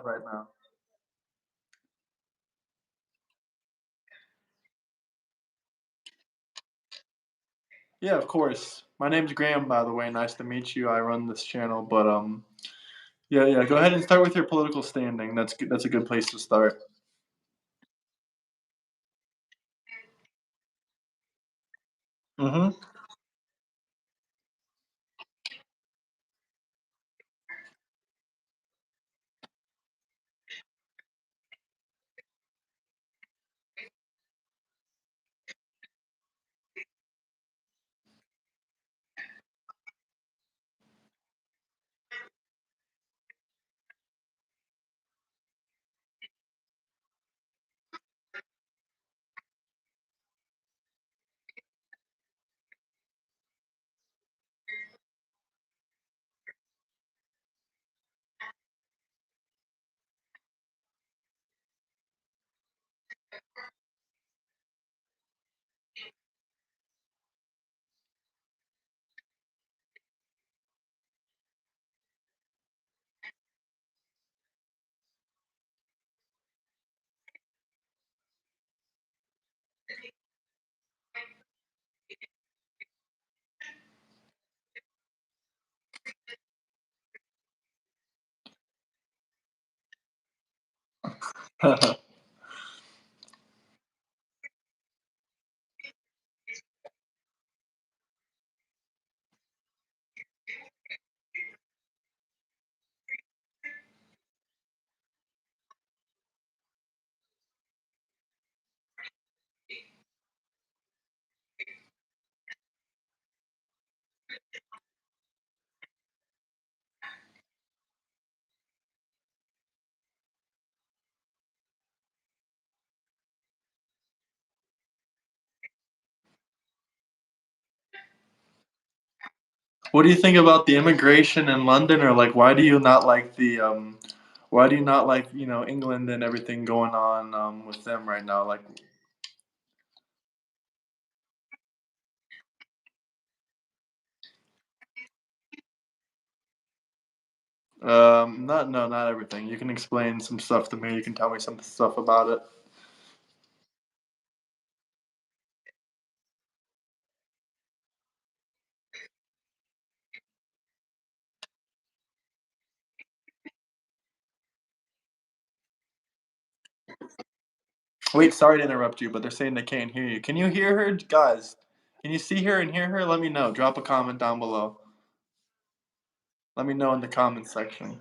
right now. Yeah, of course. My name's Graham, by the way. Nice to meet you. I run this channel, but yeah. Go ahead and start with your political standing. That's good. That's a good place to start. Mm-hmm. What do you think about the immigration in London, or like why do you not like England and everything going on with them right now? Like, not no, not everything. You can explain some stuff to me. You can tell me some stuff about it. Wait, sorry to interrupt you, but they're saying they can't hear you. Can you hear her, guys? Can you see her and hear her? Let me know. Drop a comment down below. Let me know in the comment section.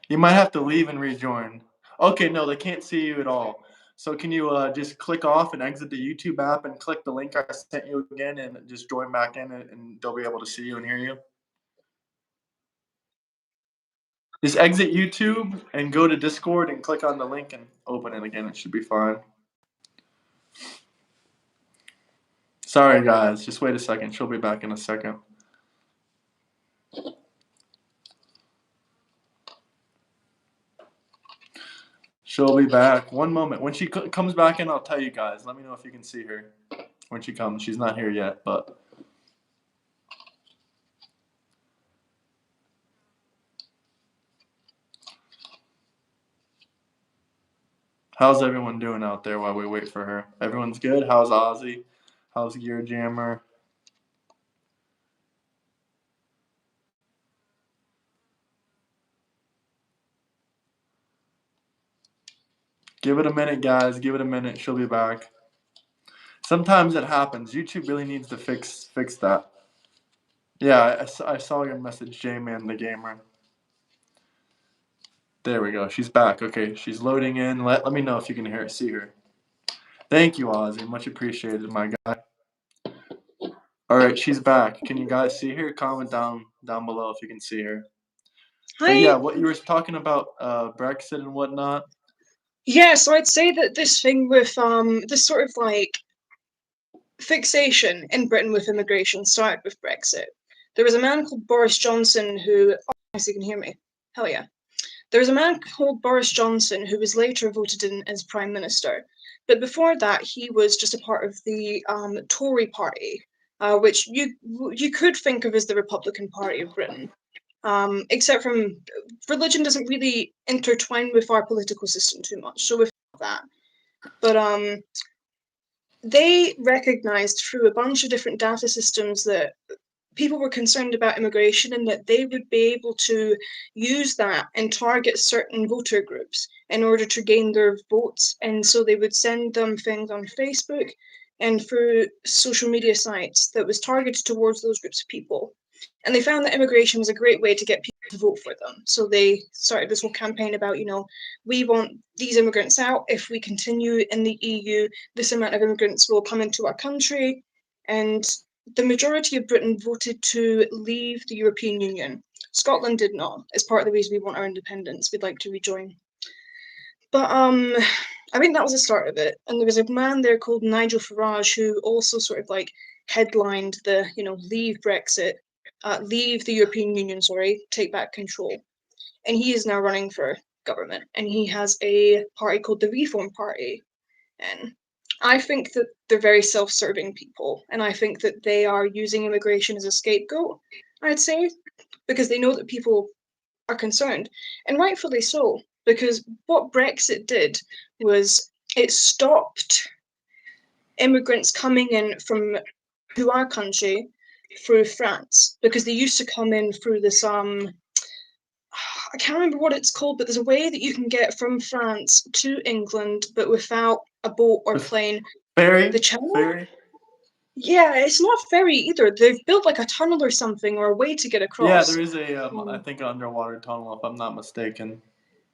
You might have to leave and rejoin. Okay, no, they can't see you at all. So can you just click off and exit the YouTube app and click the link I sent you again and just join back in and they'll be able to see you and hear you? Just exit YouTube and go to Discord and click on the link and open it again. It should be fine. Sorry, guys. Just wait a second. She'll be back in a second. She'll be back. One moment. When she comes back in, I'll tell you guys. Let me know if you can see her when she comes. She's not here yet, but how's everyone doing out there while we wait for her? Everyone's good? How's Ozzy? How's Gear Jammer? Give it a minute, guys. Give it a minute. She'll be back. Sometimes it happens. YouTube really needs to fix that. Yeah, I saw your message, J-Man the Gamer. There we go. She's back. Okay, she's loading in. Let me know if you can see her. Thank you, Ozzy. Much appreciated, my guy. All right, she's back. Can you guys see her? Comment down below if you can see her. But Hi. yeah, what you were talking about, Brexit and whatnot. Yeah, so I'd say that this thing with this sort of like fixation in Britain with immigration started with Brexit. There was a man called Boris Johnson who, oh, yes, you can hear me. Hell yeah. There was a man called Boris Johnson who was later voted in as Prime Minister. But before that, he was just a part of the Tory party, which you could think of as the Republican Party of Britain. except from religion doesn't really intertwine with our political system too much, so with that. But they recognized through a bunch of different data systems that people were concerned about immigration and that they would be able to use that and target certain voter groups in order to gain their votes. And so they would send them things on Facebook and through social media sites that was targeted towards those groups of people. And they found that immigration was a great way to get people to vote for them. So they started this whole campaign about, we want these immigrants out. If we continue in the EU, this amount of immigrants will come into our country. And the majority of Britain voted to leave the European Union. Scotland did not. It's part of the reason we want our independence. We'd like to rejoin. But I think that was the start of it. And there was a man there called Nigel Farage who also sort of like headlined the, leave Brexit, leave the European Union, sorry, take back control. And he is now running for government. And he has a party called the Reform Party. And I think that they're very self-serving people, and I think that they are using immigration as a scapegoat, I'd say, because they know that people are concerned, and rightfully so, because what Brexit did was it stopped immigrants coming in from to our country through France, because they used to come in through this I can't remember what it's called, but there's a way that you can get from France to England, but without a boat or plane. The Ferry? channel? Ferry? Yeah, it's not ferry either. They've built like a tunnel or something or a way to get Yeah, there across. is I Um, think, an underwater tunnel, if I'm not mistaken.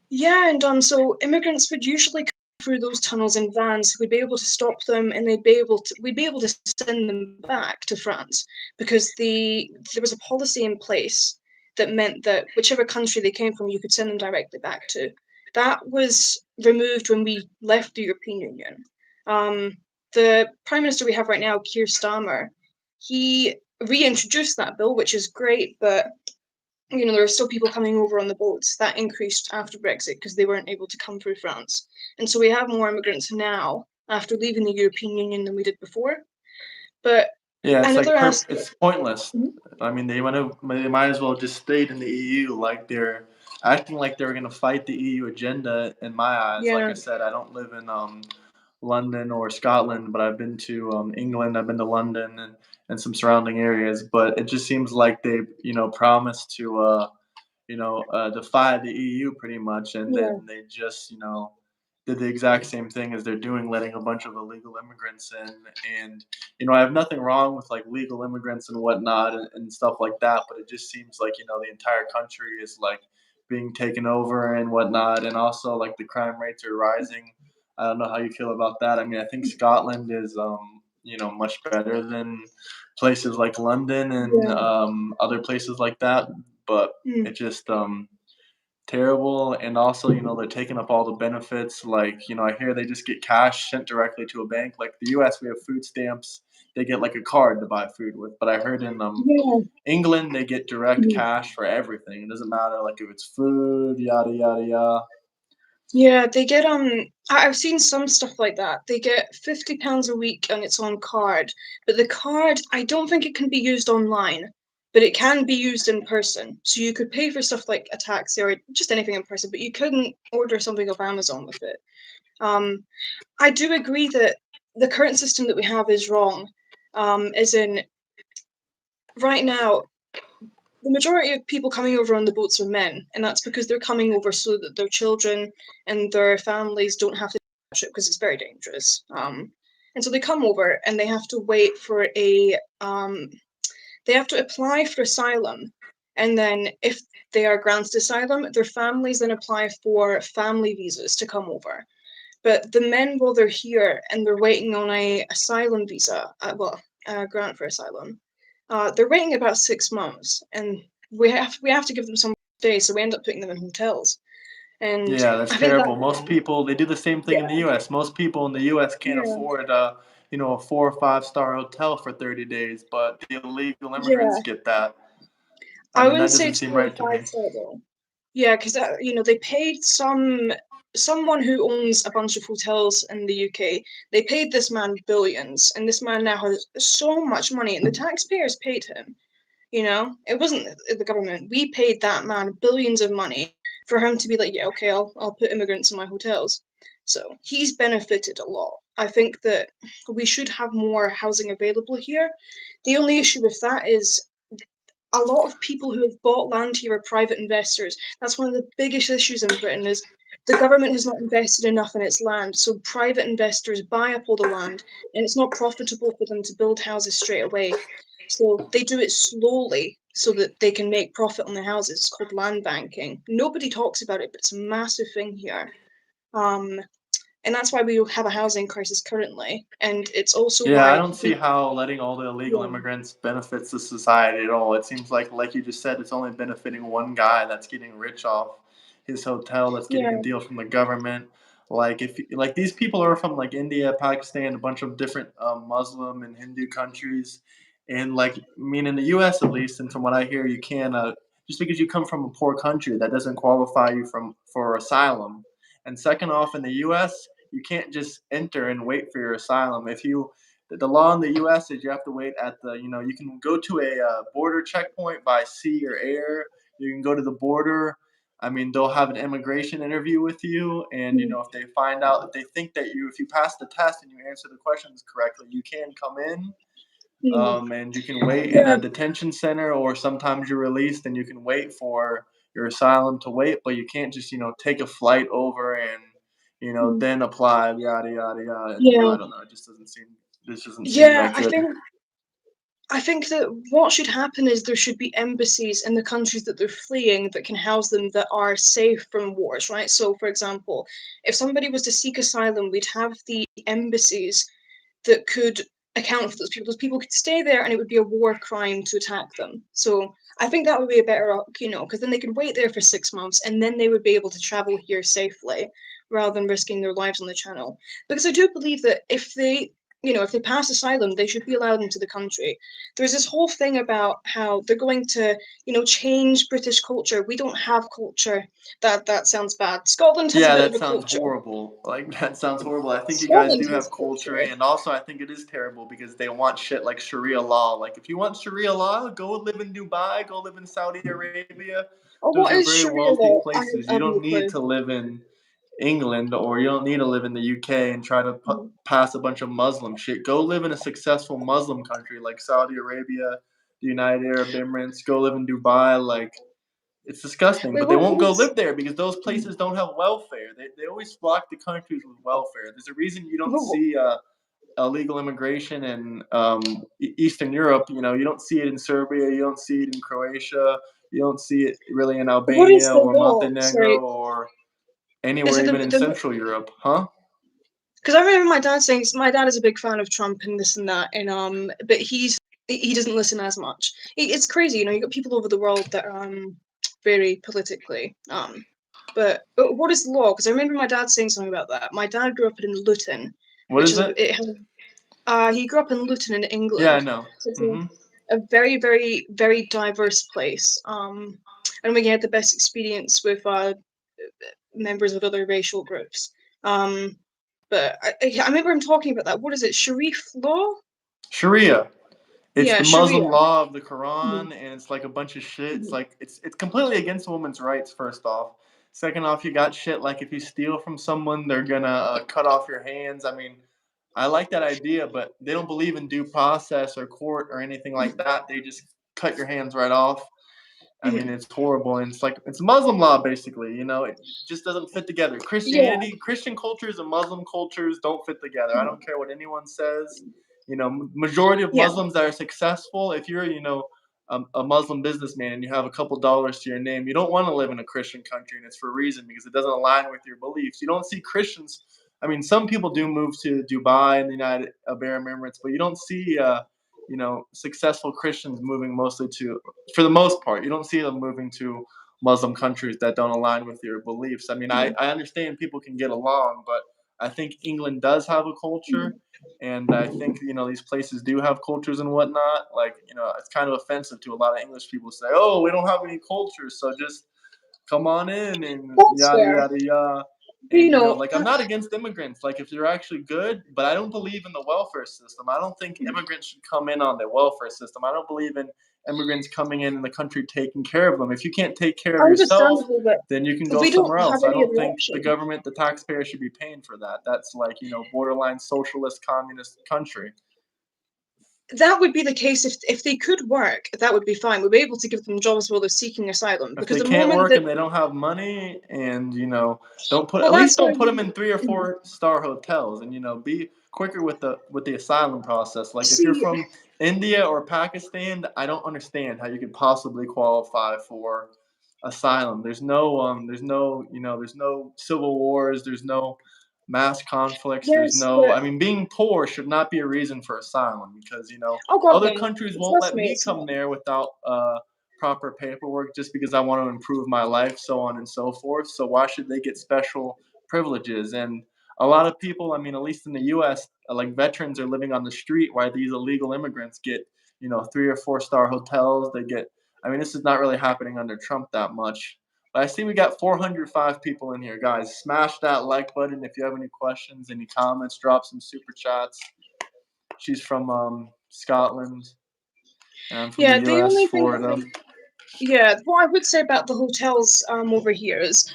yeah, and so immigrants would usually come through those tunnels in vans. We'd be able to stop them, and we'd be able to send them back to France because there was a policy in place that meant that whichever country they came from, you could send them directly back to. That was removed when we left the European Union. Um, the prime minister we have right now, Keir Starmer, he reintroduced that bill, which is great, but there are still people coming over on the boats. That increased after Brexit because they weren't able to come through France. And so we have more immigrants now after leaving the European Union than we did before. But Yeah, it's another like aspect. it's pointless. Mhm. I mean, they might as well just stayed in the EU. Like, they're acting like they're gonna fight the EU agenda. In my eyes, like Yeah, I said, I don't live in London or Scotland, but I've been to England. I've been to London and some surrounding areas. But it just seems like they promised to defy the EU pretty much, and yeah, then they just did the exact same thing as they're doing, letting a bunch of illegal immigrants in. And I have nothing wrong with like legal immigrants and whatnot and stuff like that, but it just seems like the entire country is like being taken over and whatnot, and also like the crime rates are rising. I don't know how you feel about that. I mean, I think Scotland is much better than places like London and yeah. other places like that, but Mm, it just terrible. And also, they're taking up all the benefits. Like, I hear they just get cash sent directly to a bank. Like the US, we have food stamps. They get like a card to buy food with. But I heard in yeah. England they get direct Mm. cash for everything. It doesn't matter like if it's food, yada yada yada. Yeah, they get I've seen some stuff like that. They get £50 a week on its own card, but the card I don't think it can be used online, but it can be used in person. So you could pay for stuff like a taxi or just anything in person, but you couldn't order something off Amazon with it. Um, I do agree that the current system that we have is wrong. As in, right now, the majority of people coming over on the boats are men, and that's because they're coming over so that their children and their families don't have to touch it because it's very dangerous. And so they come over and they have to wait for they have to apply for asylum, and then if they are granted asylum, their families then apply for family visas to come over. But the men, while they're here and they're waiting on a asylum visa, a grant for asylum, they're waiting about 6 months, and we have to give them some days, so we end up putting them in hotels. And Yeah, that's I think terrible. that's Most wrong. people, they do the same thing in the Yeah, US. Most people in the US can't yeah, afford a 4 or 5 star hotel for 30 days, but the illegal immigrants yeah. get that. I I mean, wouldn't that say doesn't it's seem four or right to five me. star though. Yeah, because they paid someone who owns a bunch of hotels in the UK. They paid this man billions, and this man now has so much money, and the taxpayers paid him. You know, it wasn't the government. We paid that man billions of money for him to be like, yeah, okay, I'll put immigrants in my hotels. So he's benefited a lot. I think that we should have more housing available here. The only issue with that is a lot of people who have bought land here are private investors. That's one of the biggest issues in Britain is the government has not invested enough in its land. So private investors buy up all the land and it's not profitable for them to build houses straight away. So they do it slowly so that they can make profit on the houses. It's called land banking. Nobody talks about it, but it's a massive thing here. Um, and that's why we have a housing crisis currently. And it's also Yeah, I why don't see how letting all the illegal yeah, immigrants benefits the society at all. It seems like you just said, it's only benefiting one guy that's getting rich off his hotel, that's getting a yeah, deal from the government. Like if like these people are from like India, Pakistan, a bunch of different Muslim and Hindu countries, and like I mean in the U.S. at least, and from what I hear, you can just because you come from a poor country that doesn't qualify you from for asylum. And second off, in the U.S. you can't just enter and wait for your asylum. If you the law in the U.S. is you have to wait at the you can go to a border checkpoint by sea or air. You can go to the border. I mean, they'll have an immigration interview with you, and mm, if they find out if they think that if you pass the test and you answer the questions correctly, you can come in. mm. And you can wait in Yeah, a detention center, or sometimes you're released and you can wait for your asylum to wait, but you can't just take a flight over and mm. then apply yada yada yada. And Yeah, I don't know. It just doesn't seem this doesn't seem yeah. that good. I think that what should happen is there should be embassies in the countries that they're fleeing that can house them that are safe from wars, right? So, for example, if somebody was to seek asylum, we'd have the embassies that could account for those people. Those people could stay there, and it would be a war crime to attack them. So, I think that would be a better, because then they could wait there for 6 months, and then they would be able to travel here safely, rather than risking their lives on the channel. Because I do believe that if they pass asylum, they should be allowed into the country. There's this whole thing about how they're going to, change British culture. We don't have culture. That sounds bad. Scotland has a Yeah, bit of that a sounds culture. horrible. Like that sounds horrible. I think you guys Scotland do has have culture, culture. and also I think it is terrible because they want shit like Sharia law. Like if you want Sharia law, go live in Dubai, go live in Saudi Arabia. Oh, Those what are is very Sharia wealthy law? places. I You have don't no need clue. to live in England, or you don't need to live in the UK and try to Mhm. pass a bunch of Muslim shit. Go live in a successful Muslim country like Saudi Arabia, the United Arab Emirates. Go live in Dubai. Like it's disgusting, Wait, but they what won't go was? live there because those places don't have welfare. They always flock to countries with welfare. There's a reason you don't Oh, see illegal immigration in Eastern Europe. You don't see it in Serbia. You don't see it in Croatia. You don't see it really in what is Albania the or law? Montenegro Sorry, or is anywhere it even in the? Central Europe, huh? Because I remember my dad saying my dad is a big fan of Trump and this and that, and but he doesn't listen as much. It's crazy, you got people over the world that are very politically But what is the law? Because I remember my dad saying something about that. My dad grew up in Luton, What which is is it? it has he grew up in Luton in Yeah, I England. know. So it's Hmm. a very, very, very diverse place. And we had the best experience with members of other racial groups. Um, but I remember him talking about that. What is it? Sharif law? Sharia. It's Yeah, the Muslim Sharia. law of the Mhm, Quran, and it's like a bunch of shit. It's mhm, like it's completely against a woman's rights. First off, second off, you got shit like if you steal from someone, they're gonna cut off your hands. I mean, I like that idea, but they don't believe in due process or court or anything like that. They just cut your hands right off. I mean, mhm. it's horrible, and it's like it's Muslim law basically. It just doesn't fit together. Yeah. Christian cultures, and Muslim cultures don't fit together. I don't Mhm. care what anyone says. Majority of Yeah. Muslims that are successful, if you're a Muslim businessman and you have a couple dollars to your name, you don't want to live in a Christian country, and it's for a reason because it doesn't align with your beliefs. You don't see Christians. I mean, some people do move to Dubai and the United Arab Emirates, but you don't see successful Christians moving mostly to for the most part, you don't see them moving to Muslim countries that don't align with your beliefs. I mean, I, Mhm, I understand people can get along, but I think England does have a culture. mhm. And I think, these places do have cultures and whatnot. Like, it's kind of offensive to a lot of English people to say, oh, we don't have any cultures. So just come on in and That's yada, fair. yada, yada. And like, I'm not against immigrants. Like, if they're actually good, but I don't believe in the welfare system. I don't think immigrants should come in on the welfare system. I don't believe in immigrants coming in the country taking care of them. If you can't take care of yourself, understandable, but then you can go we don't somewhere have else. I any don't other think the option. government, the taxpayer, should be paying for that. That's like, borderline socialist communist country. That would be the case if they could work. That would be fine. We'd be able to give them jobs while they're seeking asylum. If Because they the can't moment work that, and they don't have money, and don't put well, at least that's why don't put them in 3 or we 4-star hotels, and be quicker with the asylum process. Like, if you're see. from India or Pakistan, I don't understand how you could possibly qualify for asylum. There's no civil wars, there's no mass conflicts, there's Yes, no, but I mean, being poor should not be a reason for asylum, because oh god, other no. countries won't Trust let me, me it's come not. there without proper paperwork, just because I want to improve my life, so on and so forth. So why should they get special privileges? And a lot of people, I mean, at least in the U.S., like, veterans are living on the street, while these illegal immigrants get 3 or 4-star hotels. They get, I mean, this is not really happening under Trump that much. But I see we got 405 people in here, guys. Smash that like button if you have any questions, any comments. Drop some super chats. She's from Scotland, and I'm from the Yeah, the U.S., only thing that Florida. yeah, what I would say about the hotels over here is,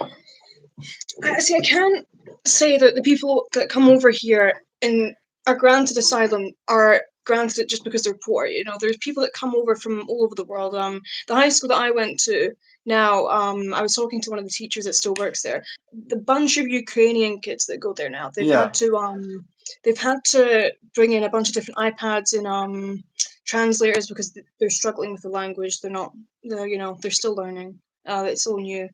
I can't say that the people that come over here and are granted asylum are granted it just because they're poor. There's people that come over from all over the world. The high school that I went to now, I was talking to one of the teachers that still works there. The bunch of Ukrainian kids that go there now, Yeah. they've had to bring in a bunch of different iPads and translators because they're struggling with the language. They're still learning. It's all new.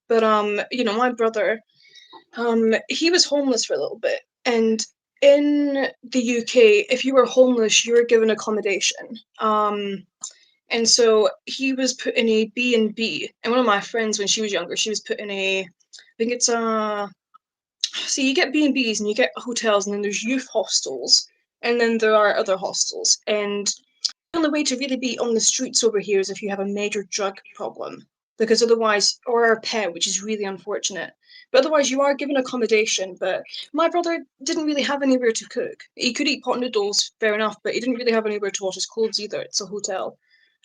But my brother, he was homeless for a little bit, and in the UK, if you were homeless, you were given accommodation. And so he was put in a B&B, and one of my friends, when she was younger, she was put in I think it's so you get B&Bs and you get hotels, and then there's youth hostels, and then there are other hostels, and the only way to really be on the streets over here is if you have a major drug problem, because otherwise, or a pet, which is really unfortunate. But otherwise, you are given accommodation. But my brother didn't really have anywhere to cook. He could eat pot noodles, fair enough, but he didn't really have anywhere to wash his clothes either. It's a hotel.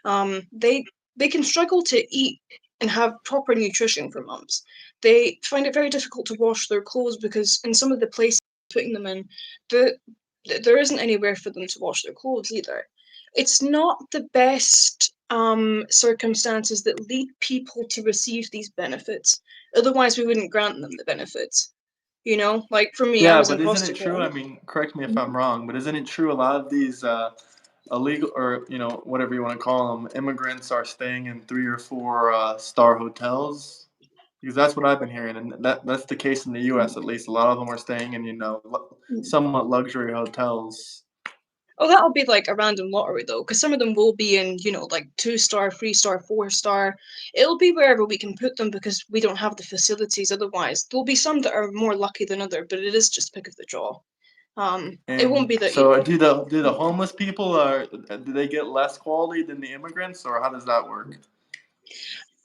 They can struggle to eat and have proper nutrition for months. They find it very difficult to wash their clothes because in some of the places putting them in, the there isn't anywhere for them to wash their clothes either. It's not the best circumstances that lead people to receive these benefits. Otherwise, we wouldn't grant them the benefits. Like for me, I Yeah, was but in isn't foster it care. true? I mean, correct me if I'm wrong, but isn't it true a lot of these illegal, or whatever you want to call them, immigrants are staying in 3 or 4 star hotels? Because that's what I've been hearing, and that's the case in the U.S. At least. A lot of them are staying in somewhat luxury hotels. Oh, that'll be like a random lottery though, because some of them will be in, like 2-star, 3-star, 4-star. It'll be wherever we can put them because we don't have the facilities otherwise. There'll be some that are more lucky than other, but it is just pick of the draw. It won't And be that so, do the homeless people, do they get less quality than the immigrants, or how does that work?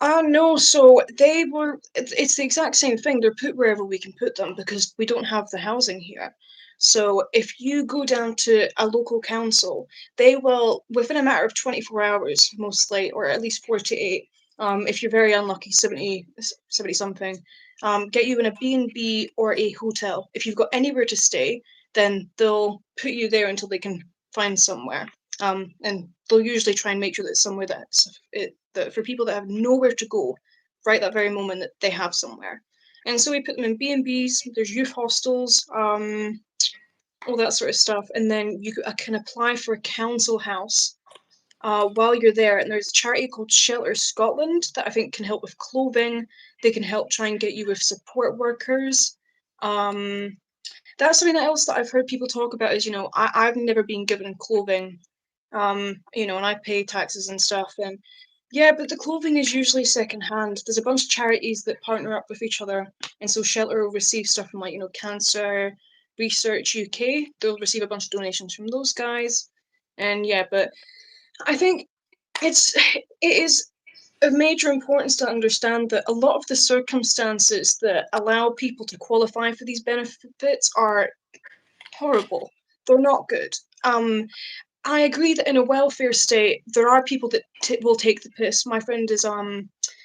No, so it's the exact same thing. They're put wherever we can put them because we don't have the housing here. So if you go down to a local council, they will, within a matter of 24 hours, mostly, or at least 48, if you're very unlucky, 70 something, get you in a B&B or a hotel. If you've got anywhere to stay, then they'll put you there until they can find somewhere. And they'll usually try and make sure that it's somewhere that for people that have nowhere to go, right that very moment, that they have somewhere. And so we put them in B&Bs. There's youth hostels, all that sort of stuff, and then you can apply for a council house while you're there. And there's a charity called Shelter Scotland that I think can help with clothing. They can help try and get you with support workers. Um, that's something else that I've heard people talk about is, I've never been given clothing, and I pay taxes and stuff. And yeah, but the clothing is usually secondhand. There's a bunch of charities that partner up with each other, and so Shelter will receive stuff from, like, Cancer Research UK. They'll receive a bunch of donations from those guys. And yeah, but I think it is of major importance to understand that a lot of the circumstances that allow people to qualify for these benefits are horrible. They're not good. I agree that in a welfare state, there are people that will take the piss. My friend is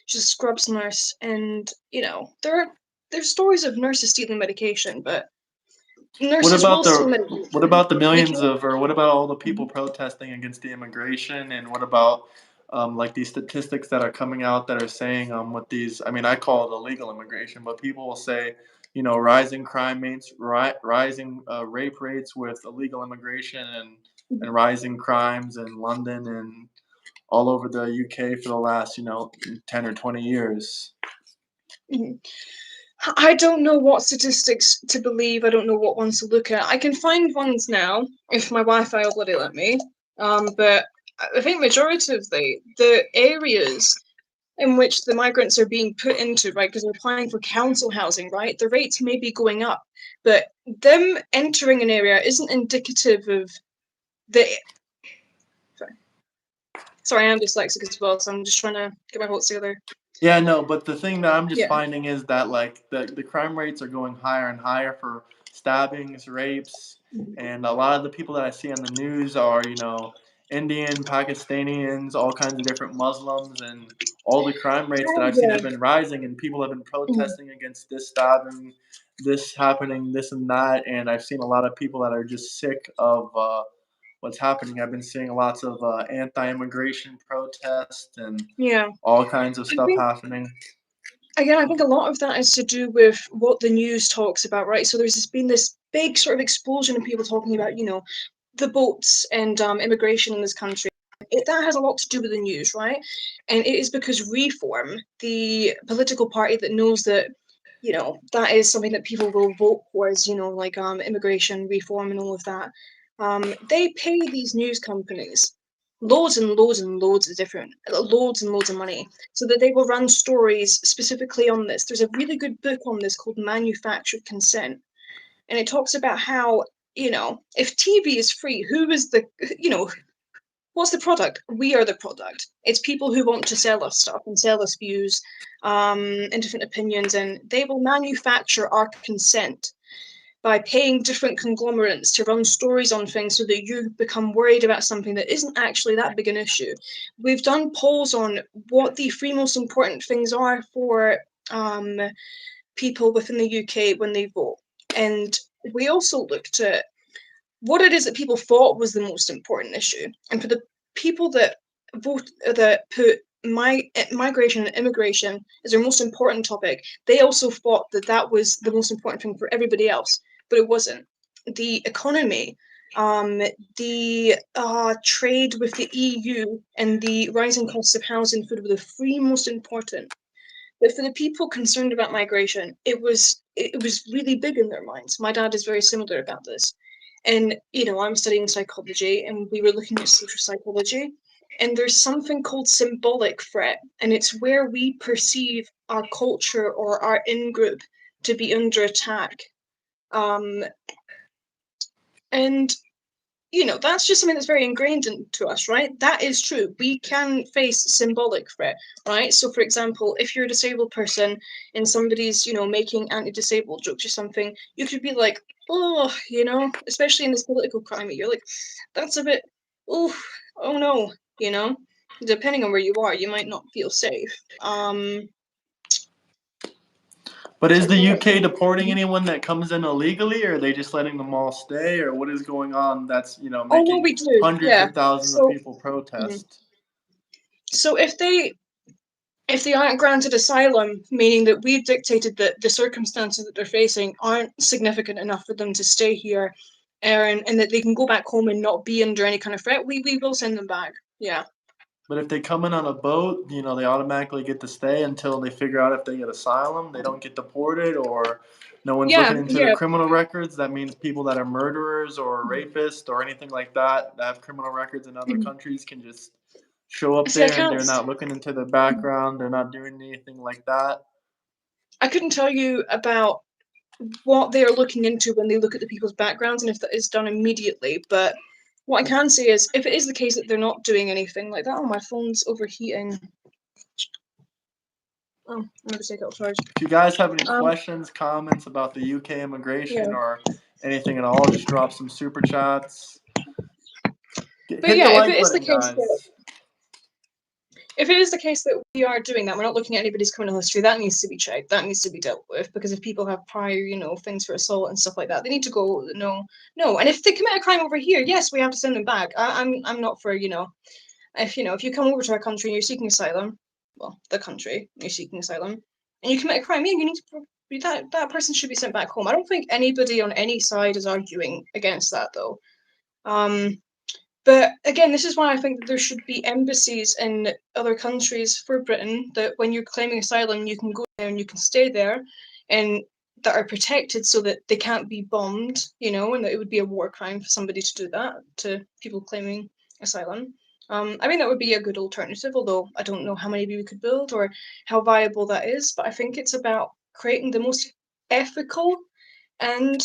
she's a scrubs nurse, and there's stories of nurses stealing medication, but What nurses will about steal what medication. about the They millions can. of, or what about all the people protesting against the immigration, and what about like these statistics that are coming out that are saying with these, I mean, I call it illegal immigration, but people will say, rising crime rates, rising rape rates with illegal immigration, and rising crimes in London and all over the UK for the last 10 or 20 years. Mhm. I don't know what statistics to believe. I don't know what ones to look at. I can find ones now if my Wi-Fi will bloody let me. But I think majoritatively the areas in which the migrants are being put into, right, because they're applying for council housing, right, the rates may be going up, but them entering an area isn't indicative of the. Sorry, I'm dyslexic as well, so I'm just trying to get my thoughts together. Yeah, no, but the thing that I'm just Yeah. finding is that like the crime rates are going higher and higher for stabbings, rapes, and a lot of the people that I see on the news are, Indian, Pakistanians, all kinds of different Muslims, and all the crime rates that Oh, I've seen yeah. have been rising, and people have been Mhm. protesting against this stabbing, this happening, this and that, and I've seen a lot of people that are just sick of what's happening. I've been seeing lots of anti-immigration protests and Yeah. all kinds of I stuff think happening. Again, I think a lot of that is to do with what the news talks about, right? So been this big sort of explosion of people talking about, the boats and immigration in this country. That has a lot to do with the news, right? And it is because Reform, the political party that knows that, that is something that people will vote for, is, like immigration reform and all of that. They pay these news companies loads and loads and loads of loads and loads of money so that they will run stories specifically on this. There's a really good book on this called Manufactured Consent, and it talks about how, if TV is free, who is what's the product? We are the product. It's people who want to sell us stuff and sell us views, and different opinions, and they will manufacture our consent by paying different conglomerates to run stories on things so that you become worried about something that isn't actually that big an issue. We've done polls on what the three most important things are for people within the UK when they vote. And we also looked at what it is that people thought was the most important issue. And for the people that put migration and immigration as their most important topic, they also thought that that was the most important thing for everybody else, but it wasn't. The economy, the trade with the EU, and the rising costs of housing food were the three most important. But for the people concerned about migration, it was really big in their minds. My dad is very similar about this. And, I'm studying psychology, and we were looking at social psychology. And there's something called symbolic threat, and it's where we perceive our culture or our in group to be under attack. Um, and that's just something that's very ingrained into us, right? That is true. We can face symbolic threat, right? So, for example, if you're a disabled person and somebody's, making anti-disabled jokes or something, you could be like, oh, especially in this political climate, you're like, that's a bit, oh, oh no, you know. Depending on where you are, you might not feel safe. But is Sorry, the go ahead. UK deporting anyone that comes in illegally, or are they just letting them all stay, or what is going on that's, Oh no, making we do, hundreds yeah. of thousands of So, people mhm. protest? So if they aren't granted asylum, meaning that we've dictated that the circumstances that they're facing aren't significant enough for them to stay here, and that they can go back home and not be under any kind of threat, we will send them back. Yeah. But if they come in on a boat, they automatically get to stay until they figure out if they get asylum. They don't get deported, or no one's Yeah, looking into their yeah. criminal records. That means people that are murderers or rapists or anything like that have criminal records in other Mhm. countries can just show up See, I there and can't. they're not looking into their background. They're not doing anything like that. I couldn't tell you about what they are looking into when they look at the people's backgrounds and if that is done immediately. But what I can say is, if it is the case that they're not doing anything like that, oh, my phone's overheating. Oh, I'm gonna take it off charge. If you guys have any questions, comments about the UK immigration Yeah. or anything at all, just drop some super chats. But Hit the yeah, if it like is the button, case that guys. we are doing that, we're not looking at anybody's criminal history. That needs to be checked. That needs to be dealt with, because if people have prior, things for assault and stuff like that, they need to go. No. And if they commit a crime over here, yes, we have to send them back. I'm not for if you come over to our country and you're seeking asylum, well, the country you're seeking asylum, and you commit a crime, yeah, you need to that person should be sent back home. I don't think anybody on any side is arguing against that, though. But again, this is why I think that there should be embassies in other countries for Britain, that when you're claiming asylum, you can go there and you can stay there, and that are protected so that they can't be bombed, and that it would be a war crime for somebody to do that to people claiming asylum. I mean, that would be a good alternative, although I don't know how many we could build or how viable that is. But I think it's about creating the most ethical and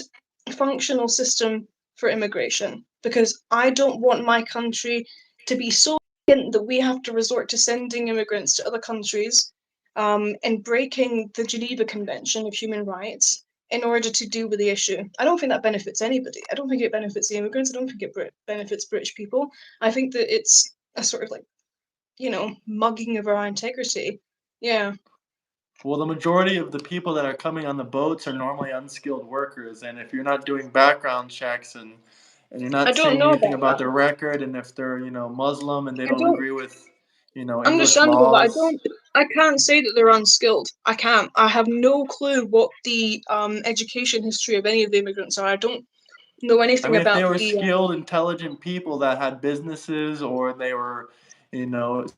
functional system for immigration, because I don't want my country to be so that we have to resort to sending immigrants to other countries and breaking the Geneva Convention of Human Rights in order to deal with the issue. I don't think that benefits anybody. I don't think it benefits the immigrants. I don't think it benefits British people. I think that it's a sort of mugging of our integrity. Yeah. Well, the majority of the people that are coming on the boats are normally unskilled workers, and if you're not doing background checks and you're I not don't saying know anything about about that. their record, and if they're Muslim and they I don't don't agree with English Understandable, but laws, I can't say that they're unskilled. I can't. I have no clue what the education history of any of the immigrants are. I don't know I anything mean, if they about were the skilled, intelligent people that had businesses or they were,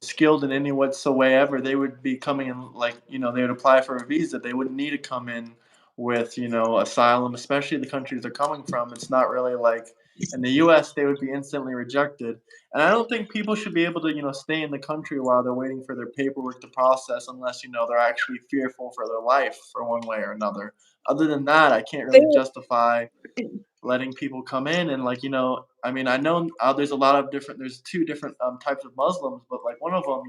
skilled in any whatsoever, they would be coming in like, they would apply for a visa. They wouldn't need to come in with, asylum, especially the countries they're coming from. It's not really like in the US, they would be instantly rejected. And I don't think people should be able to, stay in the country while they're waiting for their paperwork to process unless, they're actually fearful for their life for one way or another. Other than that, I can't they really justify letting people come in and I mean, I know there's a lot of different there's two different types of Muslims, but like one of them,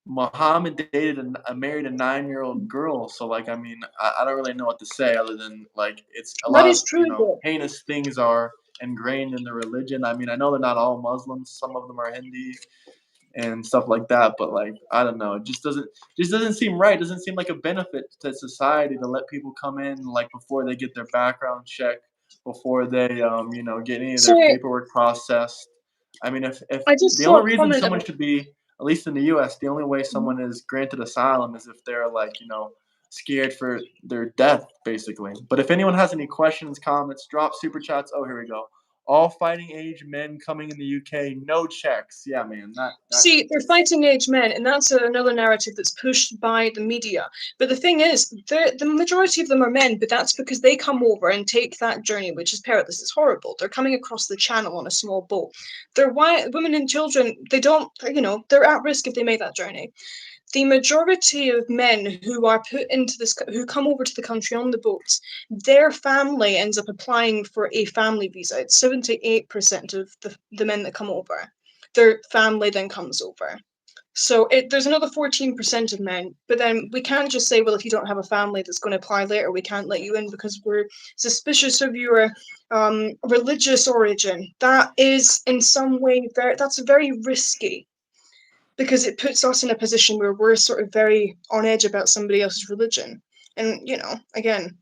Muhammad dated married a 9-year-old girl, so like I mean, I don't really know what to say other than like it's a that lot is of true though. heinous things are ingrained in the religion. I mean, I know they're not all Muslims, some of them are Hindi and stuff like that, but like I don't know, it just doesn't seem right. It doesn't seem like a benefit to society to let people come in like before they get their background check, before they get any of So their paperwork processed. I mean, if I just the saw only a reason comment someone about. should be, at least in the US, the only way Mhm. someone is granted asylum is if they're like, scared for their death, basically. But if anyone has any questions, comments, drop super chats. Oh, here we go. All fighting age men coming in the UK, no checks. Yeah, man, that See, they're is. fighting age men, and that's another narrative that's pushed by the media. But the thing is, the majority of them are men, but that's because they come over and take that journey, which is perilous. It's horrible. They're coming across the channel on a small boat. They're women and children. They don't, they're at risk if they make that journey. The majority of men who are put into this, who come over to the country on the boats, their family ends up applying for a family visa. It's 78% of the men that come over. Their family then comes over. So there's another 14% of men, but then we can't just say, well, if you don't have a family that's going to apply later, we can't let you in because we're suspicious of your religious origin. That is in some way that's very risky, because it puts us in a position where we're sort of very on edge about somebody else's religion. And again,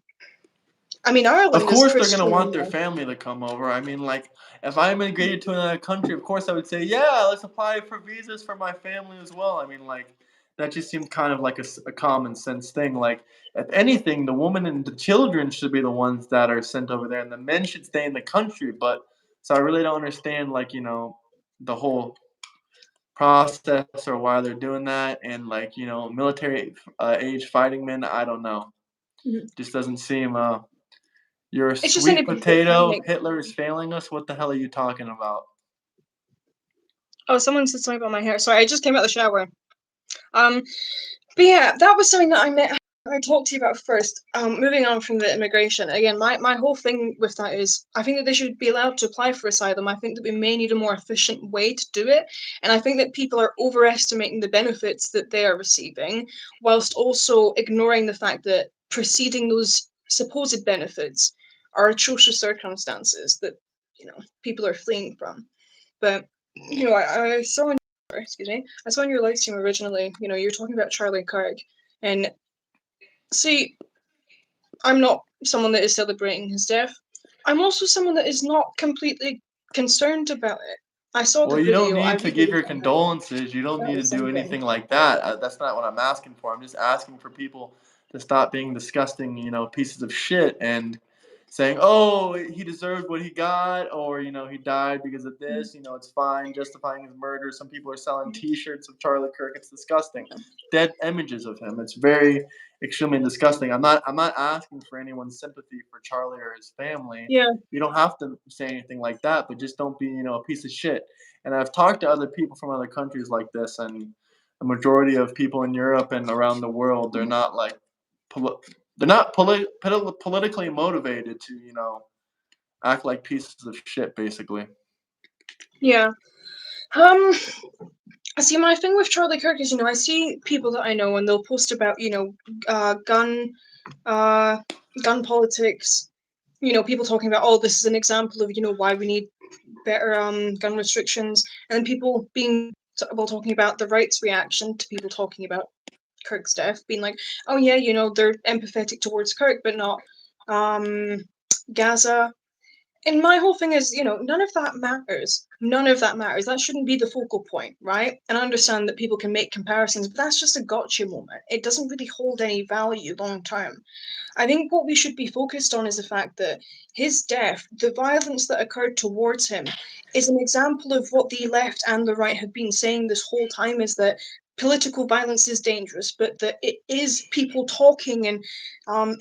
I mean, Of Ireland is course, they're gonna Christian. want their family to come over. I mean, like, if I immigrated to another country, of course I would say, yeah, let's apply for visas for my family as well. I mean, like, that just seems kind of like a common sense thing. Like, if anything, the woman and the children should be the ones that are sent over there, and the men should stay in the country. But so I really don't understand, like, the whole process or why they're doing that, and like, military age fighting men. I don't know. Mhm. Just doesn't seem you're a It's just sweet anybody that can potato. make. Hitler is failing us. What the hell are you talking about? Oh, someone said something about my hair. Sorry, I just came out of the shower. Um, but yeah, that was something that I met. I talked to you about first. Moving on from the immigration, again, my whole thing with that is I think that they should be allowed to apply for asylum. I think that we may need a more efficient way to do it. And I think that people are overestimating the benefits that they are receiving, whilst also ignoring the fact that preceding those supposed benefits are atrocious circumstances that, people are fleeing from. But, I saw excuse me, I saw in your live stream originally, you're talking about Charlie Kirk. And see, I'm not someone that is celebrating his death. I'm also someone that is not completely concerned about it. I saw Well, the you don't video. I need to really give your found that condolences. You don't that need to was do something. anything like that. That's not what I'm asking for. I'm just asking for people to stop being disgusting, pieces of shit and saying, "Oh, he deserved what he got," or he died because of this. It's fine, justifying his murder. Some people are selling T-shirts of Charlie Kirk. It's disgusting. Dead images of him. It's very extremely disgusting. I'm not asking for anyone's sympathy for Charlie or his family. Yeah, You don't have to say anything like that, but just don't be, a piece of shit. And I've talked to other people from other countries like this, and the majority of people in Europe and around the world, they're not like, they're not politically motivated to, act like pieces of shit, basically. yeah. See, my thing with Charlie Kirk is, I see people that I know and they'll post about, gun, uh, gun politics. People talking about, oh, this is an example of, why we need better gun restrictions, and then people talking about the rights reaction to people talking about Kirk's death, being like, oh yeah, they're empathetic towards Kirk, but not Gaza. And my whole thing is, none of that matters. None of that matters. That shouldn't be the focal point, right? And I understand that people can make comparisons, but that's just a gotcha moment. It doesn't really hold any value long term. I think what we should be focused on is the fact that his death, the violence that occurred towards him, is an example of what the left and the right have been saying this whole time, is that political violence is dangerous, but that it is people talking and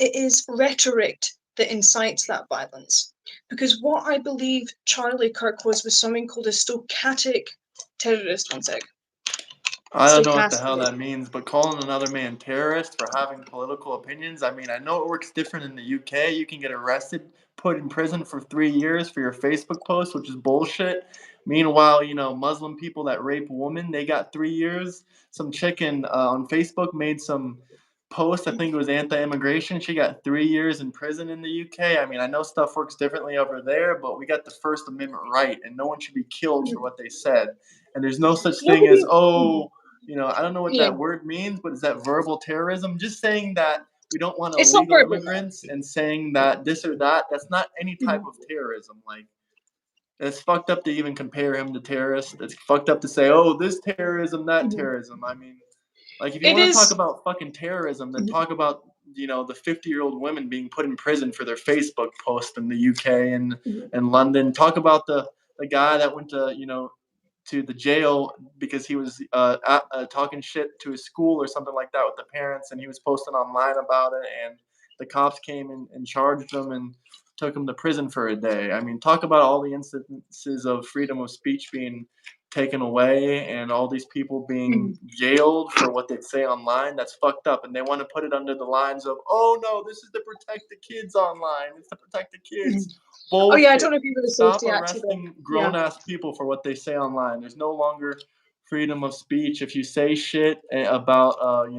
it is rhetoric that incites that violence. Because what I believe Charlie Kirk was something called a stochastic terrorist. One sec. I don't know what the hell Stochastic. that means, but calling another man terrorist for having political opinions, I mean, I know it works different in the UK. You can get arrested, put in prison for 3 years for your Facebook post, which is bullshit. Meanwhile, Muslim people that rape women, they got 3 years. Some chicken on Facebook made some post, I think it was anti-immigration. She got 3 years in prison in the UK. I mean, I know stuff works differently over there, but we got the First Amendment right, and no one should be killed for what they said. And there's no such thing as, Nobody. oh, I don't know what Yeah, that word means, but is that verbal terrorism? Just saying that we don't want it's not illegal verbal. immigrants and saying that this or that, that's not any type of terrorism. Like, it's fucked up to even compare him to terrorists. It's fucked up to say, oh, this terrorism, that terrorism. I mean, like, if you It want to talk is. about fucking terrorism, then talk about, the 50-year-old women being put in prison for their Facebook post in the UK and London. Talk about the guy that went to the jail because he was talking shit to his school or something like that with the parents, and he was posting online about it, and the cops came and charged him and took him to prison for a day. I mean, talk about all the instances of freedom of speech being taken away and all these people being jailed for what they say online. That's fucked up, and they want to put it under the lines of, oh no, this is to protect the kids online, it's to protect the kids. Oh yeah, I don't Bullshit. know if you were the Stop safety act either. arresting Yeah. grown ass people for what they say online. There's no longer freedom of speech. If you say shit about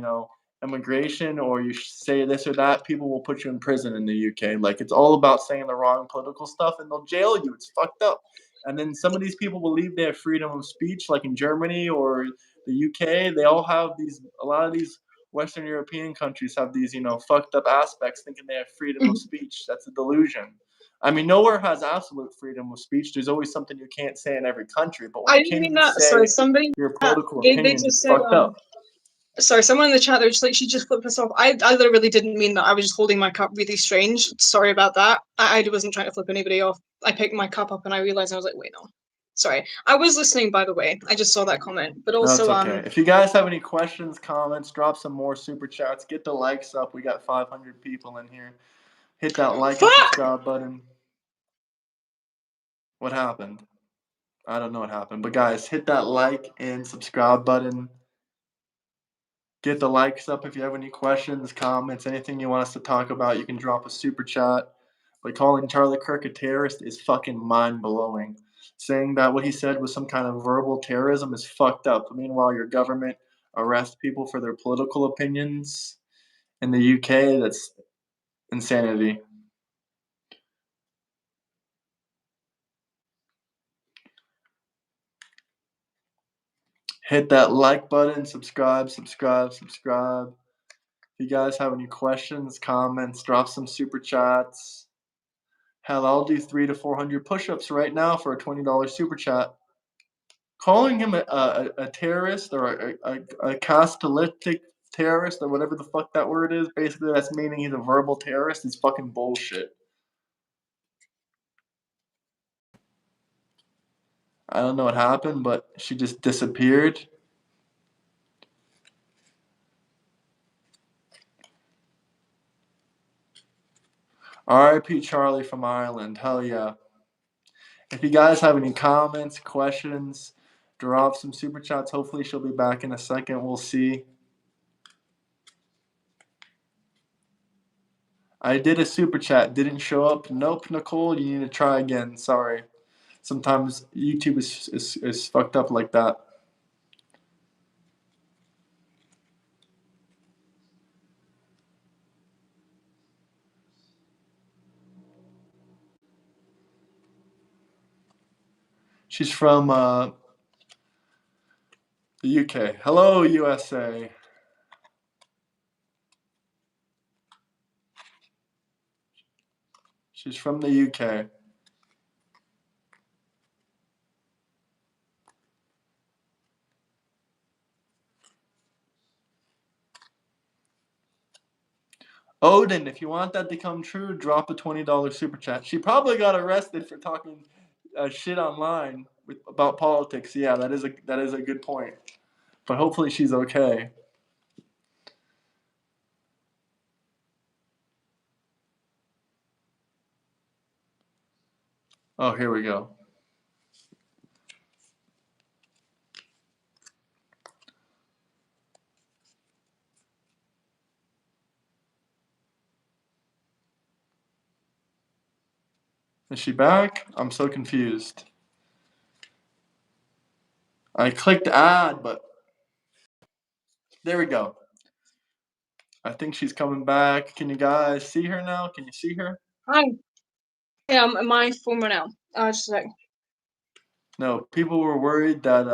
immigration, or you say this or that, people will put you in prison in the UK. Like, it's all about saying the wrong political stuff and they'll jail you. It's fucked up. And then some of these people believe they have freedom of speech, like in Germany or the UK. They all have a lot of these Western European countries have these, fucked up aspects, thinking they have freedom of speech. That's a delusion. I mean, nowhere has absolute freedom of speech. There's always something you can't say in every country. But when I you didn't can't mean even that. Sorry, say somebody. your political They opinions, just it's said fucked up. Sorry, someone in the chat, they're just like, she just flipped herself. I literally didn't mean that. I was just holding my cup really strange. Sorry about that. I wasn't trying to flip anybody off. I picked my cup up and I realized I was like, wait, no. Sorry. I was listening, by the way. I just saw that comment. But No, it's also, okay. If you guys have any questions, comments, drop some more super chats. Get the likes up. We got 500 people in here. Hit that like and fuck! subscribe button. What happened? I don't know what happened. But guys, hit that like and subscribe button. Get the likes up. If you have any questions, comments, anything you want us to talk about, you can drop a super chat. But calling Charlie Kirk a terrorist is fucking mind-blowing. Saying that what he said was some kind of verbal terrorism is fucked up. Meanwhile, your government arrests people for their political opinions. In the UK, that's insanity. Hit that like button, subscribe. If you guys have any questions, comments, drop some super chats. Hell, I'll do 300 to 400 push-ups right now for a $20 super chat. Calling him a terrorist or a castellitic terrorist or whatever the fuck that word is, basically that's meaning he's a verbal terrorist, is fucking bullshit. I don't know what happened, but she just disappeared. R.I.P. Charlie from Ireland. Hell yeah. If you guys have any comments, questions, drop some super chats. Hopefully she'll be back in a second. We'll see. I did a super chat. Didn't show up. Nope, Nicole. You need to try again. Sorry. Sometimes YouTube is fucked up like that. She's from the UK. Hello, USA. She's from the UK. Odin, if you want that to come true, drop a $20 super chat. She probably got arrested for talking shit online about politics. Yeah, that is a good point. But hopefully she's okay. Oh, here we go. Is she back? I'm so confused. I clicked add, but there we go. I think she's coming back. Can you guys see her now? Can you see her? Hi. Yeah, my phone ran out. Just a second. No, people were worried that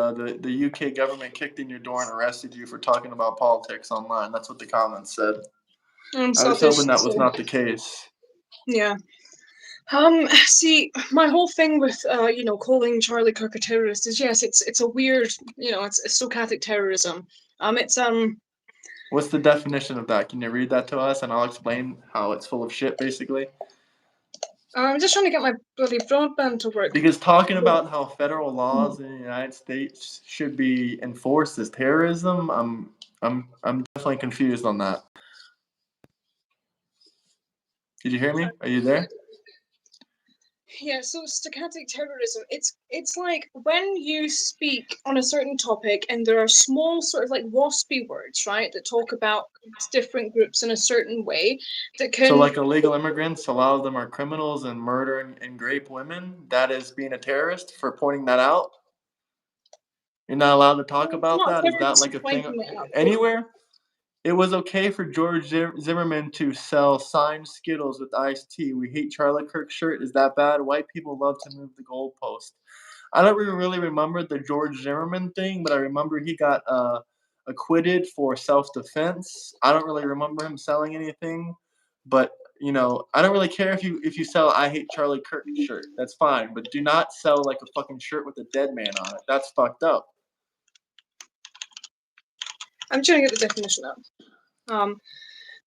the UK government kicked in your door and arrested you for talking about politics online. That's what the comments said. I was hoping that was not the case. Yeah. See, my whole thing with calling Charlie Kirk a terrorist is, yes, it's a weird, it's stochastic terrorism. It's What's the definition of that? Can you read that to us and I'll explain how it's full of shit, basically? I'm just trying to get my bloody broadband to work. Because talking about how federal laws in the United States should be enforced as terrorism, I'm definitely confused on that. Did you hear me? Are you there? Yeah, so stochastic terrorism, it's like when you speak on a certain topic and there are small sort of like waspy words, right, that talk about different groups in a certain way that can... So like illegal immigrants, a lot of them are criminals and murder and rape women. That is being a terrorist for pointing that out? You're not allowed to talk about that? Is that like a thing anywhere? It was okay for George Zimmerman to sell signed Skittles with iced tea. We hate Charlie Kirk shirt. Is that bad? White people love to move the goalpost. I don't really remember the George Zimmerman thing, but I remember he got acquitted for self-defense. I don't really remember him selling anything, but I don't really care if you sell I hate Charlie Kirk shirt. That's fine, but do not sell like a fucking shirt with a dead man on it. That's fucked up. I'm trying to get the definition up.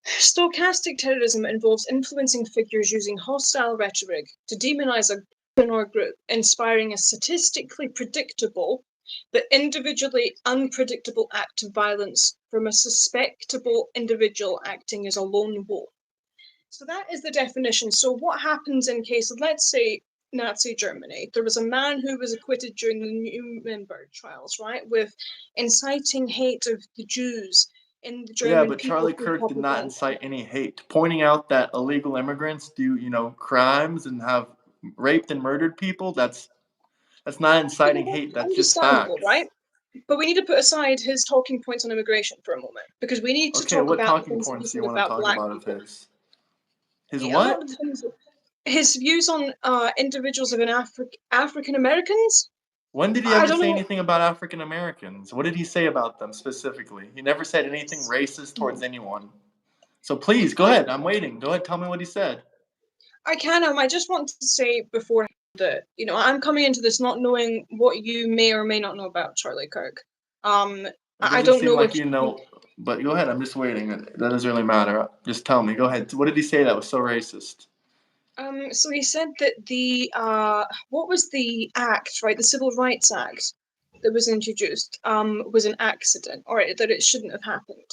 Stochastic terrorism involves influencing figures using hostile rhetoric to demonize a group or group, inspiring a statistically predictable but individually unpredictable act of violence from a suspectable individual acting as a lone wolf. So that is the definition. So what happens in case of, let's say, Nazi Germany? There was a man who was acquitted during the Nuremberg trials, right, with inciting hate of the Jews in the Yeah, German but people Charlie through Kirk did not propaganda. incite any hate. Pointing out that illegal immigrants do, crimes and have raped and murdered people, that's not Yeah, inciting well, hate, that's that's just understandable, facts. right? But we need to put aside his talking points on immigration for a moment because we need to Okay, talk what about the talking things that he points do said you want to about talk black about of people. his? His A lot what? of the things, his views on individuals of an African Americans. When did he I ever don't say know. anything about African Americans? What did he say about them specifically? He never said anything racist towards anyone. So please, go I ahead. I'm waiting. Go ahead, tell me what he said. I can. I just want to say before that I'm coming into this not knowing what you may or may not know about Charlie Kirk. Um, It I doesn't don't seem know like if you know, but go ahead. I'm just waiting. That doesn't really matter. Just tell me. Go ahead. What did he say that was so racist? So he said that the what was the act, right? The Civil Rights Act that was introduced was an accident, or that it shouldn't have happened.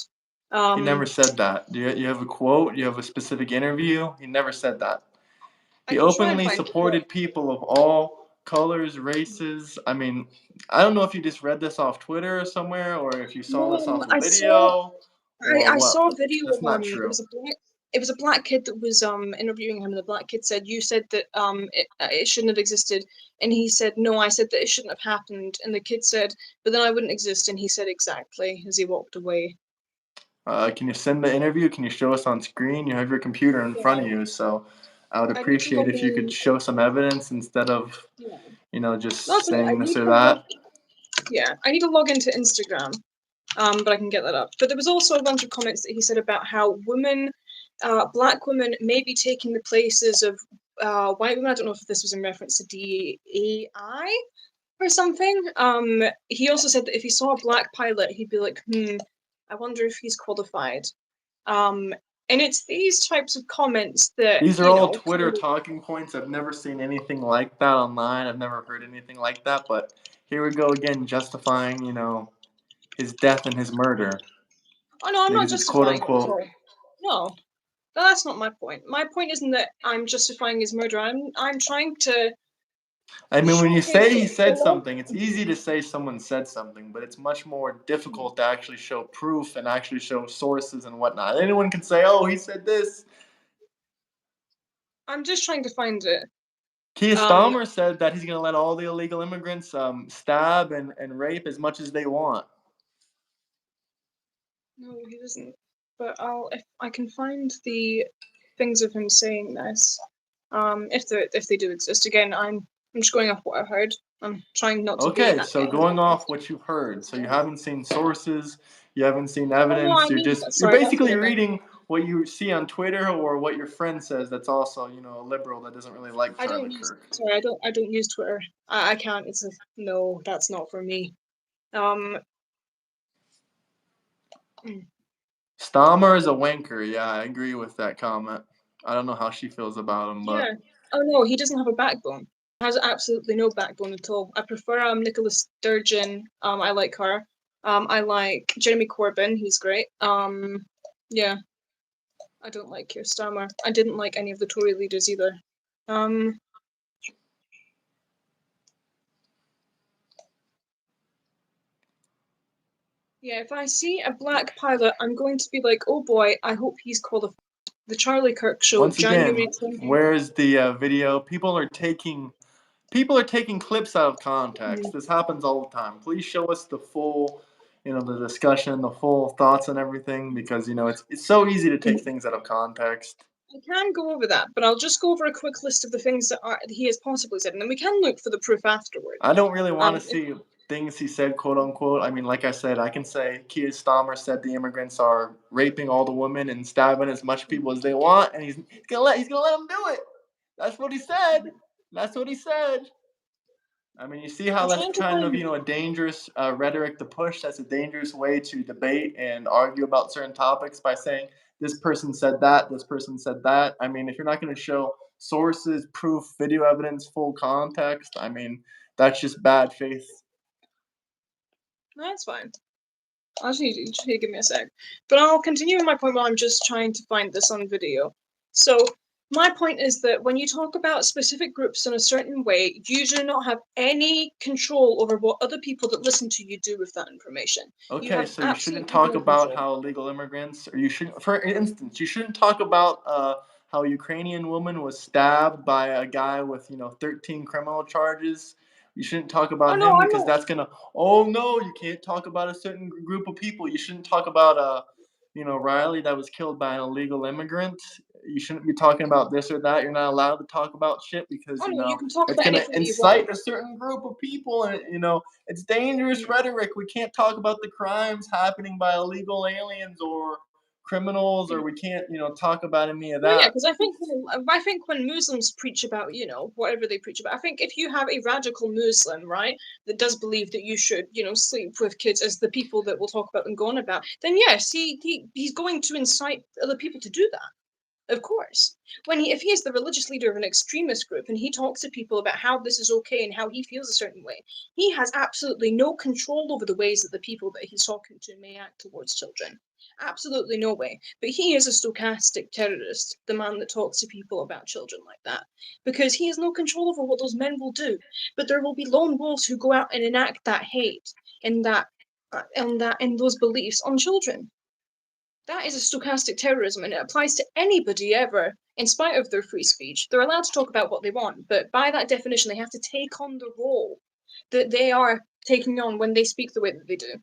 He never Um, said that. Do you have a quote? You have a specific interview? He never said that. I He can try and openly find it. supported people of all colors, races. I mean, I don't know if you just read this off Twitter or somewhere, or if you saw this No, off a video, or I what. saw a But video that's of not it true. was a black kid that was interviewing him, and the black kid said, "You said that it shouldn't have existed," and he said, "No, I said that it shouldn't have happened," and the kid said, "But then I wouldn't exist," and he said exactly as he walked away. Can you send the interview? Can you show us on screen? You have your computer in front of Yeah, you, so I would I need to appreciate log if you could in. show some evidence instead of, Yeah, just that's okay. I saying this need or to log. that. Yeah, I need to log into Instagram. But I can get that up. But there was also a bunch of comments that he said about how black women may be taking the places of white women. I don't know if this was in reference to DEI or something. He also said that if he saw a black pilot, he'd be like, I wonder if he's qualified. Um, and it's these types of comments that, These are all kind Twitter of, talking points. I've never seen anything like that online. I've never heard anything like that. But here we go again, justifying, his death and his murder oh no, I'm not because it's quote justifying it at unquote. all. No, that's not my point. My point isn't that I'm justifying his murder. I'm trying to I mean, when you showcase say he the said love. something, it's easy to say someone said something, but it's much more difficult to actually show proof and actually show sources and whatnot. Anyone can say, "Oh, he said this." I'm just trying to find it. Keir Um, Starmer said that he's going to let all the illegal immigrants stab and rape as much as they want. no, he doesn't. But if I can find the things of him saying this, if they do exist. Again, I'm just going off what I've heard. I'm trying not to be Okay, so going off what you've heard, so you haven't seen sources, you haven't seen Oh no, evidence, I mean you're sorry, that's what basically I meant. reading what you see on Twitter or what your friend says that's also, a liberal that doesn't really like I Charlie don't use Kirk. sorry, I don't use Twitter. I can't. It's a no. That's not for me. Um, mm, Stammer is a wanker. Yeah, I agree with that comment. I don't know how she feels about him, yeah. but Oh no, he doesn't have a backbone. Has absolutely no backbone at all. I prefer Nicola Sturgeon. I like her. I like Jeremy Corbyn. He's great. Yeah. I don't like Keir Starmer. I didn't like any of the Tory leaders either. Um, yeah, if I see a black pilot, I'm going to be like, oh boy, I hope he's qualified. The Charlie Kirk Show, once January again, 20. where's the video? People are taking clips out of context. This happens all the time. Please show us the full, the discussion, the full thoughts and everything, because it's so easy to take things out of context. I can go over that, but I'll just go over a quick list of the things that he has possibly said, and then we can look for the proof I afterwards. don't really want to If, see things he said, quote unquote. I mean, like I said, I can say Keir Starmer said the immigrants are raping all the women and stabbing as much people as they want, and he's gonna let them do it. That's what he said. That's what he said. I mean, you see how I'm that's trying to kind of find. a dangerous rhetoric to push. That's a dangerous way to debate and argue about certain topics by saying this person said that, this person said that. I mean, if you're not going to show sources, proof, video evidence, full context, I mean, that's just bad faith. No, that's fine. You just need to give me a sec. But I'll continue my point while I'm just trying to find this on video. So My point is that when you talk about specific groups in a certain way, you do not have any control over what other people that listen to you do with that information. You Okay, have so you shouldn't absolutely talk no about control. how illegal immigrants, or you shouldn't, for instance, you shouldn't talk about how a Ukrainian woman was stabbed by a guy with 13 criminal charges. You shouldn't talk Oh about no, him I'm because not. that's gonna. Oh no, you can't talk about a certain group of people. You shouldn't talk about Riley that was killed by an illegal immigrant. You shouldn't be talking about this or that. You're not allowed to talk about shit because Oh no, you can talk it's about gonna anything that you want. incite a certain group of people, and it's dangerous rhetoric. We can't talk about the crimes happening by illegal aliens or criminals, or we can't, talk about any of Well, yeah, that. because I think when Muslims preach about whatever they preach about, I think if you have a radical Muslim, right, that does believe that you should sleep with kids as the people that we'll talk about and go on about, then yes, he's going to incite other people to do that. Of course. If he is the religious leader of an extremist group and he talks to people about how this is okay and how he feels a certain way, he has absolutely no control over the ways that the people that he's talking to may act towards children. Absolutely no way. But he is a stochastic terrorist, the man that talks to people about children like that, because he has no control over what those men will do. But there will be lone wolves who go out and enact that hate and and those beliefs on children. That is a stochastic terrorism, and it applies to anybody ever, in spite of their free speech. They're allowed to talk about what they want, but by that definition, they have to take on the role that they are taking on when they speak the way that they do.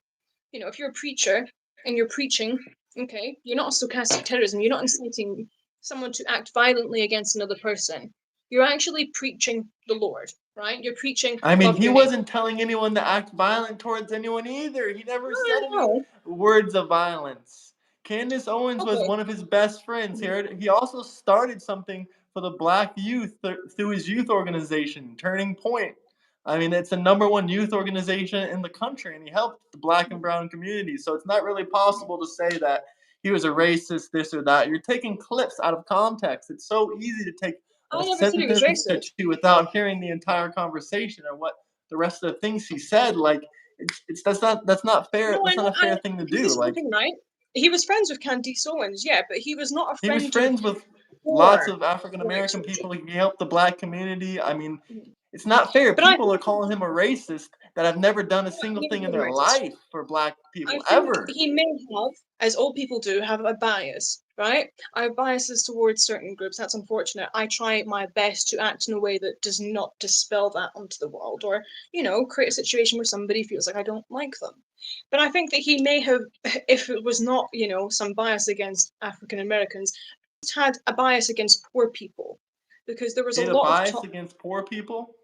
If you're a preacher and you're preaching, okay, you're not a stochastic terrorism. You're not inciting someone to act violently against another person. You're actually preaching the Lord, right? You're preaching I mean, love he your neighbor. wasn't telling anyone to act violent towards anyone either. He never said any No, words of violence. Candace Owens was okay. one of his best friends here. He also started something for the black youth through his youth organization, Turning Point. I mean, it's the number one youth organization in the country, and he helped the black and brown community. So it's not really possible to say that he was a racist, this or that. You're taking clips out of context. It's so easy to take a I never said he was sentence or racist. two without hearing the entire conversation or what the rest of the things he said. Like, it's that's not fair. No, I That's not know. a fair thing to Because do. this is the Like, thing, right? He was friends with Candice Owens, yeah, but he was not a he was friend to the friends people with lots before of African white American children. people. He helped the black community. I mean, it's not fair. But I People are think calling him a racist that have never done a I'm not single thing in being their racist. life for black I people think ever. he may have, as all people do, have a bias, right? I have biases towards certain groups. That's unfortunate. I try my best to act in a way that does not dispel that onto the world or, create a situation where somebody feels like I don't like them. But I think that he may have, if it was not, some bias against African Americans, had a bias against poor people because there was He a had a lot of bias talk. against poor people.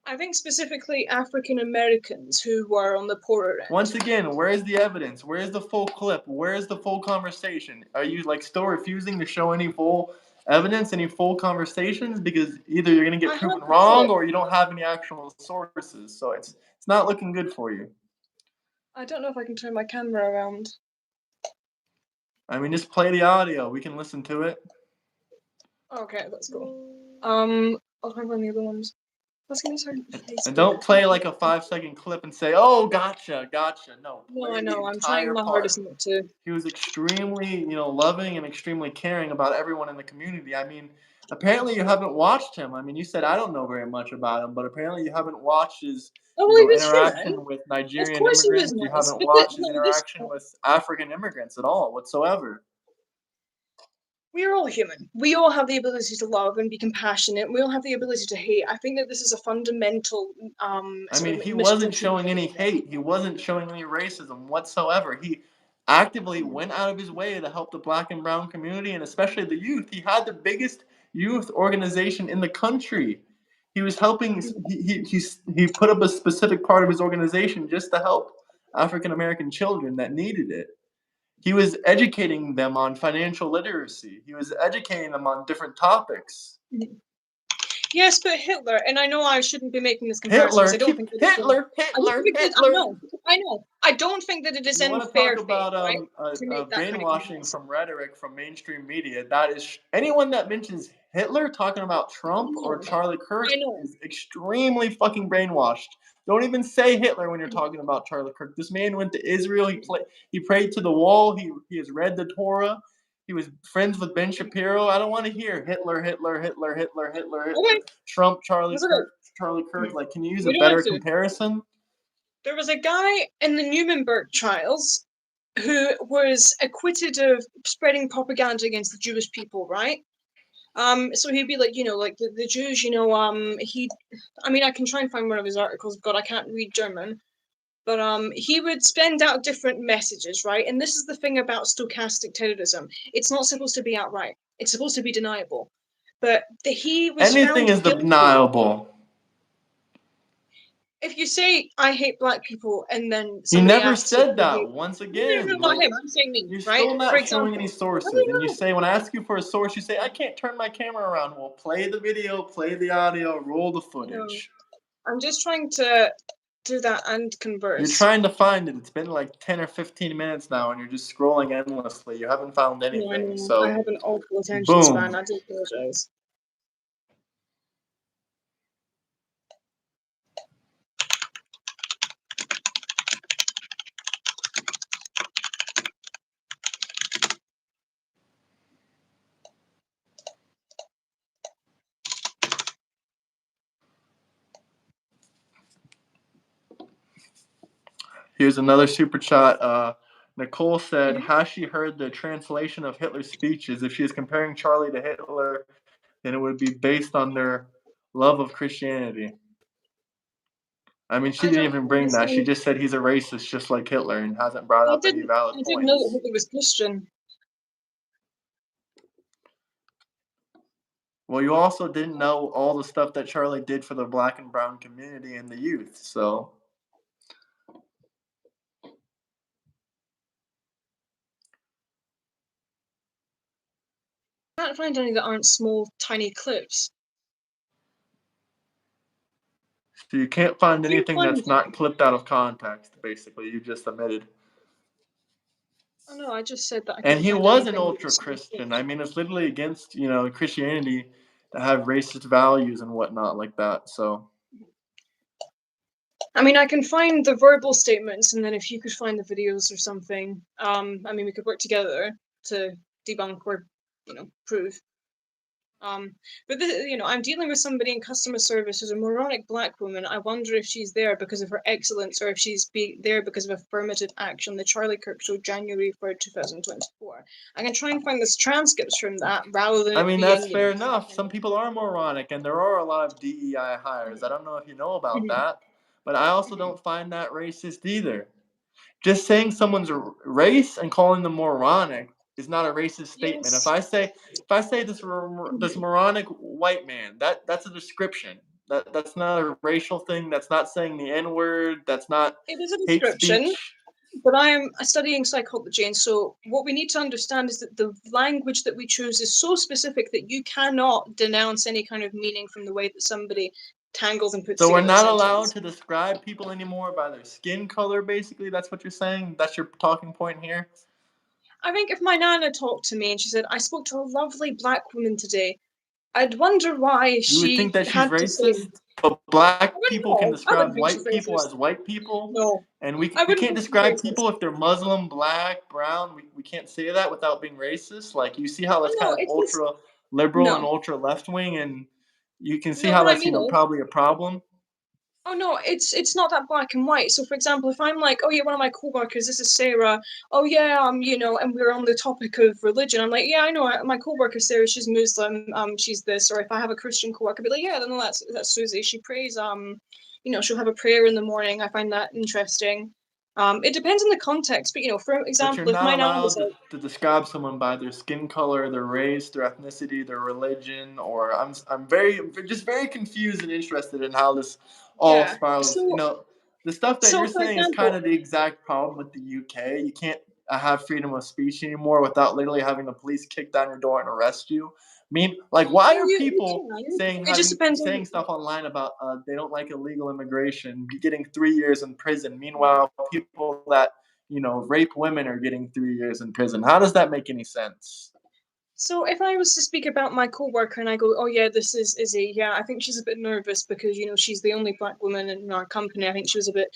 I think specifically African Americans who were on the poorer end. Once again, where's the evidence? Where's the full clip? Where's the full conversation? Are you like still refusing to show any full evidence, any full conversations? Because either you're gonna I get have proven the wrong clip. or you don't have any actual sources. So it's not looking good for you. I don't know if I can turn my camera around. I mean, just play the audio. We can listen to it. Okay, let's go. I'll try one of the other ones. Let's get started with And Facebook. don't play like a 5 second clip and say, "Oh, gotcha, gotcha." No, No, I play the know. I'm trying entire my part. hardest not to. He was extremely, loving and extremely caring about everyone in the community. I mean, apparently you haven't watched him. I mean, you said I don't know very much about him, but apparently you haven't watched his, Oh, well, he was human. interaction with Of Nigerian course, he was immigrants. You nice. haven't But watched his no, this interaction with African immigrants at all whatsoever. we're all human. We all have the ability to love and be compassionate. We all have the ability to hate. I think that this is a fundamental I sort mean, of he mission wasn't of showing any humanity. hate. He wasn't showing any racism whatsoever. He actively went out of his way to help the black and brown community and especially the youth. He had the biggest youth organization in the country. He was helping. He put up a specific part of his organization just to help African American children that needed it. He was educating them on financial literacy. He was educating them on different topics. Yes, but Hitler, and I know I shouldn't be making this comparison because Hitler, I don't keep think that it's in. Hitler, I don't Hitler, think that I Hitler. know. I know. I don't think that it is You in want to talk fair faith, about right, to make that kind of brainwashing comparison. from rhetoric from mainstream media? That is anyone that mentions Hitler talking about I Trump or know. Charlie Kirk I know. is extremely fucking brainwashed. Don't even say Hitler when you're talking about Charlie Kirk. This man went to Israel. He prayed to the wall. He has read the Torah. he was friends with Ben Shapiro. I don't want to hear Hitler, Hitler, Hitler, Hitler, Hitler, Hitler, Okay, Trump, Charlie that's okay. Kirk, Charlie Kirk. Like, can you use a We don't better have to. comparison? There was a guy in the Nuremberg trials who was acquitted of spreading propaganda against the Jewish people, right? So he'd be like, like the Jews, I mean, I can try and find one of his articles. God, I can't read German. But he would spend out different messages, right? And this is the thing about stochastic terrorism. It's not supposed to be outright. It's supposed to be deniable. But he was Anything found is guilty. deniable. If you say I hate black people and then He somebody never asks if said you that. hate, Once no, again, not like, him. I'm saying me, you're right? still For not showing any example, sources. And you say, when I ask you for a source, you say, I can't turn my camera around. Well, play the video, play the audio, roll the no, footage. I'm just trying to do that and You're converse. trying to find it. It's been like 10 or 15 minutes now, and you're just scrolling endlessly. You haven't found No, I anything. know. I So, have an awful attention span. boom. I do apologize. Here's another super chat. Nicole said, Mhm. has she heard the translation of Hitler's speeches? If she is comparing Charlie to Hitler, then it would be based on their love of Christianity. I mean, she I didn't don't even bring that. She understand. just said he's a racist just like Hitler and hasn't brought I up any didn't. valid I didn't know that points. Hitler was Christian. Well, you also didn't know all the stuff that Charlie did for the black and brown community and the youth, so. I can't find any that aren't small, tiny clips. So you can't find If you anything find that's not clipped out of context, basically. You just admitted. Oh no, I just said that I And couldn't he find was an anything that ultra was small Christian. I clips. mean, it's literally against, Christianity to have racist values and whatnot like that. So, I mean, I can find the verbal statements, and then if you could find the videos or something, I mean, we could work together to debunk or, prove. But this, I'm dealing with somebody in customer service who's a moronic black woman. I wonder if she's there because of her excellence or if she's there because of affirmative action. The Charlie Kirk Show, January 3rd, 2024. I can try and find this transcripts from that rather than I it mean, that's being, fair enough. kind Some people are moronic, and there are a lot of DEI hires. I don't know if you know about of. that, but I also don't find that racist either. Just saying someone's race and calling them moronic is not a racist statement. If Yes. I say this moronic white man, that's a description. That's not a racial thing. That's not saying the N word. That's not It is a hate description, speech. but I am studying psychology, and so what we need to understand is that the language that we choose is so specific that you cannot denounce any kind of meaning from the way that somebody tangles and puts So we're together a not allowed sentence. to describe people anymore by their skin color. Basically, that's what you're saying. That's your talking point here. I think if my nana talked to me and she said, I spoke to a lovely black woman today, I'd wonder why You would she think that she's had to say, racist, but black I wouldn't people can know. I wouldn't describe think she's white people racist. as white people, No, and I we wouldn't can't think she's describe racist. people if they're Muslim, black, brown. We can't say that without being racist. Like, you see how Oh that's kind no, of it's just, ultra liberal and no. ultra left wing, and you can see No, how what I that's mean even is, probably a problem. oh no, it's not that black and white. So for example, if I'm like, oh yeah, one of my coworkers, this is Sarah. Oh yeah, and we're on the topic of religion. I'm like, yeah, I know my coworker Sarah, she's Muslim. She's this. Or if I have a Christian coworker, I'd be like, yeah, then that's Susie. She prays. She'll have a prayer in the morning. I find that interesting. It depends on the context, but for But you're example, if not my nan was allowed like, to describe someone by their skin color, their race, their ethnicity, their religion, or I'm just very confused and interested in how this all yeah, spirals. The stuff that you're for saying is kind example, of the exact problem with the UK. You can't have freedom of speech anymore without literally having the police kick down your door and arrest you. I mean, like, why well, are you people can. saying It just having depends on. saying stuff online about they don't like illegal immigration, getting 3 years in prison? Meanwhile, people that rape women are getting 3 years in prison. How does that make any sense? So if I was to speak about my coworker and I go, oh yeah, this is Izzy, yeah, I think she's a bit nervous because, she's the only black woman in our company. I think she was a bit,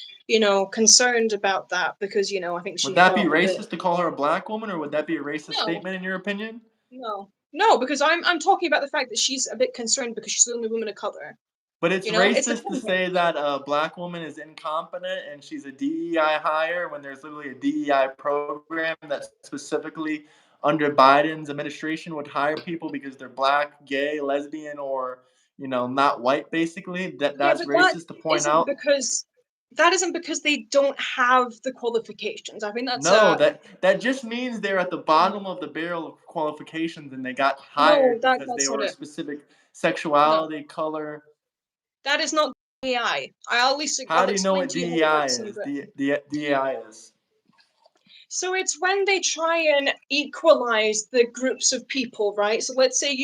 concerned about that because, I think Would she that be felt a bit. racist to call her a black woman, or would that be a racist No, statement in your opinion? no, because I'm talking about the fact that she's a bit concerned because she's the only woman of color. But it's It's the racist to say context. that a black woman is incompetent and she's a DEI hire when there's literally a DEI program that specifically under Biden's administration would hire people because they're black, gay, lesbian, or not white. Basically, Yeah, that's but that racist to point isn't out. because that isn't because they don't have the qualifications. I think that's No, that just means they're at the no, bottom of the barrel of qualifications and they got no, hired because they that's not were a it. specific No, sexuality, color. that is not AI. How I'll do you know explain what to you how it DEI works in is? Britain. DEI is. So it's when they try and equalize the groups of people, right? So let's say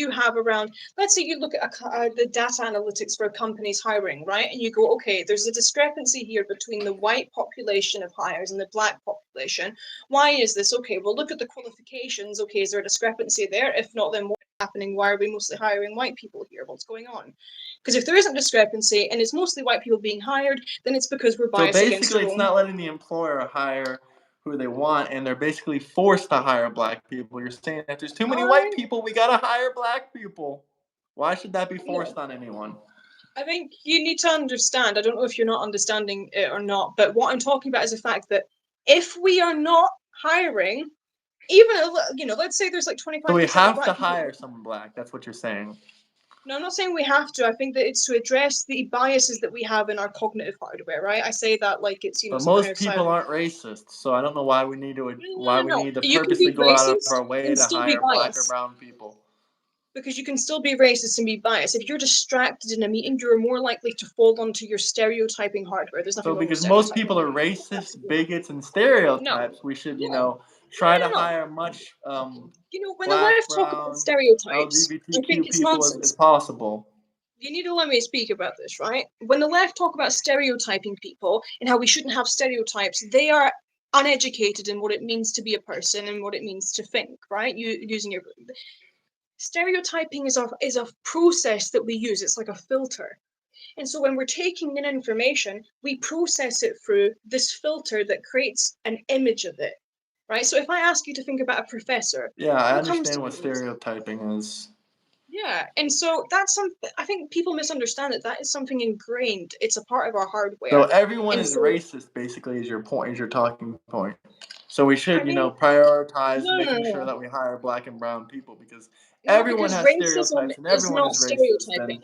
let's say you look at the data analytics for a company's hiring, right? And you go, okay, there's a discrepancy here between the white population of hires and the black population. Why is this? Okay, well, look at the qualifications. Okay, is there a discrepancy there? If not, then what's happening? Why are we mostly hiring white people here? What's going on? Because if there isn't discrepancy and it's mostly white people being hired, then it's because we're So biased against basically, our it's own. not letting the employer hire who they want, and they're basically forced to hire black people. You're saying that there's too many white I people, we gotta hire black people. Why should that be no. forced on anyone? I think you need to understand. I don't know if you're not understanding it or not, but what I'm talking about is the fact that if we are not hiring, even let's say there's like So we 25% of have to black people. hire someone black. That's what you're saying. No, I'm not saying we have to. I think that it's to address the biases that we have in our cognitive hardware, right? I say that like it's But some kind most of people science. aren't racist, so I don't know why we need No. to You can purposely be go out of racist our way and to still be hire black or biased. brown people. Because you can still be racist and be biased. If you're distracted in a meeting, you're more likely to fall onto your stereotyping hardware. There's nothing So wrong with because most people stereotyping. are That's racist, a given. bigots, and No, stereotypes, we should, no, try to no. hire much When the black, left talk about brown, stereotypes, I LGBTQ think it's people as nonsense. possible. You need to let me speak about this, right? When the left talk about stereotyping people and how we shouldn't have stereotypes, they are uneducated in what it means to be a person and what it means to think, right? You using your stereotyping is a process that we use. It's like a filter. And so when we're taking in information, we process it through this filter that creates an image of it, right? So if I ask you to think about a professor, Yeah, I what comes understand to what mind? stereotyping is. Yeah, and so that's something I think people misunderstand that is something ingrained. It's a part of our So hardware. everyone And is so, racist, basically, is your point, is your talking point. So we I should, mean, prioritize no, no, making no, sure no, that we hire black and brown people because no, everyone because has racism stereotypes and is everyone not is racist. And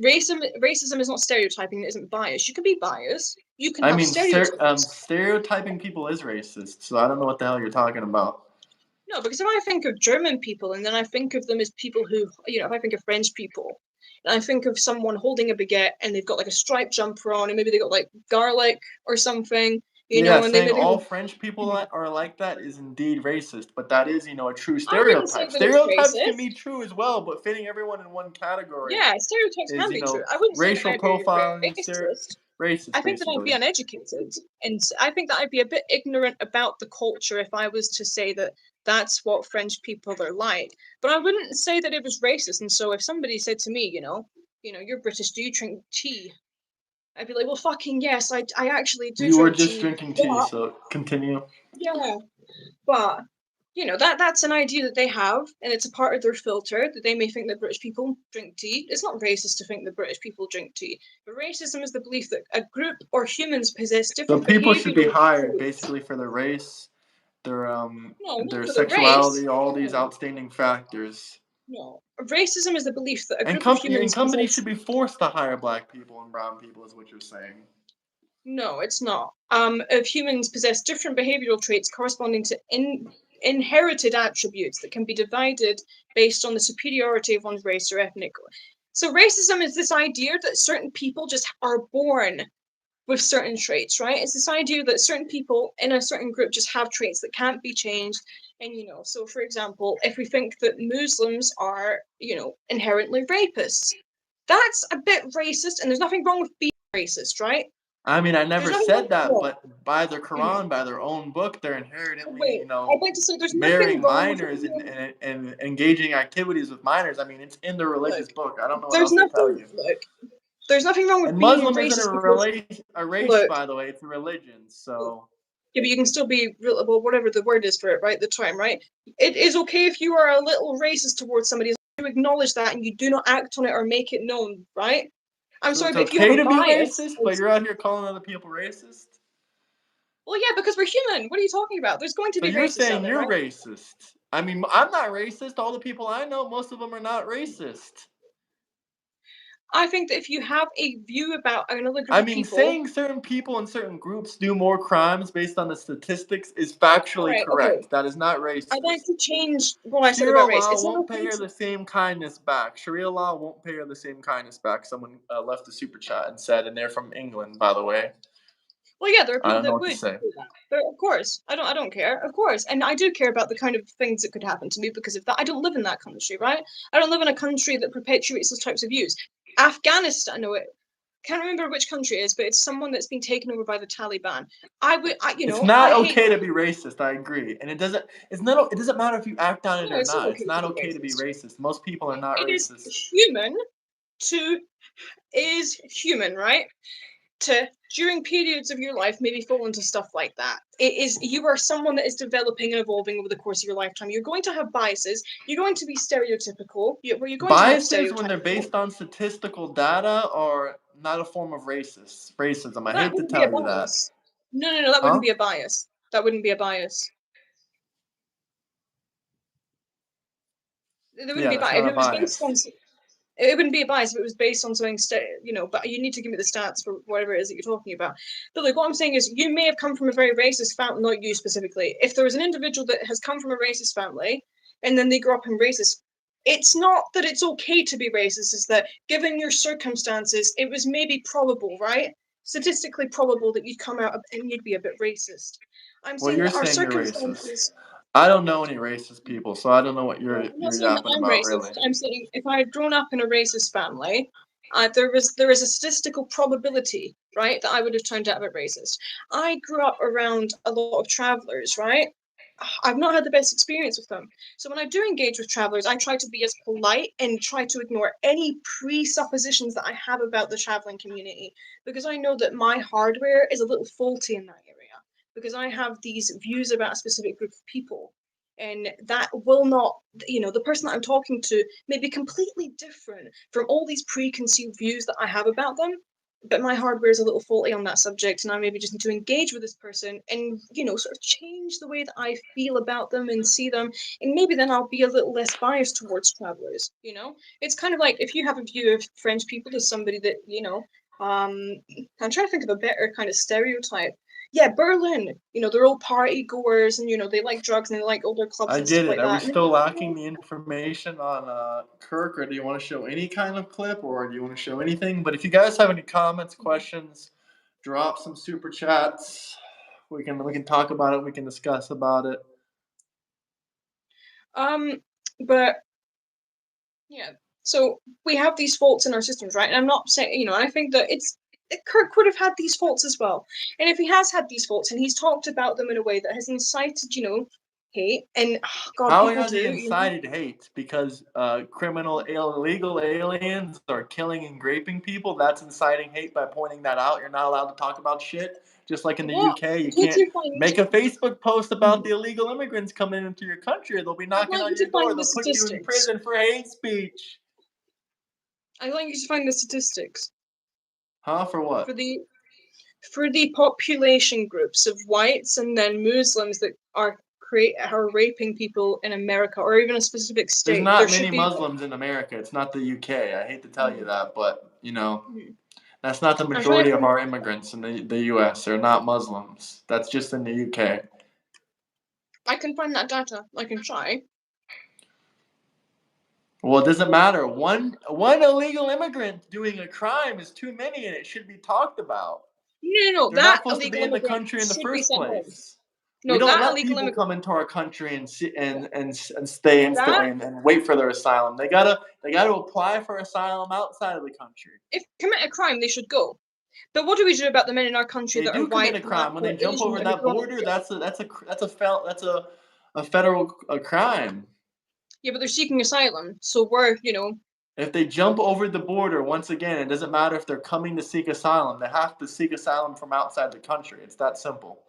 stereotyping. Racism is not stereotyping. It isn't bias. You can be biased. You can I have mean, stereotypes. stereotyping people is racist. So I don't know what the hell you're talking about. No, because if I think of German people and then I think of them as people who, if I think of French people, and I think of someone holding a baguette and they've got like a striped jumper on and maybe they got like garlic or something, Yeah, and they saying maybe all have. French people are like that is indeed racist, but that is, a true I wouldn't say stereotype. that it's Stereotypes can be racist. true as well, but fitting everyone in one category Yeah, stereotypes is, can be true. I wouldn't say that racial I'd be profiling, racist. I racist, think that I'd be basically. uneducated, and I think that I'd be a bit ignorant about the culture if I was to say that that's what French people are like. But I wouldn't say that it was racist. And so if somebody said to me, you're British, do you drink tea? I'd be like, well, fucking yes, I actually do You were drink just tea. drinking tea, But so continue. yeah, but that's an idea that they have, and it's a part of their filter that they may think that British people drink tea. It's not racist to think that British people drink tea, but racism is the belief that a group or humans possess So different people should be behavioral hired traits. basically for their race, No, not their for the race. sexuality, all these No, outstanding factors. no. Racism is the belief that a And group of and humans companies possess. should be forced to hire black people and brown people, is what you're saying. No, it's not. Of humans possess different behavioral traits corresponding to inherited attributes that can be divided based on the superiority of one's race or ethnic. So racism is this idea that certain people just are born with certain traits, right? It's this idea that certain people in a certain group just have traits that can't be changed. And so for example, if we think that Muslims are, inherently rapists, that's a bit racist, and there's nothing wrong with being racist, right? I mean, I never There's nothing wrong said that, with but by the Mhm. Quran, by their own book, they're inherently, Wait, I'd like to say there's nothing marrying wrong with minors and engaging activities with minors. I mean, it's in the look. religious book. I don't know what There's else to tell nothing you. look. There's nothing wrong with And being Muslim isn't racist because a race, look. by the way. It's a religion. So Yeah, but you can still be well, whatever the word is for it, right? The term, right? It is okay if you are a little racist towards somebody. You acknowledge that and you do not act on it or make it known, right? I'm so sorry, it's but if you have okay a to be bias, racist, but you're out here calling other people racist. well, yeah, because we're human. What are you talking about? There's going to So be you're racists out saying there, you're right? racist. I mean, I'm not racist. All the people I know, most of them are not racist. I think that if you have a view about another group I of mean, people, saying certain people in certain groups do more crimes based on the statistics is all factually right, okay. correct. That is not I'd like racist. to change what I said Sharia about race. law It's not won't okay pay her to. the same kindness back. Sharia law won't pay her the same kindness back. Someone left a super chat and said, and they're from England, by the way. Well, yeah, there are I people don't know that what to would say. do that. But of course, I don't care. Of course, and I do care about the kind of things that could happen to me because of that. I don't live in that country, right? I don't live in a country that perpetuates those types of views. Afghanistan, no, it can't remember which country it is, but it's someone that's been taken over by the Taliban. It's not I hate okay that. to be racist. I agree, and it doesn't. It's not. It doesn't matter if you act on it No, or it's not not. It's okay to not be okay to be racist. racist. Most people are not It is racist. human to is human, right? To during periods of your life maybe fall into stuff like that. It is you are someone that is developing and evolving over the course of your lifetime. You're going to have biases. You're going to be stereotypical. You're going to have Biases, when stereotypes. they're based on statistical data, are not a form of racism. I That hate to wouldn't be a tell you that. bias. No, that wouldn't Huh? be a bias. That wouldn't be a bias. There wouldn't Yeah, be a that's bias if not a it was based on. bias. It wouldn't be a bias if it was based on something, but you need to give me the stats for whatever it is that you're talking about. But like, what I'm saying is, you may have come from a very racist family, not you specifically. If there was an individual that has come from a racist family and then they grew up in racist, it's not that it's okay to be racist, it's that given your circumstances, it was maybe probable, right? Statistically probable that you'd come out and you'd be a bit racist. I'm Well, saying you're that our saying you're racist. circumstances. I don't know any racist people, so I don't know what Well, you're I'm not you're saying that yapping I'm about, really. racist. I'm saying if I had grown up in a racist family, there is a statistical probability, right, that I would have turned out a bit racist. I grew up around a lot of travelers, right? I've not had the best experience with them. So when I do engage with travelers, I try to be as polite and try to ignore any presuppositions that I have about the traveling community because I know that my hardware is a little faulty in that area because I have these views about a specific group of people. And that will not, the person that I'm talking to may be completely different from all these preconceived views that I have about them, but my hardware is a little faulty on that subject, and I maybe just need to engage with this person and, sort of change the way that I feel about them and see them, and maybe then I'll be a little less biased towards travelers. It's kind of like if you have a view of French people as somebody that, I'm trying to think of a better kind of stereotype. Yeah, Berlin. They're all party goers, and they like drugs and they like older clubs I and stuff get it. like Are we that. still lacking the information on Kirk, or do you want to show any kind of clip, or do you want to show anything? But if you guys have any comments, questions, drop some super chats. We can talk about it. We can discuss about it. But yeah, so we have these faults in our systems, right? And I'm not saying, and I think that Kirk would have had these faults as well. And if he has had these faults and he's talked about them in a way that has incited, hate, and God, How people has he do. incited hate? Because illegal aliens are killing and raping people. That's inciting hate by pointing that out. You're not allowed to talk about shit. Just like in the What UK, you would can't you find? make a Facebook post about the illegal immigrants coming into your country. They'll be I'd knocking like on you your to door. find the They'll put you in statistics. prison for hate speech. I'd like you to find the statistics Huh? For for what? the population groups of whites and then Muslims that are raping people in America or even a specific There's state. There not should many be. Muslims in America. It's not the UK. I hate to tell you Mhm, that, but mhm. that's not the I'm trying majority to of find. our immigrants in the US. They're not Muslims. That's just in the UK. I can find that data. I can try. Well, it doesn't matter. One illegal immigrant doing a crime is too many, and it should be talked about. No. They're not That supposed to be illegal in the immigrant country in the should be first sent home. place. We No, don't that let illegal people come immigrant. into our country and stay That instantly and wait for their asylum. They gotta apply for asylum outside of the country. if they commit a crime, they should go. But what do we do about the men in our country They that are do commit white, a black, crime when or they jump Asian over that have that gone over border. here? That's a federal crime. Yeah, but they're seeking asylum, so we're, If they jump over the border, once again, it doesn't matter if they're coming to seek asylum. They have to seek asylum from outside the country. It's that simple.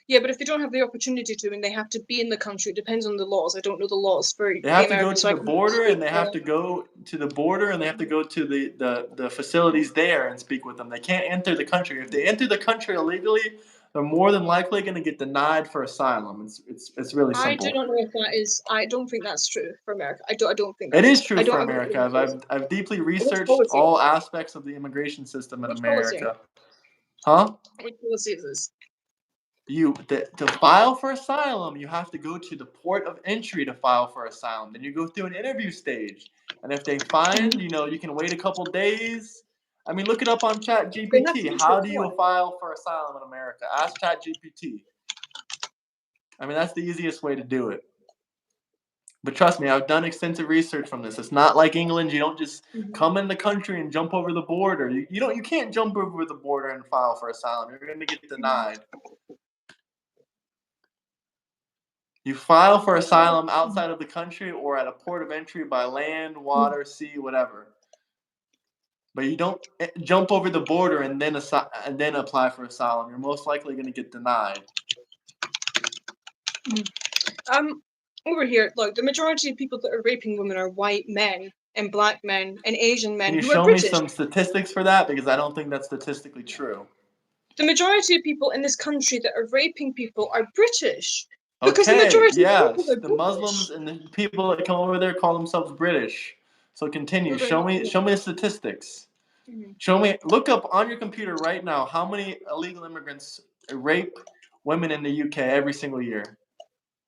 Yeah, but if they don't have the opportunity to and they have to be in the country, it depends on the laws. I don't know the laws for They the have to go Americans, to so I the can't border, speak and they for have them. to go to the border, and they have to go to the facilities there and speak with them. They can't enter the country. If they enter the country illegally, they're more than likely going to get denied for asylum. It's really I do simple. not know if that is. I don't think that's true for America. I don't think It that is is. true I don't for have America. any evidence. I've deeply Which researched policy? all aspects of the immigration system in Which policy? America. Huh? Which policy is this? To file for asylum, you have to go to the port of entry to file for asylum. Then you go through an interview stage, and if they find, you can wait a couple days. I mean, look it up on Chat They have to GPT. go to How a do you court. file for asylum in America? Ask Chat GPT. I mean, that's the easiest way to do it. But trust me, I've done extensive research from this. It's not like England. You don't just come in the country and jump over the border. You can't jump over the border and file for asylum. You're going to get denied. You file for asylum outside of the country or at a port of entry by land, water, sea, whatever. But you don't jump over the border and then apply for asylum. You're most likely going to get denied. Over here, look, the majority of people that are raping women are white men and black men and Asian men Can you who are show me British. some statistics for that? Because I don't think that's statistically true. The majority of people in this country that are raping people are British. Because the Okay, majority of people yes, are the British. Muslims and the people that come over there call themselves British. So continue. No, they're not. Show me the statistics. Show me. Look up on your computer right now how many illegal immigrants rape women in the UK every single year.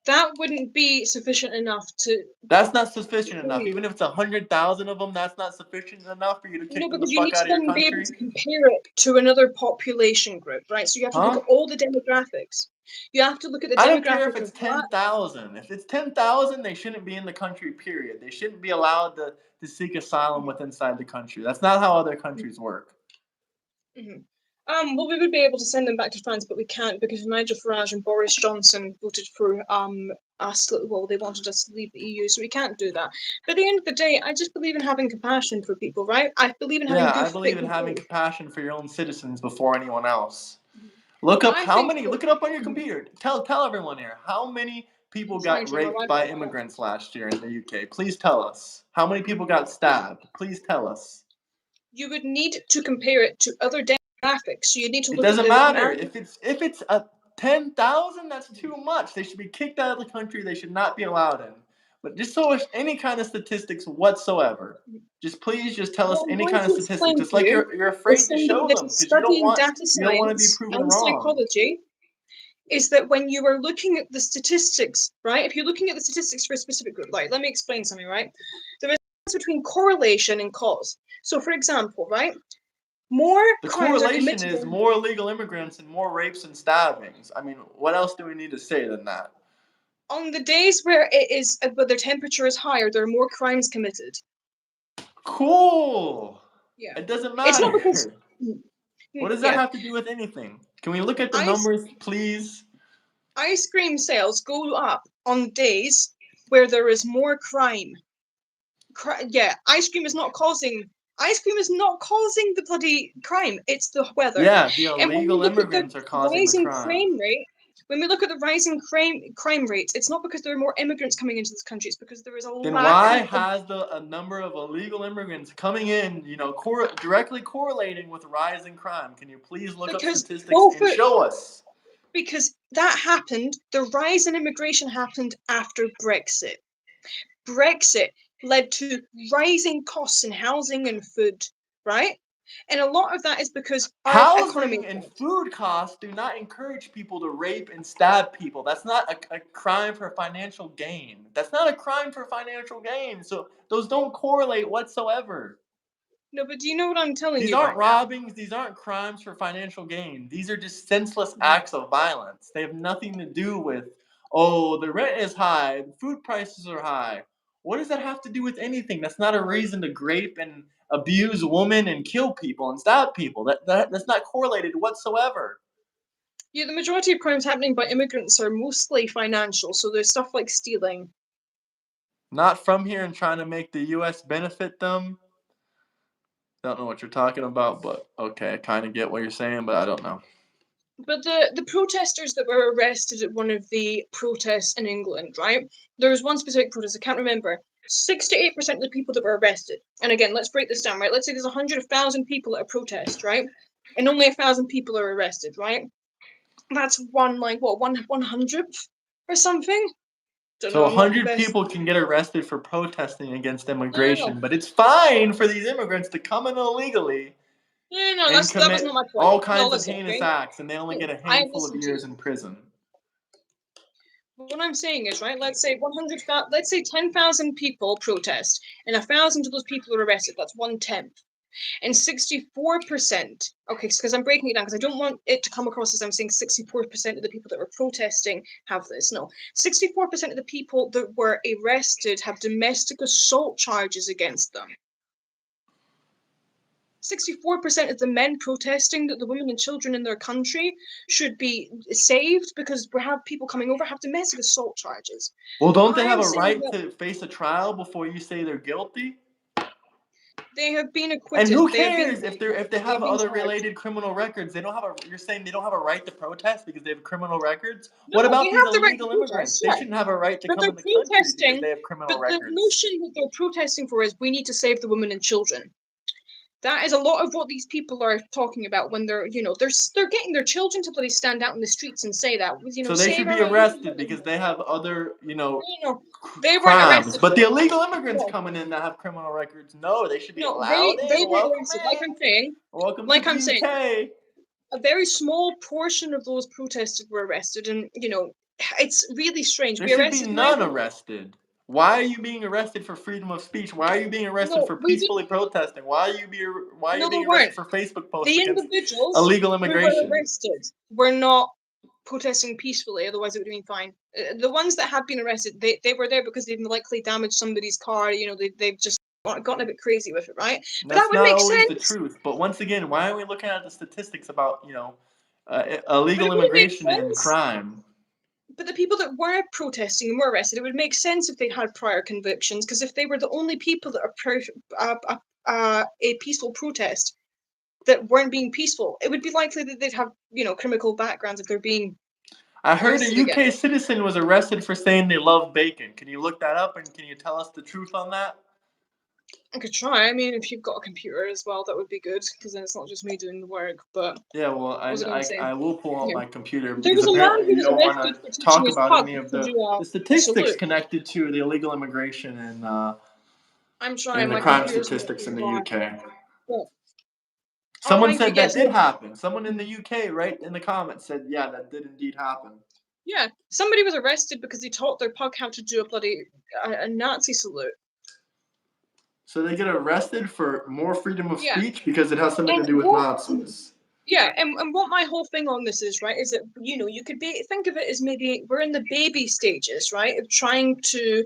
That wouldn't be sufficient enough to. That's not sufficient enough. Even if it's 100,000 of them, that's not sufficient enough for you to No, kick them the because you fuck need to out of your then be able country. to compare it to another population group, right? So you have to look Huh? at all the demographics. You have to look at the I don't care if demographic it's of that. 10,000. If it's 10,000, they shouldn't be in the country, period. They shouldn't be allowed to seek asylum inside the country. That's not how other countries work. Well, we would be able to send them back to France, but we can't because Nigel Farage and Boris Johnson voted for us. Well, they wanted us to leave the EU, so we can't do that. But at the end of the day, I just believe in having compassion for people, right? I believe in having Yeah, good I believe in good having faith. compassion for your own citizens before anyone else. Look up I how think many. that. Look it up on your computer. Tell everyone here how many people I'm trying got to. My raped wife by is not. immigrants last year in the UK. Please tell us how many people got stabbed. Please tell us. You would need to compare it to other demographics. So you need to It look at doesn't the matter man. if it's a 10,000. That's too much. They should be kicked out of the country. They should not be allowed in. But just so there's any kind of statistics whatsoever, just tell us What I'm any going kind to of statistics. explain It's to like you, you're as afraid to somebody show that them is because studying data you don't want to be science proven and wrong. psychology, is that when you are looking at the statistics, right? If you're looking at the statistics for a specific group, like let me explain something, right? There is a difference between correlation and cause. So, for example, right, more The crimes are correlation committed is more illegal immigrants and more rapes and stabbings. I mean, what else do we need to say than that? on the days where where their temperature is higher. There are more crimes committed. Cool. Yeah, It doesn't it's not because. matter. What does that Yeah, have to do with anything? Can we look at the ice numbers, please? ice cream sales go up on days where there is more crime. Yeah, ice cream is not causing. Ice cream is not causing the bloody crime. It's the weather. Yeah, the And when we illegal look at the immigrants are causing the rising crime. crime rate, when we look at the rising crime rates, it's not because there are more immigrants coming into this country. It's because there is a Then lack why of. has a number of illegal immigrants coming in, directly correlating with rising crime? Can you please look up Because statistics both and show us? because that happened. The rise in immigration happened after Brexit. Brexit led to rising costs in housing and food, right? And a lot of that is because our economy. Housing and food costs do not encourage people to rape and stab people. That's not a crime for financial gain. That's not a crime for financial gain. So those don't correlate whatsoever. No, but do you know what I'm telling These you aren't right now? robbings. These aren't crimes for financial gain. These are just senseless acts of violence. They have nothing to do with, oh, the rent is high, food prices are high. What does that have to do with anything? That's not a reason to grape abuse women and kill people and stab people. That's not correlated whatsoever. Yeah, the majority of crimes happening by immigrants are mostly financial, so there's stuff like stealing. Not from here and trying to make the U.S. benefit them. Don't know what you're talking about, but okay, I kind of get what you're saying, but I don't know. But the protesters that were arrested at one of the protests in England, right? There was one specific protest, I can't remember. 68% of the people that were arrested, and again, let's break this down, right? Let's say there's 100,000 people at a protest, right? And only 1,000 people are arrested, right? That's one, like, what, 1/100th or something? Don't So know, I'm not the 100 best. people can get arrested for protesting against No, immigration, but it's fine for these immigrants to come in illegally no, and that was commit not my point. all No, kinds of listen, heinous okay? acts, and they only get a I handful of listened to years you. in prison. What I'm saying is, right, let's say 100,000, let's say 10,000 people protest, and 1,000 of those people are arrested. That's 1/10. And 64%, okay, because I'm breaking it down because I don't want it to come across as I'm saying 64% of the people that were protesting have this. No, 64% of the people that were arrested have domestic assault charges against them. 64% of the men protesting that the women and children in their country should be saved because we have people coming over have domestic assault charges. Well, don't they I have am a saying right that to face a trial before you say they're guilty? they have been And acquitted. who They have been cares if they they have have been other charged. related criminal records? They don't have a. You're saying they don't have a right to protest because they have criminal records? No, What they about these have the right to illegal immigrants? protest, They yeah. shouldn't have a right to But come they're in the country because protesting. they have criminal But the records. notion that they're protesting for is we need to save the women and children. That is a lot of what these people are talking about when they're, they're getting their children to bloody stand out in the streets and say that, So they save should our be arrested women. because they have other, No, they weren't crimes. arrested But for the it. illegal immigrants No, coming in that have criminal records, no, they should be no, allowed in. they weren't Welcome arrested. in. Welcome to Like the I'm saying, UK. a very small portion of those protesters were arrested, and it's really strange. There We should be arrested none neither. arrested. Why are you being arrested for freedom of speech? Why are you being arrested No, for we didn't. peacefully protesting? Why are you No, there being arrested weren't. for Facebook posts The against individuals illegal who were immigration? arrested were not protesting peacefully, otherwise it would have been fine. The ones that have been arrested, they were there because they've likely damaged somebody's car, they've just gotten a bit crazy with it, right? But that That's would not make always the sense. truth. But once again, why are we looking at the statistics about But illegal it wouldn't make immigration and sense. crime? But the people that were protesting and were arrested, it would make sense if they'd had prior convictions, because if they were the only people that are a peaceful protest that weren't being peaceful, it would be likely that they'd have, criminal backgrounds if they're being I heard a arrested again. UK citizen was arrested for saying they love bacon. Can you look that up and can you tell us the truth on that? I could try. I mean, if you've got a computer as well, that would be good, because then it's not just me doing the work. But Yeah, well, what was I going to say? I will pull out Yeah. my computer There because was a man apparently who you was don't want arrested to for teaching talk his about pug any of to do the a statistics salute. connected to the illegal immigration I'm trying. and the My crime computer's not statistics in very the high. UK. But, oh, Someone thank you. said that Yes. did happen. Someone in the UK, right in the comments, said, yeah, that did indeed happen. Yeah. Somebody was arrested because they taught their pug how to do a bloody a Nazi salute. So they get arrested for more freedom of Yeah. speech because it has something to And do with what? Nazis. Yeah, and what my whole thing on this is, right, is that, you could think of it as maybe we're in the baby stages, right, of trying to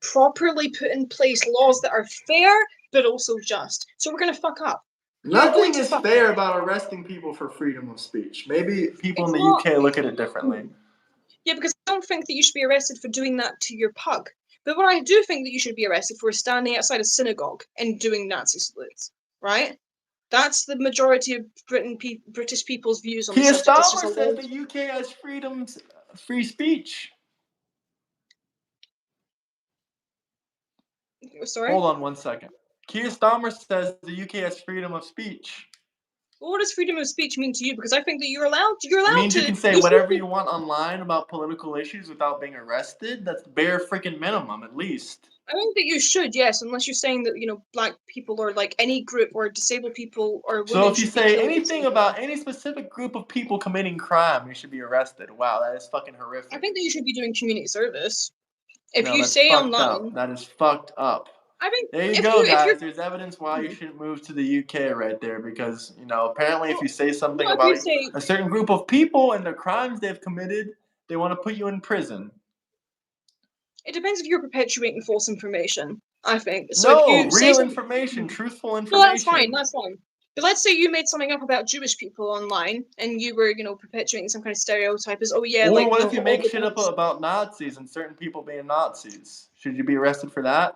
properly put in place laws that are fair but also just. So we're going to fuck up. You're going Nothing to is fuck fair up. about arresting people for freedom of speech. Maybe people in It's the not. UK look at it differently. Yeah, because I don't think that you should be arrested for doing that to your pug. But what I do think that you should be arrested for is standing outside a synagogue and doing Nazi salutes, right? That's the majority of British people's views on the Keir subject. It's just Starmer a says lot. the UK has free speech. Sorry. Hold on one second. Keir Starmer says the UK has freedom of speech. Well, what does freedom of speech mean to you? Because I think that you're allowed It means to. you can say whatever you want online about political issues without being arrested. That's bare freaking minimum, at least. I think that you should, yes, unless you're saying that black people or like any group or disabled people or So women if you should be say killed. anything about any specific group of people committing crime, you should be arrested. Wow, that is fucking I horrific. think that you should be doing community service. If No, you that's say fucked up. online, That is fucked up. I think There you if go, you're guys. There's evidence why you shouldn't move to the UK right there because, apparently if well, you say something what if you about say a certain group of people and the crimes they've committed, they want to put you in prison. it depends if you're perpetuating false information. I think. So if No, you say real something, information, truthful no, that's fine. information. That's fine. But let's say you made something up about Jewish people online, and you were, perpetuating some kind of stereotype as, oh yeah, Or like what if you all make the shit up blacks. about Nazis and certain people being Nazis? Should you be arrested for that?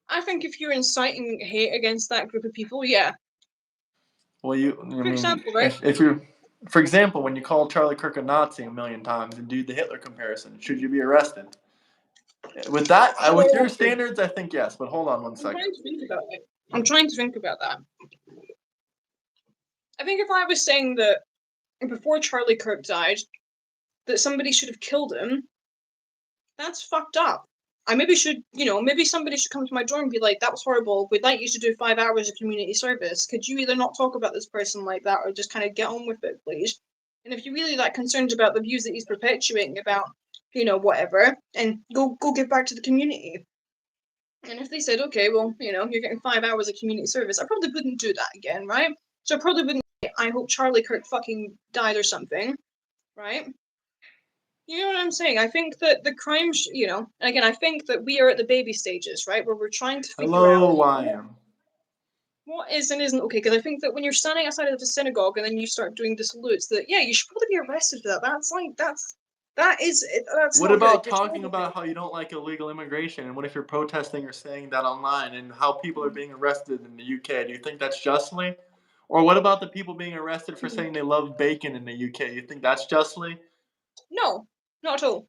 I think if you're inciting hate against that group of people, yeah. Well, I For mean, example, right? if you're, for example, when you call Charlie Kirk a Nazi a million times and do the Hitler comparison, should you be arrested? With that, Do with I your have to? standards, I think yes. But hold on one I'm second. trying to think about it. I'm trying to think about that. I think if I was saying that before Charlie Kirk died, that somebody should have killed him, that's fucked up. I maybe should, maybe somebody should come to my door and be like, that was horrible. We'd like you to do 5 hours of community service. Could you either not talk about this person like that or just kind of get on with it, please? And if you're really that concerned about the views that he's perpetuating about, whatever, and go give back to the community. And if they said, okay, well, you're getting 5 hours of community service, I probably wouldn't do that again, right? So I probably wouldn't say, I hope Charlie Kirk fucking died or something, right? You know what I'm saying? I think that the crime, again, I think that we are at the baby stages, right? Where we're trying to figure out Hello, YM. what is and isn't okay. Because I think that when you're standing outside of a synagogue and then you start doing the salutes, that yeah, you should probably be arrested for that. That's What not good. about You're talking targeting. about how you don't like illegal immigration? And what if you're protesting or saying that online and how people are being arrested in the UK? Do you think that's justly? Or what about the people being arrested for saying they love bacon in the UK? You think that's justly? No, not at all.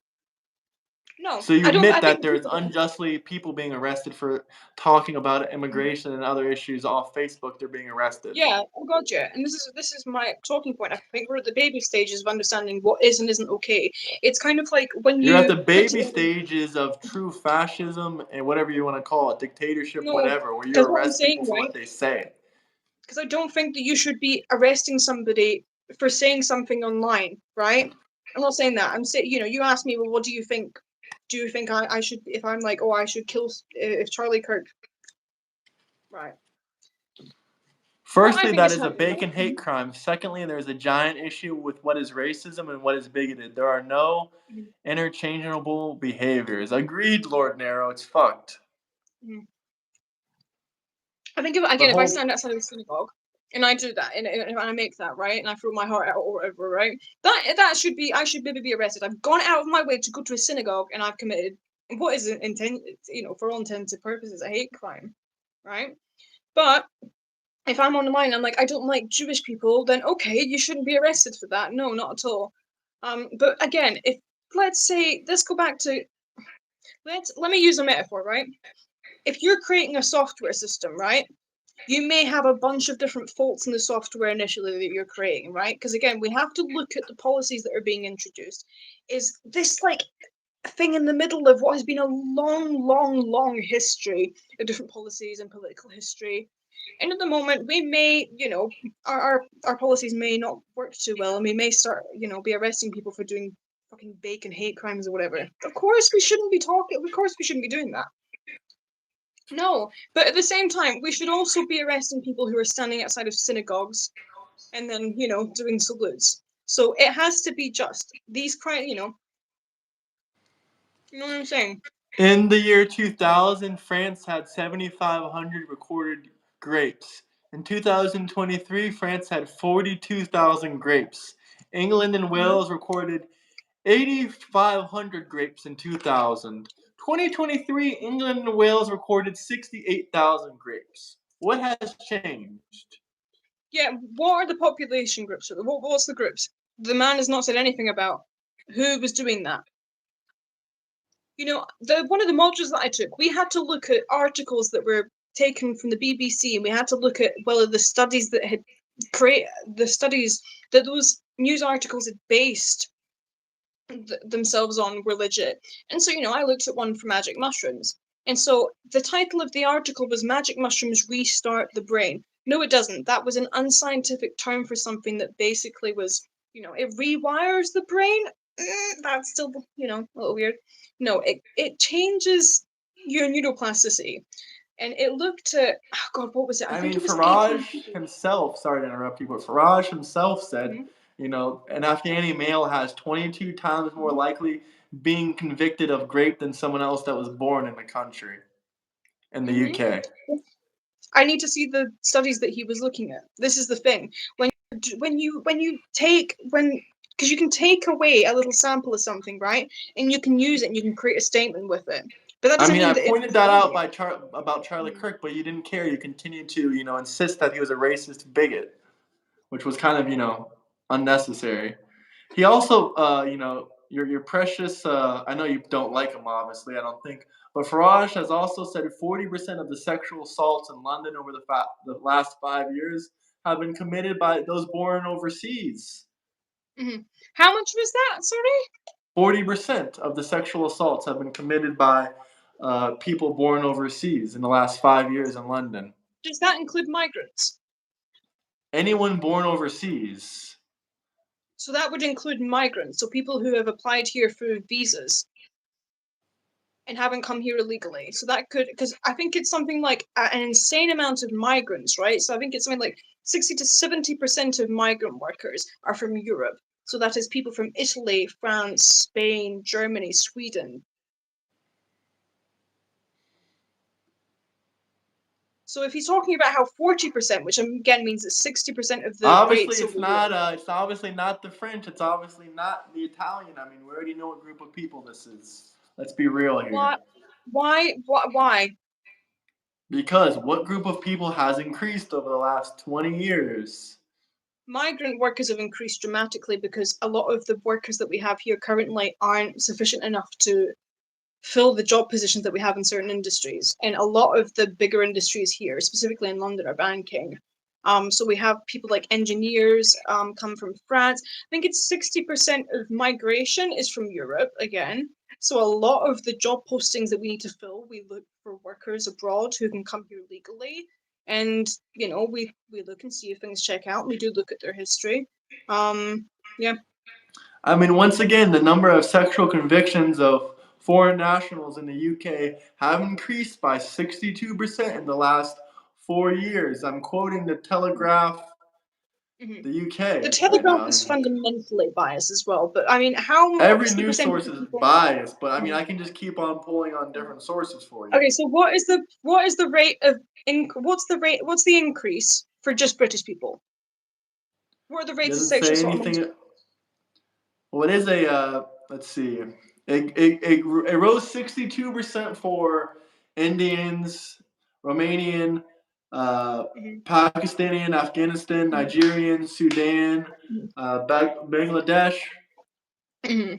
No, So you I don't. admit I think that the there's people that unjustly people being arrested for talking about immigration and other issues off Facebook, they're being arrested. yeah, oh god, yeah. And this is my talking point. I think we're at the baby stages of understanding what is and isn't okay. It's kind of like when You're at you the put baby together. stages of true fascism and whatever you want to call it, dictatorship, No, whatever, where you because what I'm arrest people saying, for right? what they say. Because I don't think that you should be arresting somebody for saying something online, right? I'm not saying that. I'm saying, you asked me, well, what do you think? Do you think I should, if I'm like, oh, I should kill, if Charlie Kirk, right? What I Firstly, think that is is a happening, bacon right? hate crime. Secondly, there's a giant issue with what is racism and what is bigoted. There are no Mhm. interchangeable behaviors. Agreed, Lord Narrow, it's fucked. Mhm. I think, again, But if I hold stand outside of a synagogue and I do that and I make that, right, and I throw my heart out or whatever, right, that should be, I should maybe be arrested. I've gone out of my way to go to a synagogue and I've committed what is for all intents and purposes, a hate crime, right? But if I'm on the line, I'm like, I don't like Jewish people, then okay, you shouldn't be arrested for that. No, not at all. But again, if let's say let's go back to let me use a metaphor, right? If you're creating a software system, right? You may have a bunch of different faults in the software initially that you're creating, right? Because again, we have to look at the policies that are being introduced. Is this like a thing in the middle of what has been a long, long, long history of different policies and political history? And at the moment, we may, our policies may not work too well, and we may start, be arresting people for doing fucking bacon hate crimes or whatever. Of course, we shouldn't be talking. Of course, we shouldn't be doing that. No, but at the same time, we should also be arresting people who are standing outside of synagogues and then, doing salutes. So it has to be just these crimes. You know what I'm saying? in the year 2000, France had 7,500 recorded grapes. In 2023, France had 42,000 grapes. England and Mhm. Wales recorded 8,500 grapes in 2000. 2023, England and Wales recorded 68,000 grapes. What has changed? Yeah, what are the population groups? What's the groups? The man has not said anything about who was doing that. The one of the modules that I took, we had to look at articles that were taken from the BBC, and we had to look at whether the studies that had create the studies that those news articles had based themselves on were legit. And so, I looked at one for magic mushrooms. And so the title of the article was Magic Mushrooms Restart the Brain. No, it doesn't. That was an unscientific term for something that basically was, it rewires the brain. That's still, a little weird. No, it changes your neuroplasticity. And it looked at, oh God, what was it? I I think mean, it was 18 Farage people. himself, sorry to interrupt you, but Farage himself said, Mhm. an Afghani male has 22 times more Mhm. likely being convicted of rape than someone else that was born in the country. in the UK. I need to see the studies that he was looking at. This is the thing. Because you can take away a little sample of something, right? And you can use it and you can create a statement with it. But that I doesn't mean, mean I that pointed that out about Charlie Kirk, but you didn't care. You continued to, insist that he was a racist bigot, which was kind of, unnecessary. He also, your precious. I know you don't like him, obviously. I don't think, but Farage has also said 40% of the sexual assaults in London over the last 5 years have been committed by those born overseas. How much was that? Sorry. 40% of the sexual assaults have been committed by people born overseas in the last 5 years in London. Does that include migrants? Anyone born overseas. So that would include migrants, so people who have applied here for visas and haven't come here illegally. So that could, because I think it's something like an insane amount of migrants, right? So I think it's something like 60 to 70% of migrant workers are from Europe. So that is people from Italy, France, Spain, Germany, Sweden. So if he's talking about how 40%, which again means that 60% of the Obviously, rates it's not. It's obviously not the French. It's obviously not the Italian. I mean, we already know what group of people this is. Let's be real here. Why? Because what group of people has increased over the last 20 years? Migrant workers have increased dramatically because a lot of the workers that we have here currently aren't sufficient enough to fill the job positions that we have in certain industries. And a lot of the bigger industries here, specifically in London, are banking. So we have people like engineers come from France. I think it's 60% of migration is from Europe again. So a lot of the job postings that we need to fill, we look for workers abroad who can come here legally. And we look and see if things check out. We do look at their history. Yeah. I mean, once again, the number of sexual convictions of foreign nationals in the UK have increased by 62% in the last 4 years. I'm quoting the Telegraph, the UK, The right Telegraph now. is fundamentally biased as well, but I mean, Every what's the news percentage source of is people? biased, but I mean, I can just keep on pulling on different sources for you. Okay, so what is the rate of what's the increase for just British people? What are the It rates of doesn't sexual say assault amongst? anything. Well, it is let's see. It rose 62% for Indians, Romanian, Pakistani, Afghanistan, Nigerian, Sudan, Bangladesh,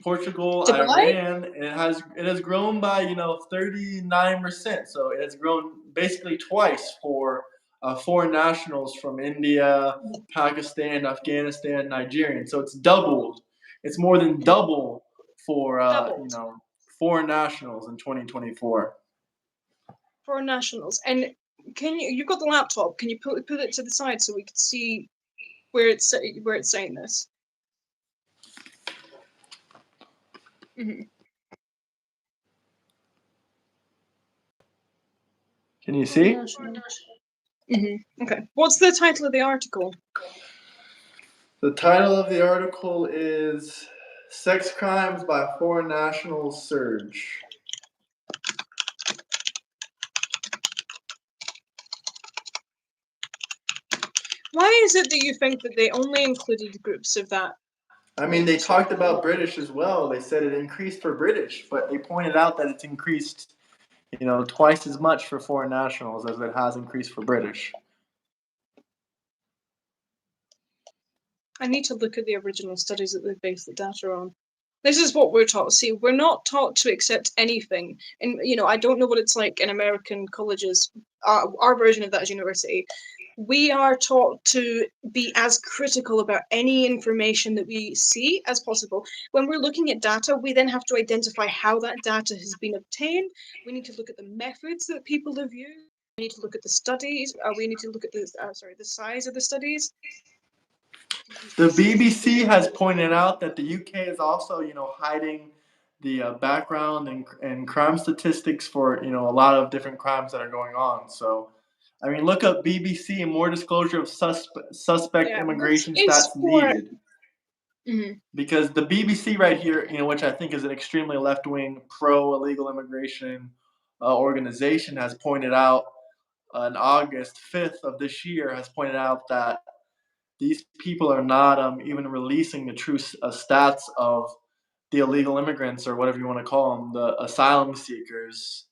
Portugal, Dubai? Iran, and it has grown by 39%. So it has grown basically twice for foreign nationals from India, Pakistan, Afghanistan, Nigerian. So it's doubled. It's more than double for Doubled. foreign nationals in 2024. Foreign nationals. And you've got the laptop, can you put it to the side so we can see where it's saying this? Can you see? Okay. What's the title of the article? The title of the article is "Sex Crimes by Foreign Nationals Surge." Why is it that you think that they only included groups of that? I mean, they talked about British as well. They said it increased for British, but they pointed out that it's increased, twice as much for foreign nationals as it has increased for British. I need to look at the original studies that they based the data on. This is what we're taught. See, we're not taught to accept anything. And, I don't know what it's like in American colleges. Our version of that is university. We are taught to be as critical about any information that we see as possible. When we're looking at data, we then have to identify how that data has been obtained. We need to look at the methods that people have used. We need to look at the studies. We need to look at the size of the studies. The BBC has pointed out that the UK is also, hiding the background and crime statistics for, a lot of different crimes that are going on. So, I mean, look up BBC and more disclosure of suspect immigration stats needed. Because the BBC right here, which I think is an extremely left-wing, pro-illegal immigration, organization has pointed out on August 5th of this year has pointed out that these people are not even releasing the true stats of the illegal immigrants or whatever you want to call them, the asylum seekers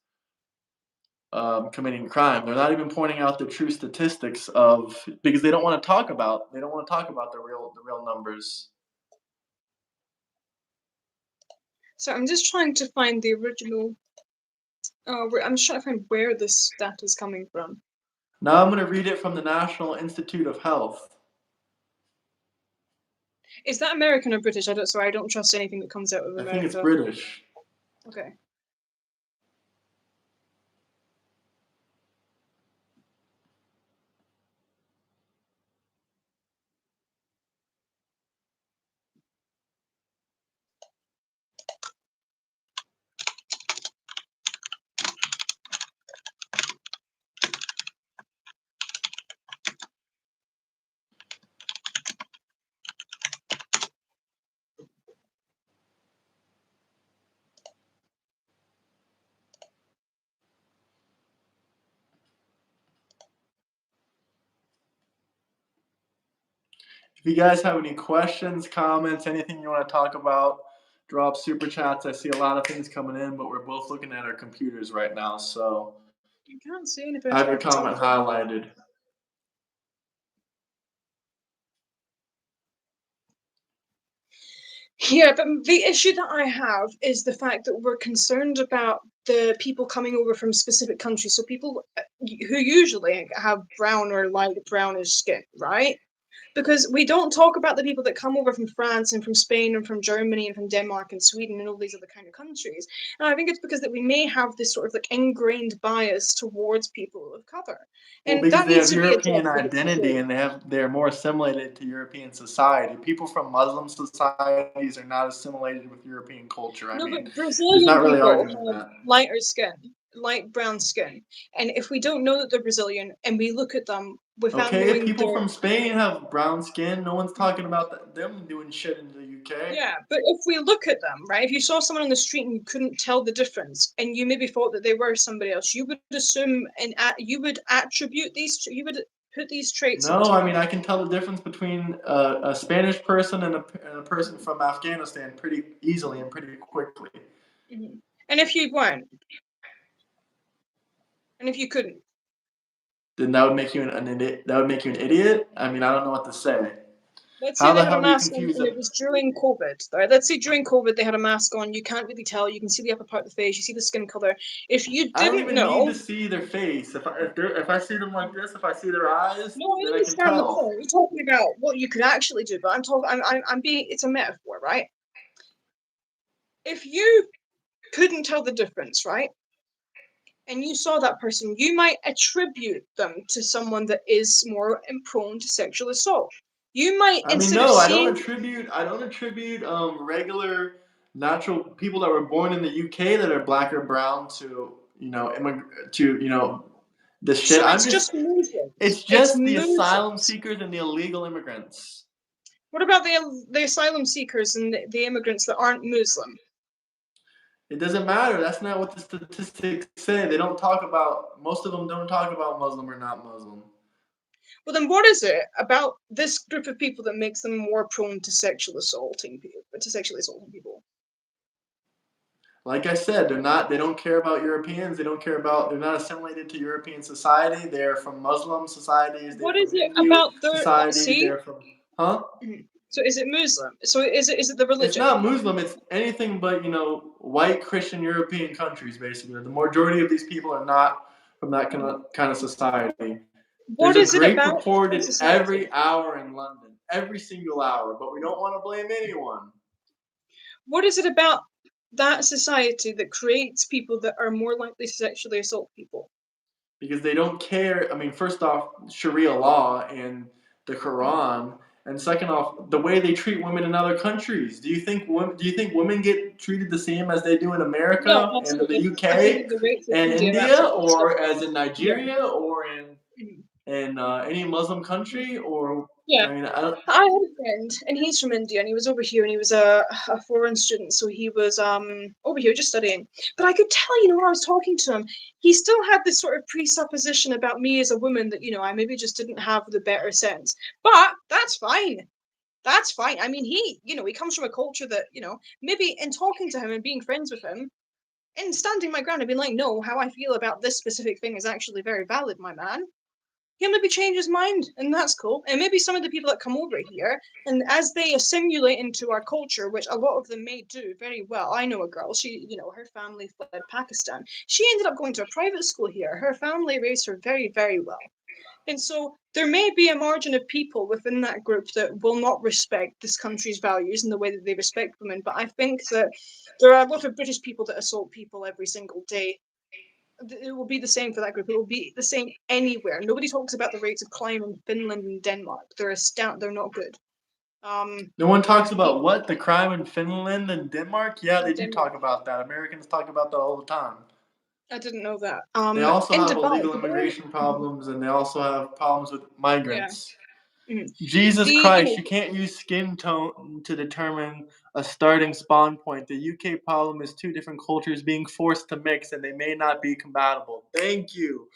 committing crime. They're not even pointing out the true statistics of because they don't want to talk about the real numbers. So I'm just trying to find the original. I'm just trying to find where this stat is coming from. Now I'm going to read it from the National Institute of Health. Is that American or British? I don't trust anything that comes out of America. I think it's British. Okay. If you guys have any questions, comments, anything you want to talk about, drop super chats. I see a lot of things coming in, but we're both looking at our computers right now, so You can't see anything. I have your comment highlighted. Yeah, but the issue that I have is the fact that we're concerned about the people coming over from specific countries. So people who usually have brown or light brownish skin, right? Because we don't talk about the people that come over from France and from Spain and from Germany and from Denmark and Sweden and all these other kind of countries. And I think it's because that we may have this sort of like ingrained bias towards people of color. Well, And because that they needs have to be European addressed. identity and they're more assimilated to European society. People from Muslim societies are not assimilated with European culture. I No, mean, but there's Brazilian not really people arguing have that. lighter skin, light brown skin. And if we don't know that they're Brazilian and we look at them without Okay, if knowing people their. from Spain have brown skin, no one's talking about them doing shit in the UK. Yeah, but if we look at them, right, if you saw someone on the street and you couldn't tell the difference and you maybe thought that they were somebody else, you would assume and you would attribute these, you would put these traits No, onto I them. mean I can tell the difference between a Spanish person and a person from Afghanistan pretty easily and pretty quickly. Mhm. And if you weren't, and if you couldn't, Then that would make you an idiot. That would make you an idiot. I mean, I don't know what to say. let's say How they the had a hell are you mask on confused? and it was during COVID, right? Let's say during COVID they had a mask on, you can't really tell, you can see the upper part of the face, you see the skin color. If you I don't didn't even need know. to see their face. If I see them like this, if I see their eyes, No, I then I can understand the tell. point. We're talking about what you could actually do, but I'm being, it's a metaphor, right? If you couldn't tell the difference, right? And you saw that person, you might attribute them to someone that is more prone to sexual assault. You might, I mean, instead of no, I don't seeing. attribute. I don't attribute regular natural people that were born in the UK that are black or brown to this shit. So it's just movement. It's It's just the asylum movement. seekers and the illegal immigrants. What about the asylum seekers and the immigrants that aren't Muslim? It doesn't matter. That's not what the statistics say. They don't talk about. Most of them don't talk about Muslim or not Muslim. Well, then what is it about this group of people that makes them more prone to sexually assaulting people? Like I said, they're not. They don't care about Europeans. They don't care about. They're not assimilated to European society. They're from Muslim societies. They're What is from it Hindu about their societies. see? They're from. Huh? So is it Muslim? So is it the It's religion? not Muslim. It's anything but white Christian European countries. Basically, the majority of these people are not from that kind of society. What There's a is it great about that reported society? every hour in London, every single hour, but we don't want to blame anyone. What is it about that society that creates people that are more likely to sexually assault people? Because they don't care. I mean, first off, Sharia law and the Quran, and second off, the way they treat women in other countries. Do you think women get treated the same as they do in No, America and in the absolutely. I think UK that the rates of and India are India, absolutely or as disgusting. in Yeah. Nigeria or in in any Muslim country, or Yeah. I mean, I don't. I had a friend, and he's from India, and he was over here, and he was a foreign student, so he was over here just studying. But I could tell, when I was talking to him, he still had this sort of presupposition about me as a woman that I maybe just didn't have the better sense. But that's fine. That's fine. I mean, he comes from a culture that maybe in talking to him and being friends with him and standing my ground and being like, no, how I feel about this specific thing is actually very valid, my man. He'll maybe change his mind, and that's cool. And maybe some of the people that come over here, and as they assimilate into our culture, which a lot of them may do very well. I know a girl, her family fled Pakistan. She ended up going to a private school here. Her family raised her very, very well. And so there may be a margin of people within that group that will not respect this country's values in the way that they respect women. But I think that there are a lot of British people that assault people every single day. It will be the same for that group. It will be the same anywhere. Nobody talks about the rates of crime in Finland and Denmark. They're not good. No one talks about what the crime in Finland and Denmark. Yeah, In they do Denmark, talk about that. Americans talk about that all the time. I didn't know that. They also In have Dubai, illegal immigration problems, and they also have problems with yeah. migrants. Mhm. Jesus The Christ, you can't use skin tone to determine a starting spawn point. The UK problem is two different cultures being forced to mix, and they may not be compatible. Thank you.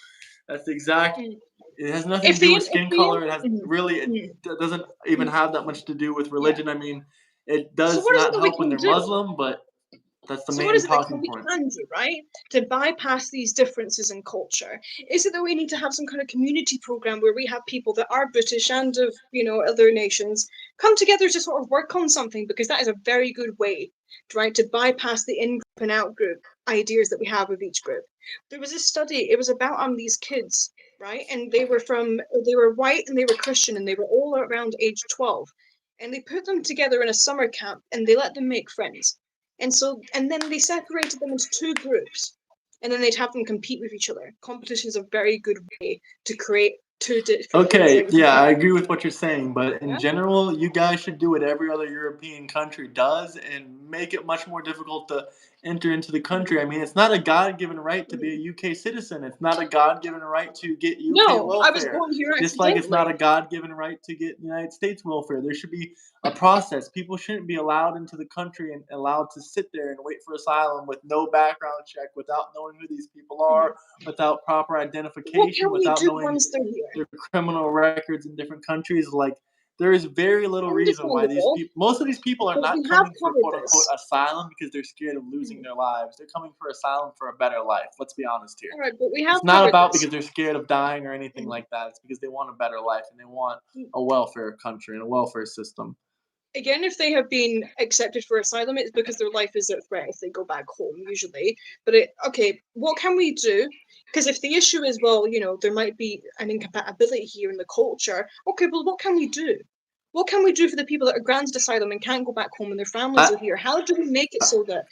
That's the exact. mm. It has nothing to if do the with if skin the color. It has mhm, really. It mhm, doesn't even mhm, have that much to do with yeah. religion. I mean, it So does what is it not that we help when can they're do? Muslim, but that's the So what main is it that talking we point. can do, right, to bypass these differences in culture? Is it that we need to have some kind of community program where we have people that are British and of other nations come together to sort of work on something? Because that is a very good way, right, to bypass the in-group and out-group ideas that we have with each group. There was a study. It was about these kids, right, and they were white and they were Christian and they were all around age 12, and they put them together in a summer camp and they let them make friends, and then they separated them into two groups, and then they'd have them compete with each other. Competition is a very good way to create two different Okay, things. yeah, I agree with what you're saying, but in Yeah. general, you guys should do what every other European country does and make it much more difficult to enter into the country. I mean, it's not a God-given right to be a UK citizen. It's not a God-given right to get UK No, I was welfare. born here Just like it's not a accidentally. God-given right to get United States welfare. There should be a process. People shouldn't be allowed into the country and allowed to sit there and wait for asylum with no background check, without knowing who these people are, Mhm. without proper What identification, can we without do knowing once they're here? their criminal records in different countries. Like, there is very little reason why these Understandable, people, most of these people are but we not have coming for covered quote unquote this. asylum because they're scared of losing Mhm. their lives. They're coming for asylum for a better life. Let's be honest here. All right, but we have It's not covered about this. because they're scared of dying or anything Mhm. like that. It's because they want a better life and they want a welfare country and a welfare system. Again, if they have been accepted for asylum, it's because their life is at threat if they go back home, usually. But okay, what can we do? Because if the issue is, well, there might be an incompatibility here in the culture, okay, well, what can we do? What can we do for the people that are granted asylum and can't go back home and their families I, are here? How do we make it so that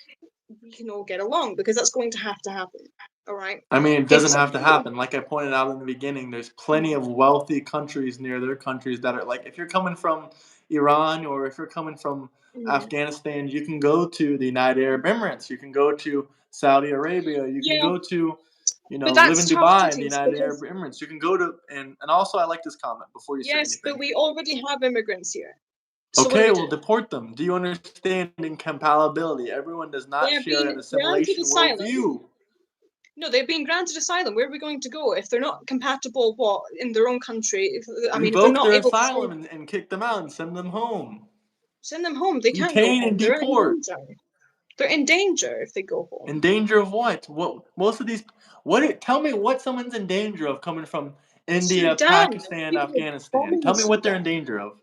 we can all get along? Because that's going to have to happen. All right. I mean, it If doesn't some have to people, happen. Like I pointed out in the beginning, there's plenty Mhm, of wealthy countries near their countries that are like, if you're coming from Iran or if you're coming from mhm. Afghanistan, you can go to the United Arab Emirates, you can go to Saudi Arabia, you can Yeah, go to, but live that's in tough Dubai in the cities United Arab because Emirates. You can go to, and also I like this comment before you say yes, but anything. we already have immigrants here. So what do Okay, we well, do? deport them. Do you understand incompatibility? Everyone does They not have share an been granted assimilation asylum. worldview. No, they've been granted asylum. Where are we going to go if they're not compatible? What in their own country? If they're Revoke not their able to stay, asylum and kick them out and send them home. send them home. They can't go Detain home. and They're in deport. danger. They're in danger if they go In home. danger of what? What most of these tell me what someone's in danger of coming from India, Sudan. Pakistan, People are Afghanistan. bombing Tell me what they're in Sudan. danger of.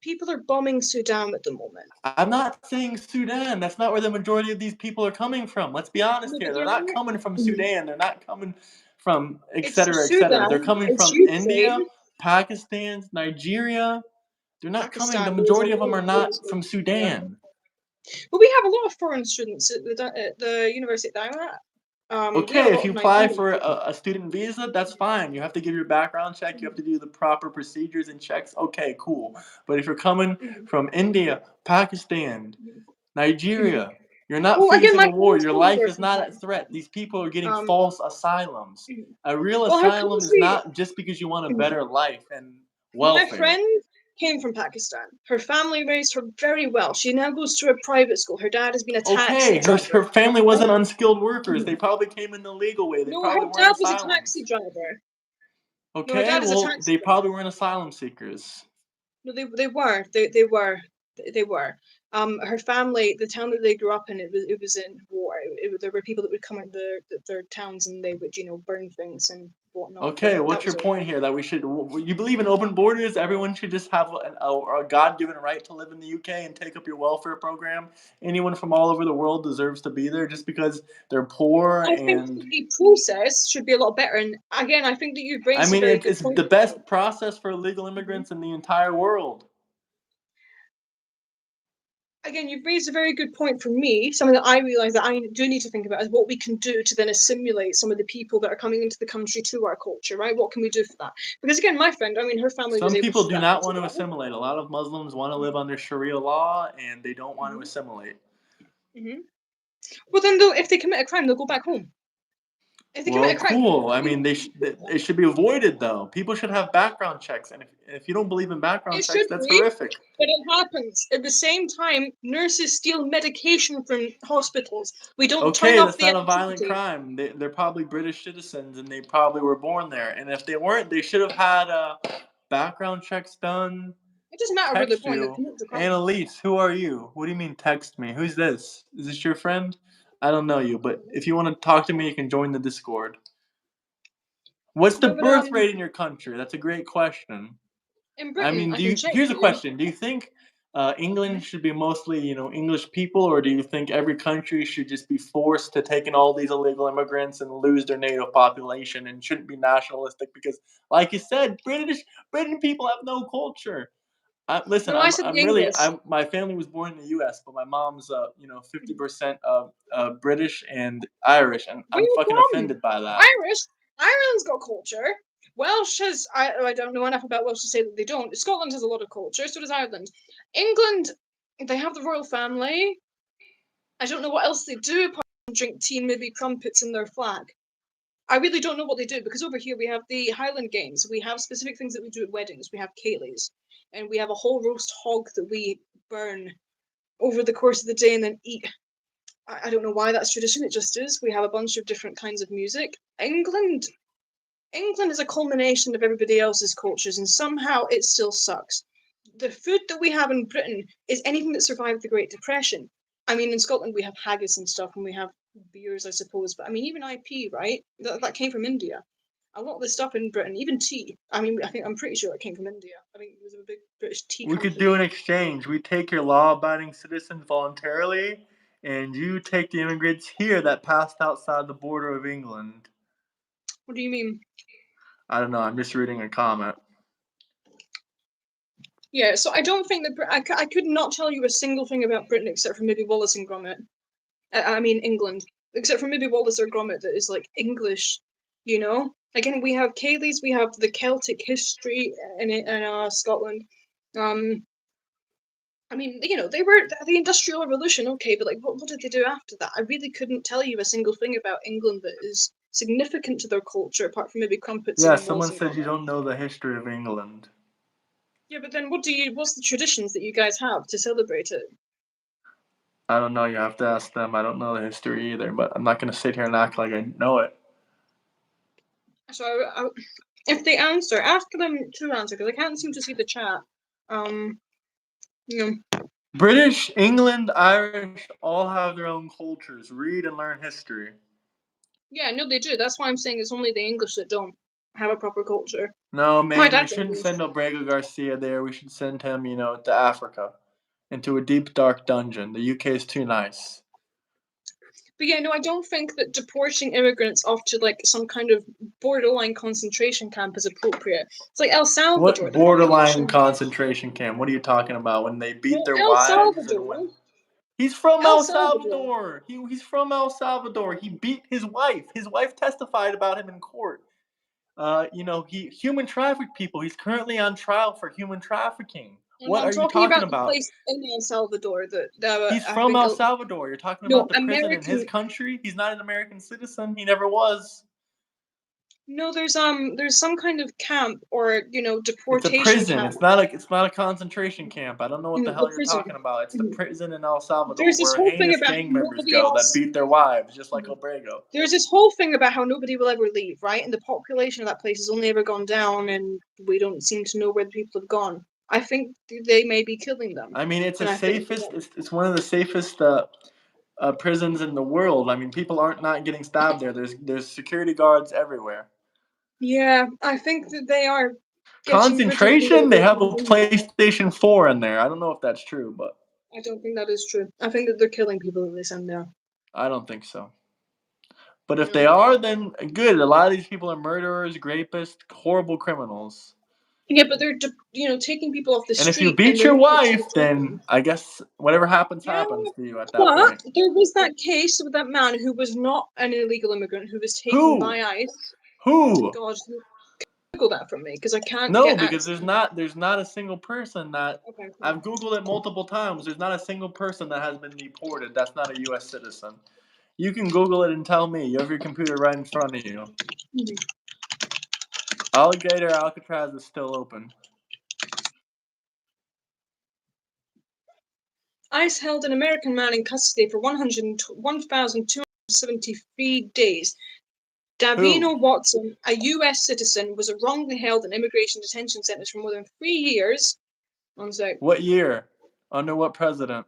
People are bombing Sudan at the moment. I'm not saying Sudan. That's not where the majority of these people are coming from. Let's be honest No, here. but They're they're not not. coming from Mhm. Sudan. They're not coming from et It's cetera, et cetera. They're Sudan. coming It's from India, Ukraine. Pakistan, Nigeria. They're not coming. The Pakistan. There is a majority of them lot are of not those. from Yeah. Sudan. But we have a lot of foreign students at the university that I'm at. We have a Okay, if lot you of apply Nigerian for students. a student visa, that's fine. You have to give your background check. You have to do the proper procedures and checks. Okay, cool. But if you're coming Mhm, from India, Pakistan, mhm, mhm. Nigeria, You're not Well, again, facing my a war. parents Your told me life they're is from not at threat. Pakistan. These people are getting Um, false asylums. A real well, her asylum is country, not just because you want a better life and my welfare. friend came from Pakistan. Her family raised her very well. She now goes to a private school. Her dad has been a taxi Okay, her driver. family wasn't Right? unskilled workers. They Mhm. probably came in the legal way. They No, her probably weren't dad was a taxi asylums. driver. No, her Okay, dad is a well, taxi they driver. probably weren't asylum seekers. No, they were. Her family, the town that they grew up in, it was in war. There were people that would come out their towns and they would burn things and whatnot. But Okay, that what's was your all point right. here? That we should, you believe in open borders? Everyone should just have a God-given right to live in the UK and take up your welfare program. Anyone from all over the world deserves to be there just because they're poor I think and the process should be a lot better. And again, I think that you've I raised a mean very good it's point. the best process for illegal Mhm. immigrants in the entire world. Again, you've raised a very good point for me. Something that I realise that I do need to think about is what we can do to then assimilate some of the people that are coming into the country to our culture, right? What can we do for that? Because again, my friend, I mean, her family was Some able to people do do that not pretty want to well. assimilate. A lot of Muslims want to live Mhm. under Sharia law and they don't want to Mhm. assimilate. Mhm. Well, then, if they commit a crime, they'll go back home. If they commit Well, a crime, cool. I we mean, it should be avoided though. People should have background checks, and if you don't believe in background it checks, should that's be, horrific. but it happens. At the same time, nurses steal medication from hospitals. We don't turn Okay, off that's the not a violent electricity. crime. They're probably British citizens, and they probably were born there. And if they weren't, they should have had background checks done. It doesn't matter where they're Text born; they you, commit the crime. Annalise. Who are you? What do you mean text me? Who's this? Is this your friend? I don't know you, but if you want to talk to me, you can join the Discord. What's the No, but birth rate in your country? That's a great question. in I Britain, mean, I can check here's for a you. question. Do you think England Mhm. should be mostly, English people, or do you think every country should just be forced to take in all these illegal immigrants and lose their native population and shouldn't be nationalistic? Because, like you said, Britain people have no culture. Listen, No, I said the English. my family was born in the U.S., but my mom's, Mhm. 50% British and Irish, and Where are I'm you fucking from? offended by that. Irish. Ireland's got culture. Welsh has. I don't know enough about Welsh to say that they don't. Scotland has a lot of culture. So does Ireland. England, they have the royal family. I don't know what else they do apart from drink tea and maybe crumpets in their flag. I really don't know what they do because over here we have the Highland Games. We have specific things that we do at weddings. We have Cayleys, and we have a whole roast hog that we burn over the course of the day and then eat. I don't know why that's tradition. It just is. We have a bunch of different kinds of music. England is a culmination of everybody else's cultures, and somehow it still sucks. The food that we have in Britain is anything that survived the Great Depression. I mean, in Scotland we have haggis and stuff, and we have beers, I suppose. But I mean, even IP, right? That came from India. A lot of the stuff in Britain, even tea. I mean, I'm pretty sure it came from India. I think it was a big British tea We could do an company. exchange. We take your law-abiding citizens voluntarily, and you take the immigrants here that passed outside the border of England. What do you mean? I don't know. I'm just reading a comment. Yeah, so I don't think that I could not tell you a single thing about Britain except for maybe Wallace and Gromit. I mean England, except for maybe Wallace or Gromit that is like English, you know. Again, we have Cayleys, we have the Celtic history in Scotland. Um, I mean, they were the Industrial Revolution, okay, but like, what did they do after that? I really couldn't tell you a single thing about England that is significant to their culture, apart from maybe crumpets Yeah, and Wallace someone and said you Gromit. don't know the history of England. Yeah, but then what's the traditions that you guys have to celebrate it? I don't know. You have to ask them. I don't know the history either, but I'm not going to sit here and act like I know it. So if they answer, ask them to answer because I can't seem to see the chat. Um, you know, British, England, Irish all have their own cultures. Read and learn history. yeah, no, they do. That's why I'm saying it's only the English that don't have a proper culture. No, My man, we dad's shouldn't English. send Obrego Garcia there. We should send him, to Africa, into a deep, dark dungeon. The UK is too nice. But yeah, no, I don't think that deporting immigrants off to like some kind of borderline concentration camp is appropriate. It's like El Salvador. What They're not really borderline showing. concentration camp? What are you talking about? When they beat Well, their El wives and Salvador. when he's from El El Salvador. Salvador. He's from El Salvador. He beat his wife. His wife testified about him in court. He human trafficked people. He's currently on trial for human trafficking. What I'm are you talking talking about the about? place in El Salvador that He's I from think. El Salvador. You're talking No, about the prison in his American. country. He's not an American citizen. He never was. No, there's some kind of camp or It's a deportation prison. camp. It's not a concentration camp. I don't know what the The hell you're prison. talking about. It's the Mhm. prison in El Salvador There's this where whole thing heinous about how gang members nobody go that else. beat their wives, just like Mhm. Obrego. There's this whole thing about how nobody will ever leave, right? And the population of that place has only ever gone down, and we don't seem to know where the people have gone. I think they may be killing them, I mean, it's the and I think safest. It's one of the safest prisons in the world. I mean, people aren't not getting stabbed there. There's security guards everywhere. yeah, I think that they are getting rid of Concentration. They have a the. PlayStation 4 in there. I don't know if that's true, but I don't think that is true. I think that they're killing people that they send there. I don't think so. But if they No. are, then good. A lot of these people are murderers, rapists, horrible criminals. Yeah, but they're taking people off the And if you street and beat they're your not actually wife, taking then them. I guess whatever happens Yeah, happens to you at that but point. there was that case with that man who was not an illegal immigrant who was taken Who? by ICE. Who? God, Google that from me because I can't No, get because access. there's not a single person that Okay, I've fine. googled it multiple times. There's not a single person that has been deported. That's not a U.S. citizen. You can Google it and tell me. You have your computer right in front of you. Mhm. Alligator Alcatraz is still open. ICE held an American man in custody for 1,273 days. Who? Davino Watson, a U.S. citizen, was wrongly held in immigration detention centers for more than 3 years. One sec. What year? Under what president?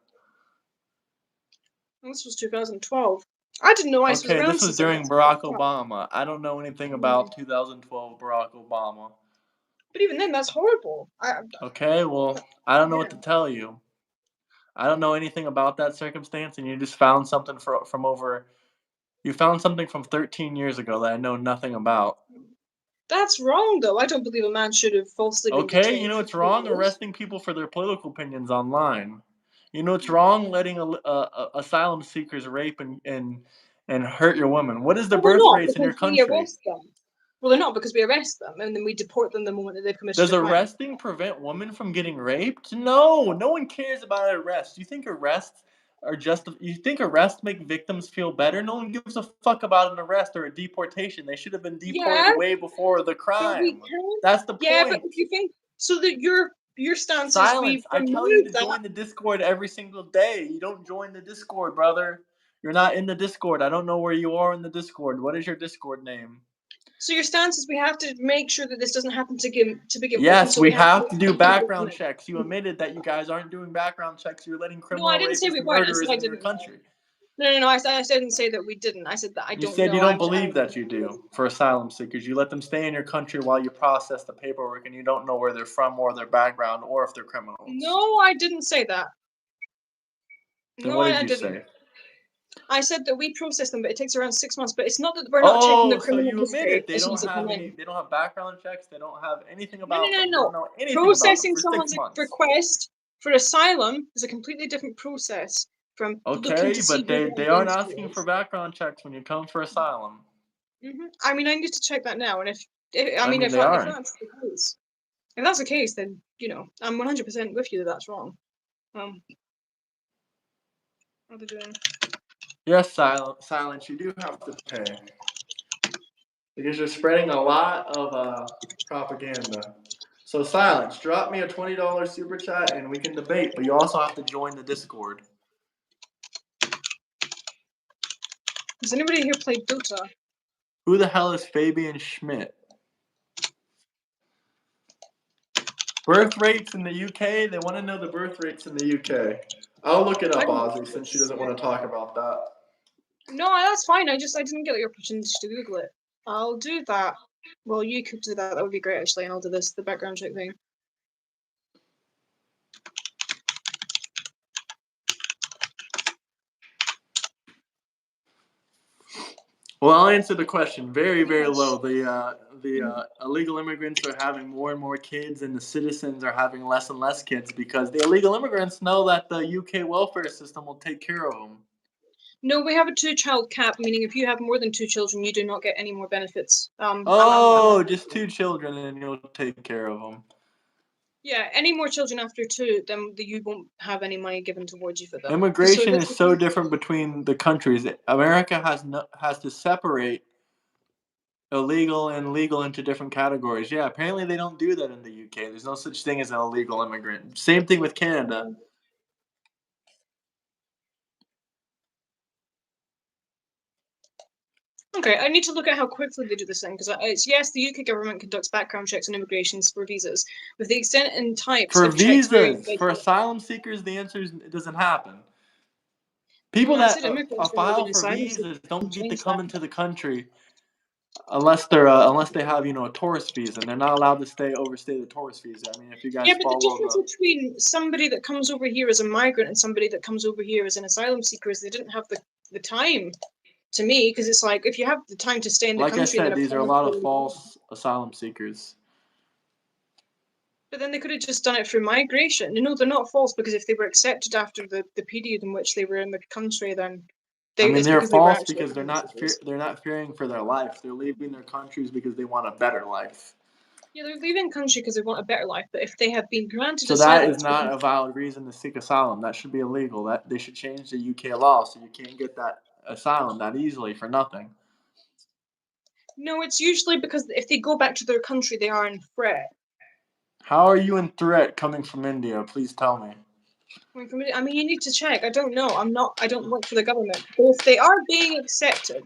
This was 2012. I didn't know ICE was Okay, around this was since then. during That's Barack fucked up. Obama. I don't know anything Mm. about 2012 Barack Obama. But even then, that's horrible. Okay, well, I don't know what Yeah. to tell you. I don't know anything about that circumstance, and you just found something from over. You found something from 13 years ago that I know nothing about. That's wrong, though. I don't believe a man should have falsely been Okay, you detained know for it's three wrong years. arresting people for their political opinions online. You know it's wrong letting asylum seekers rape and hurt your women. What is the Well, they're birth not rates in your because we country? arrest them. Well, they're not because we arrest them and then we deport them the moment that they've committed Does a crime. arresting prevent women from getting raped? No, no one cares about arrests. You think arrests are just? You think arrests make victims feel better? No one gives a fuck about an arrest or a deportation. They should have been deported Yeah, way before the but we crime. can. That's the Yeah, but point. if you think so, that your stance is Silence. we've I tell you to removed that. join the Discord every single day. You don't join the Discord, brother. You're not in the Discord. I don't know where you are in the Discord. What is your Discord name? So your stance is we have to make sure that this doesn't happen to begin with, and Yes, so we we have to have make to sure do that people background commit. checks. You admitted that you guys aren't doing background checks. You're letting No, I criminal, didn't say we rapist, weren't. I said murderers I in your didn't know. country. No. I didn't say that we didn't. I said that I You don't said know. you don't I believe that you do for asylum seekers. You let them stay in your country while you process the paperwork and you don't know where they're from or their background or if they're criminals. no, I didn't say that. Then No, what did I you didn't. say? I said that we process them, but it takes around 6 months. But it's not that we're not checking their Oh, so criminal you history admitted they as soon don't as they come have any, in. they don't have background checks, they don't have anything No, no, about no, them. You don't no. know anything about them Processing for six someone's months. request for asylum is a completely different process from looking Okay, to see but who they, the they aren't identity asking for is. background checks when you come for asylum. I mean, I need to check that now, and I I mean, mean, if they if aren't. that's the case, if that's the case, then I'm 100% with you that that's wrong. What are they doing? Yes, silence, you do have to pay. Because you're spreading a lot of propaganda. So silence, drop me a $20 super chat and we can debate, but you also have to join the Discord. Does anybody here play Dota? Who the hell is Fabian Schmidt? Birth rates in the UK? They want to know the birth rates in the UK. I'll look it I up, don't know Ozzy, since she this. doesn't want to talk about that. No, that's fine. I didn't get the opportunity to Google it. I'll do that. Well, you could do that. That would be great, actually, and I'll do the background check thing. Well, I'll answer the question. Very, very Yes. low. The illegal immigrants are having more and more kids, and the citizens are having less and less kids because the illegal immigrants know that the UK welfare system will take care of them. No, we have a two-child cap, meaning if you have more than two children, you do not get any more benefits. I'm Oh, just 2 children, and you'll take care of them. Yeah, any more children after 2, then you won't have any money given towards you for them. Immigration is so different between the countries. America has to separate illegal and legal into different categories. Yeah, apparently they don't do that in the UK. There's no such thing as an illegal immigrant. Same thing with Canada. Okay, I need to look at how quickly they do this thing, because it's yes, the UK government conducts background checks on immigrations for visas, with the extent and types For of checks varying visas, by for country. asylum seekers, the answer is it doesn't happen. Well, People that's that it. Immigrants from file within for asylum visas seekers don't can get to change come that. into the country unless they have a tourist visa, and they're not allowed to overstay the tourist visa. I mean, if you Yeah, guys but the follow difference between somebody that comes over here as a migrant and somebody that comes over here as an asylum seeker is they didn't have the time. To me, because it's like if you have the time to stay in the like I country, then said, these are a apply lot for of false asylum seekers. But then they could have just done it through migration. No, they're not false because if they were accepted after the period in which they were in the country, then it's They're because they were false actually because they're not fearing for their life. They're leaving their countries because they want a better life. Yeah, they're leaving country because they want a better life. But if they have been granted So that asylum, is not a valid reason to seek asylum. That should be illegal. That they should change the UK law so you can't get that asylum that easily for nothing. no, it's usually because if they go back to their country, they are in threat. How are you in threat coming from India? Please tell me. I mean, you need to check. I don't know. I don't work for the government. But if they are being accepted,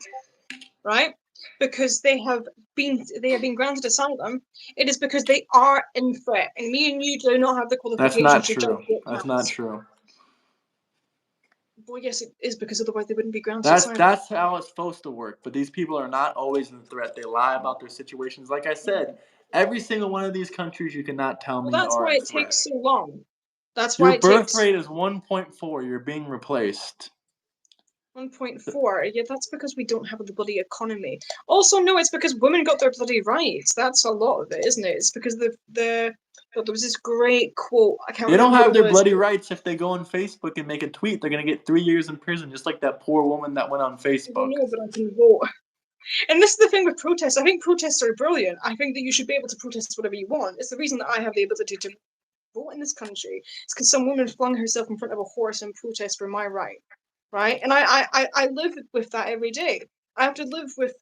right? Because they have been granted asylum, it is because they are in threat, and me and you do not have the That's not qualifications to judge true. what That's not counts. true. Well, yes, it is because otherwise they wouldn't be granted asylum. That's how it's supposed to work. But these people are not always in threat. They lie about their situations. Like I said, every single one of these countries you cannot tell Well, me that's are why in it threat. takes so long. That's Your why it birth takes rate is 1.4. You're being replaced. 1.4. Yeah, that's because we don't have the bloody economy. Also, no, it's because women got their bloody rights. That's a lot of it, isn't it? It's because there was this great quote. I can't They don't remember what have it their was. bloody rights if they go on Facebook and make a tweet. They're going to get 3 years in prison, just like that poor woman that went on I Facebook. don't know, but I can vote. And this is the thing with protests. I think protests are brilliant. I think that you should be able to protest whatever you want. It's the reason that I have the ability to vote in this country. It's because some woman flung herself in front of a horse in protest for my right, right? And I live with that every day. I have to live with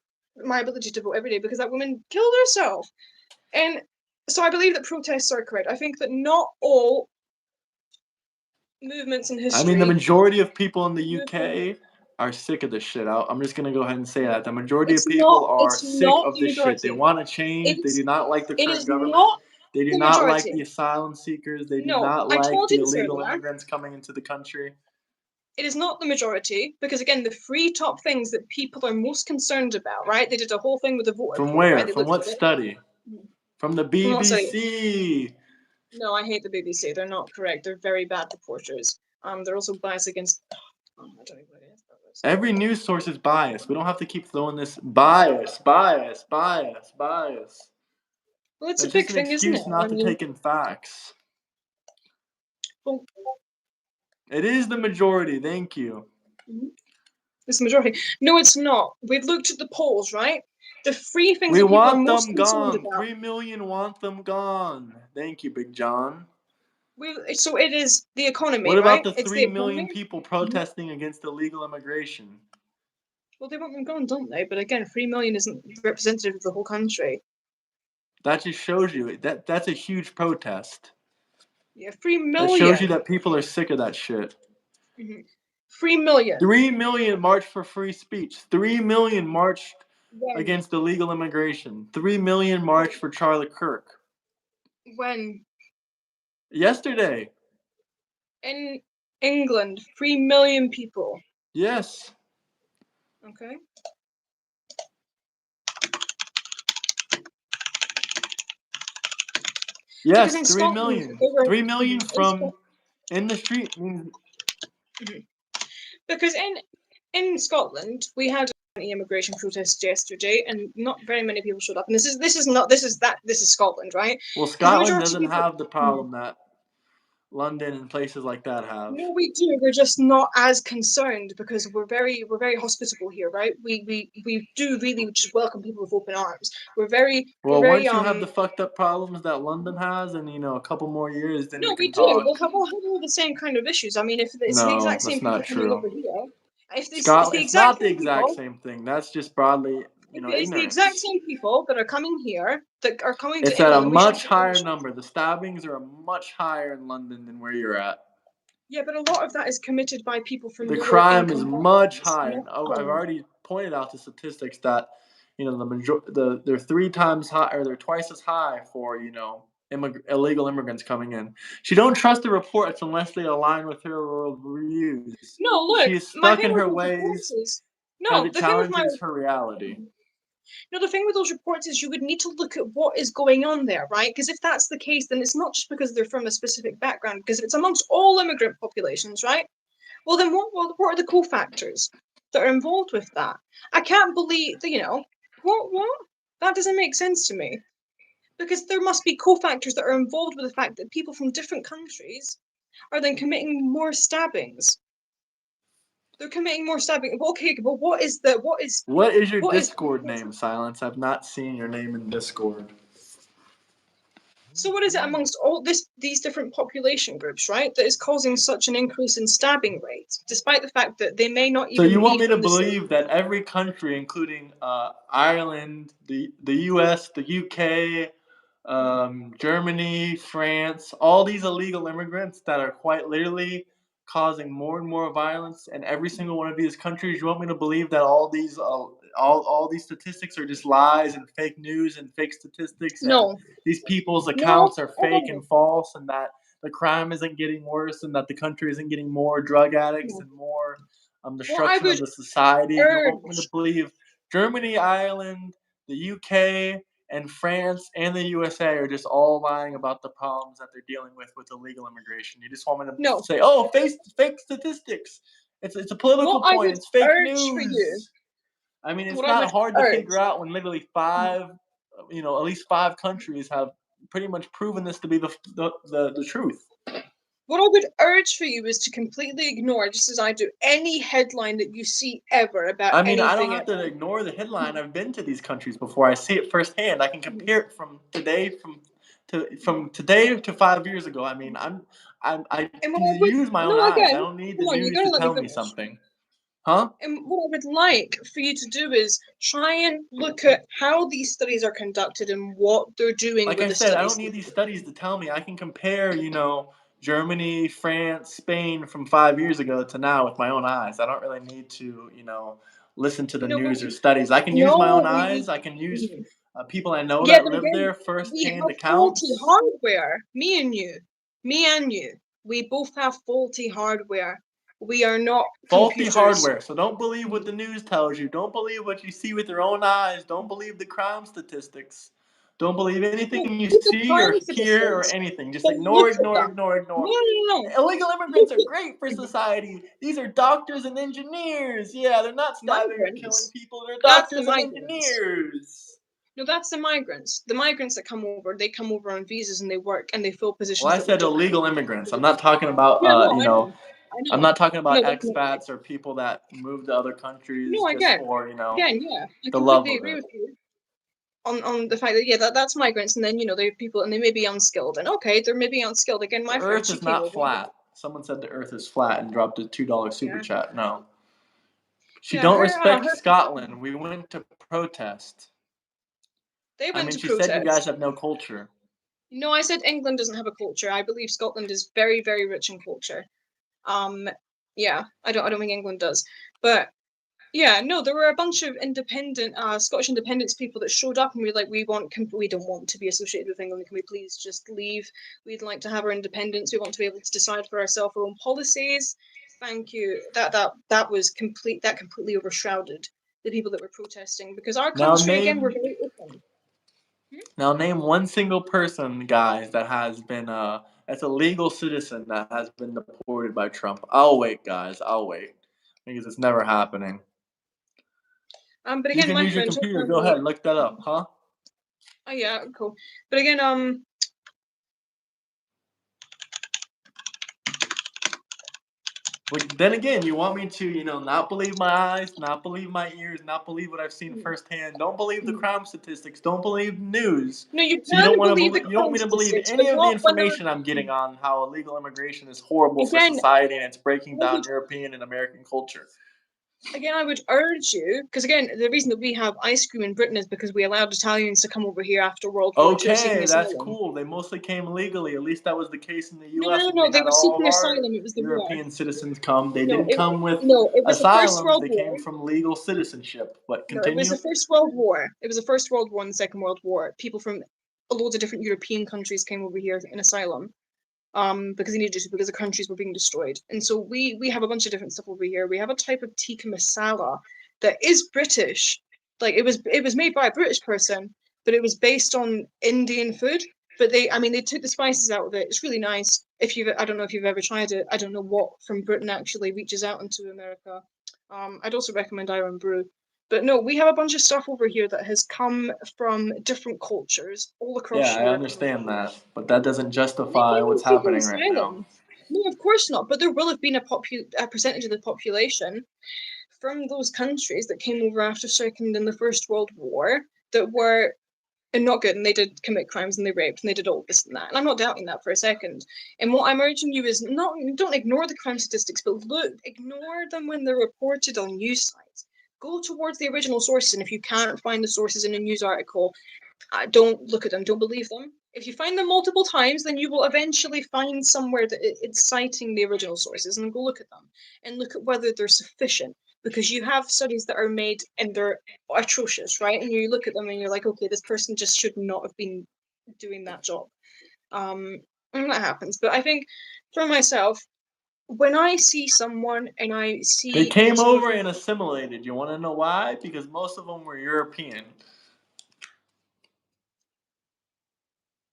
my ability to vote every day because that woman killed herself. And so I believe that protests are correct. I think that not all movements in I mean, the history. majority of people in the Movement, UK are sick of this shit. I'm just going to go ahead and say that. The majority of it's people not. are It's sick not of the this shit. They majority. want to change. They It's. do not like the It current is government. not They do the not like majority. the asylum seekers. They do No, not I like told the you this illegal earlier. immigrants coming into the country. It is not the majority because again, the three top things that people are most concerned about, right? They did a whole thing with the vote From report, right? where? They From looked what at it. study? From the From what study? BBC. No, I hate the BBC. They're not correct. They're very bad reporters. They're also biased against. Oh, I don't even know what it is. Every news source is biased. We don't have to keep throwing this bias. Well, it's a That's just big an thing, isn't it? excuse I not to mean, take in facts. well, It is the majority. Thank you. it's the majority. No, it's not. We've looked at the polls, right? The three things We that people are want most them concerned gone. about. 3 million want them gone. Thank you, Big John. So it is the economy, What about right? the It's 3 the million economy. people protesting against illegal immigration? Well, they want them gone, don't they? But again, 3 million isn't representative of the whole country. That just shows you that's a huge protest. Yeah, 3 That shows you million. that people are sick of that shit. 3 million. 3 million marched for free speech. 3 million marched When? against illegal immigration. 3 million marched for Charlie Kirk. When? Yesterday. In England, 3 million people. Yes. Okay. Because Yes, in 3 Scotland, million. they were 3 million from in the street. because in Scotland we had immigration protests yesterday, and not very many people showed up. And this is Scotland, right? Well, Because the Scotland majority of doesn't people. have the problem that London and places like that have. No, we do. We're just not as concerned because we're very hospitable here, right? We do really just welcome people with open arms. We're very Well, once you have the fucked up problems that London has, and a couple more years, then we No, we can do. talk. We'll have all the same kind of issues. I mean, if it's the No, exact same that's people not coming over true. here, if Scotland, the it's exact not the same exact people, same thing. That's just broadly, if it's the exact ignorance. same people that are coming here, that are coming to It's at a England, we should much be higher punished. number. The stabbings are much higher in London than where you're at. Yeah, but a lot of that is committed by people from The lower crime is income much backgrounds. higher. I've already pointed out the statistics that they're 3 times high, or they're twice as high for illegal immigrants coming in. She don't trust the reports unless they align with her world views. No, look, She is my stuck thing in with her those reports ways, is and no. it The thing with my challenges her reality. No, the thing with those reports is you would need to look at what is going on there, right? Because if that's the case, then it's not just because they're from a specific background. Because if it's amongst all immigrant populations, right? Well, then what are the cofactors that are involved with that? I can't believe that, what? That doesn't make sense to me. Because there must be cofactors that are involved with the fact that people from different countries are then committing more stabbings. They're committing more stabbing. Okay, but what is What is your what is Discord name, Silence? I've not seen your name in Discord. So what is it amongst all these different population groups, right, that is causing such an increase in stabbing rates, despite the fact that they may not So you even want be me to from the same? believe that every country, including Ireland, the U.S., the U.K., Germany, France, all these illegal immigrants that are quite literally causing more and more violence in every single one of these countries, you want me to believe that all these statistics are just lies and fake news and fake statistics, and No, these people's no, accounts are fake no, and false, and that the crime isn't getting worse, and that the country isn't getting more drug addicts no. and more What I destruction of would the society? You want me to urge, believe Germany, Ireland, the UK, and France and the USA are just all lying about the problems that they're dealing with illegal immigration? You just want me to no. say, "Oh, fake statistics." It's a What political I point. would It's fake urge for you, news. I mean, it's what I not would hard to figure urge, out when literally at least 5 countries have pretty much proven this to be the truth. what I would urge for you is to completely ignore, just as I do, any headline that you see ever about I mean, I don't anything have at to all. ignore the headline. I've been to these countries before. I see it firsthand. I can compare it from today to 5 years ago. I mean, I And what can I would, use my own no, eyes. I again, don't need the come on, you news gotta to let me tell me finish. something, huh? And what I would like for you to do is try and look at how these studies are conducted and what they're doing Like with I the said, I studies. don't need these studies to tell me. I can compare, Germany, France, Spain from 5 years ago to now with my own eyes. I don't really need to, listen to the No, but news or studies. I can use my own no, eyes. I can use people I know yeah, that but live again, there we firsthand have faulty accounts. hardware. Me and you, we both have faulty hardware. We are not Faulty computers. hardware. So don't believe what the news tells you. Don't believe what you see with your own eyes. Don't believe the crime statistics. Don't believe No, anything you look at see or crime hear or statistics, anything. Just but ignore, look at ignore, them. ignore, No, ignore. no, no. Illegal Look immigrants are great for at society. These are doctors and engineers. Yeah, they're not stabbing or killing migrants. people. They're That's the doctors and migrants. engineers. No, that's the migrants. The migrants that come over, they come over on visas and they work and they fill Well, positions I that we said don't have. illegal immigrants. I'm not talking about, Yeah, no, I know. I I'm know. not talking No, about definitely. expats or people that move to other countries No, just again, for, yeah, I the love completely of agree it. with you on the fact that yeah, that's migrants, and then they're people and they may be unskilled, and okay, they're maybe unskilled. Again, The my friend, Earth she is came not over. flat. Someone said the Earth is flat and dropped a $2 super Yeah, chat. No, she yeah, don't her respect Scotland. We went to protest. they I went mean, to she said you guys protest. have no culture. No, I said England doesn't have a culture. I believe Scotland is very, very rich in culture. Um, yeah, I don't think England does, but yeah, no, there were a bunch of independent Scottish independence people that showed up and we were like, we don't want to be associated with England. Can we please just leave? We'd like to have our independence. We want to be able to decide for ourselves our own policies. Thank you. That was complete. That completely overshrouded the people that were protesting because our Now country again we're name very open. now name one single person, guys, that has been that's a legal citizen that has been deported by Trump. I'll wait, guys. I'll wait because it's never happening. But You again, can my use your friend, computer. Go ahead, look that up, huh? oh yeah, cool. But again, But then again, you want me to, not believe my eyes, not believe my ears, not believe what I've seen firsthand. Don't believe the crime statistics. Don't believe news. No, you So you don't can want to believe the believe. You don't want crime me to believe statistics, but any of the not when they're information I'm getting on how illegal immigration is horrible for again. society and it's breaking I down would European and American culture. Again, I would urge you, because again, the reason that we have ice cream in Britain is because we allowed Italians to come over here after World War II seeking Okay, that's asylum. cool. They mostly came legally. At least that was the case in the No, U.S. no, when no, we they had were all of seeking our asylum. It was the war. European citizens come. They No, didn't come with it was the First asylums. World They War. came from legal citizenship. But No, it was continue. the First World War. It was the First World War and the Second World War. People from a load of different European countries came over here in asylum. Because they needed to, because the countries were being destroyed. And so we have a bunch of different stuff over here. We have a type of tikka masala that is British. Like it was made by a British person, but it was based on Indian food. But they took the spices out of it. It's really nice. I don't know if you've ever tried it. I don't know what from Britain actually reaches out into America. I'd also recommend Iron Brew. But no, we have a bunch of stuff over here that has come from different cultures all Yeah, across I Europe. understand that, but that doesn't They justify came what's in seeking happening right now. asylum. No, of course not. But there will have been a percentage of the population from those countries that came over after Second and the First World War that were not good, and they did commit crimes and they raped and they did all this and that. And I'm not doubting that for a second. And what I'm urging you is don't ignore the crime statistics, but ignore them when they're reported on news sites. Go towards the original sources, and if you can't find the sources in a news article, don't look at them, don't believe them. If you find them multiple times, then you will eventually find somewhere that it's citing the original sources, and go look at them and look at whether they're sufficient. Because you have studies that are made and they're atrocious, right? And you look at them and you're like, okay, this person just should not have been doing that job. And that happens. But I think for myself, when I see someone and I They see came someone over from and assimilated. You want to know why? Because most of them were European.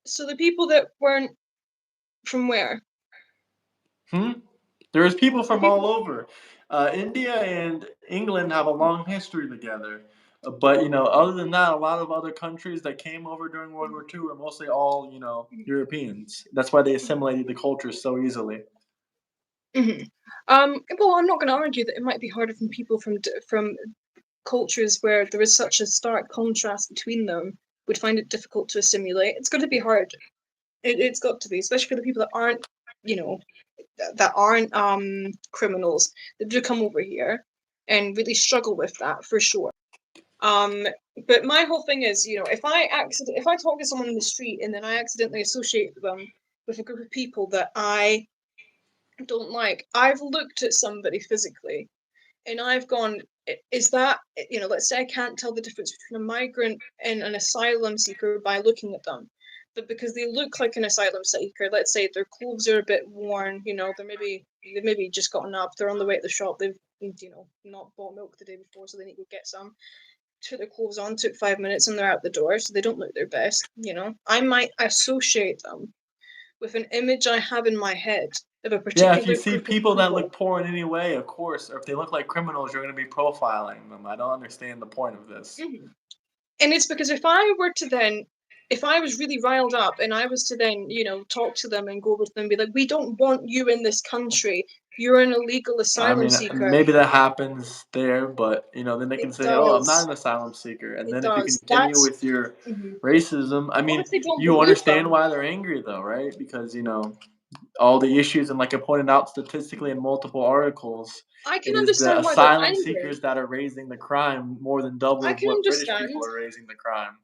so the people that weren't from where? Hmm? There's people The from people all over. India and England have a long history together. But, other than that, a lot of other countries that came over during World War II were mostly all, Europeans. That's why they assimilated the cultures so easily. Mm-hmm. Well, I'm not going to argue that it might be harder from people from cultures where there is such a stark contrast between them would find it difficult to assimilate. It's going to be hard. It's got to be, especially for the people that aren't, you know, that aren't criminals that do come over here and really struggle with that for sure. Um, but my whole thing is, if I talk to someone in the street and then I accidentally associate them with a group of people that I don't like, I've looked at somebody physically and I've gone, is that, let's say I can't tell the difference between a migrant and an asylum seeker by looking at them. But because they look like an asylum seeker, let's say their clothes are a bit worn, they've maybe just gotten up, they're on the way to the shop, they've not bought milk the day before, so they need to go get some. Took their clothes on, took 5 minutes, and they're out the door, so they don't look their best. I might associate them with an image I have in my head of a Yeah, if you particular see group of people that look people. poor in any way, of course, or if they look like criminals, you're going to be profiling them. I don't understand the point of this. Mhm. And it's because if I was really riled up and I was to then, talk to them and go over to them and be like, we don't want you in this country. You're an illegal I asylum mean, seeker. maybe that happens there, but then they can It say, "Oh, I'm not does. an asylum seeker," and It then if you does. continue That's. with your Mhm. racism, I What mean, if they don't you believe understand them? why they're angry, though, right? Because all the issues, and like I pointed out statistically in multiple articles, I it can is the understand why they're asylum angry. seekers that are raising the crime more than double I of can what British people understand. are raising the crime.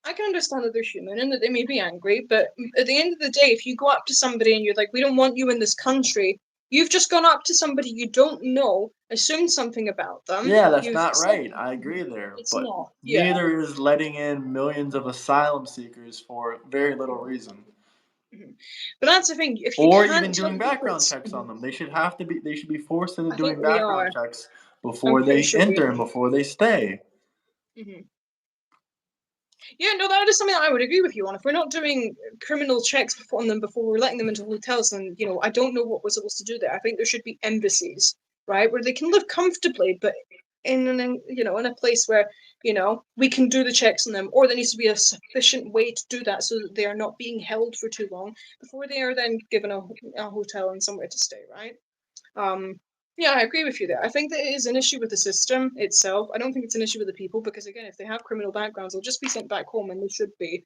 I can understand that they're human and that they may be angry, but at the end of the day, if you go up to somebody and you're like, we don't want you in this country, you've just gone up to somebody you don't know, assumed something about them. Yeah, that's You've not said right. I agree there, it's but not. Yeah. neither is letting in millions of asylum seekers for very little reason. Mhm. But that's the thing. If you Or can't even tell doing the background difference, checks on them. They should be forced into I think doing we background are. checks I'm before pretty they sure we enter are. and before they stay. Hmm. Yeah, no, that is something that I would agree with you on. If we're not doing criminal checks on them before we're letting them into hotels, then I don't know what we're supposed to do there. I think there should be embassies, right, where they can live comfortably, but in a place where we can do the checks on them, or there needs to be a sufficient way to do that so that they are not being held for too long before they are then given a hotel and somewhere to stay, right? Yeah, I agree with you there. I think that it is an issue with the system itself. I don't think it's an issue with the people because, again, if they have criminal backgrounds, they'll just be sent back home, and they should be.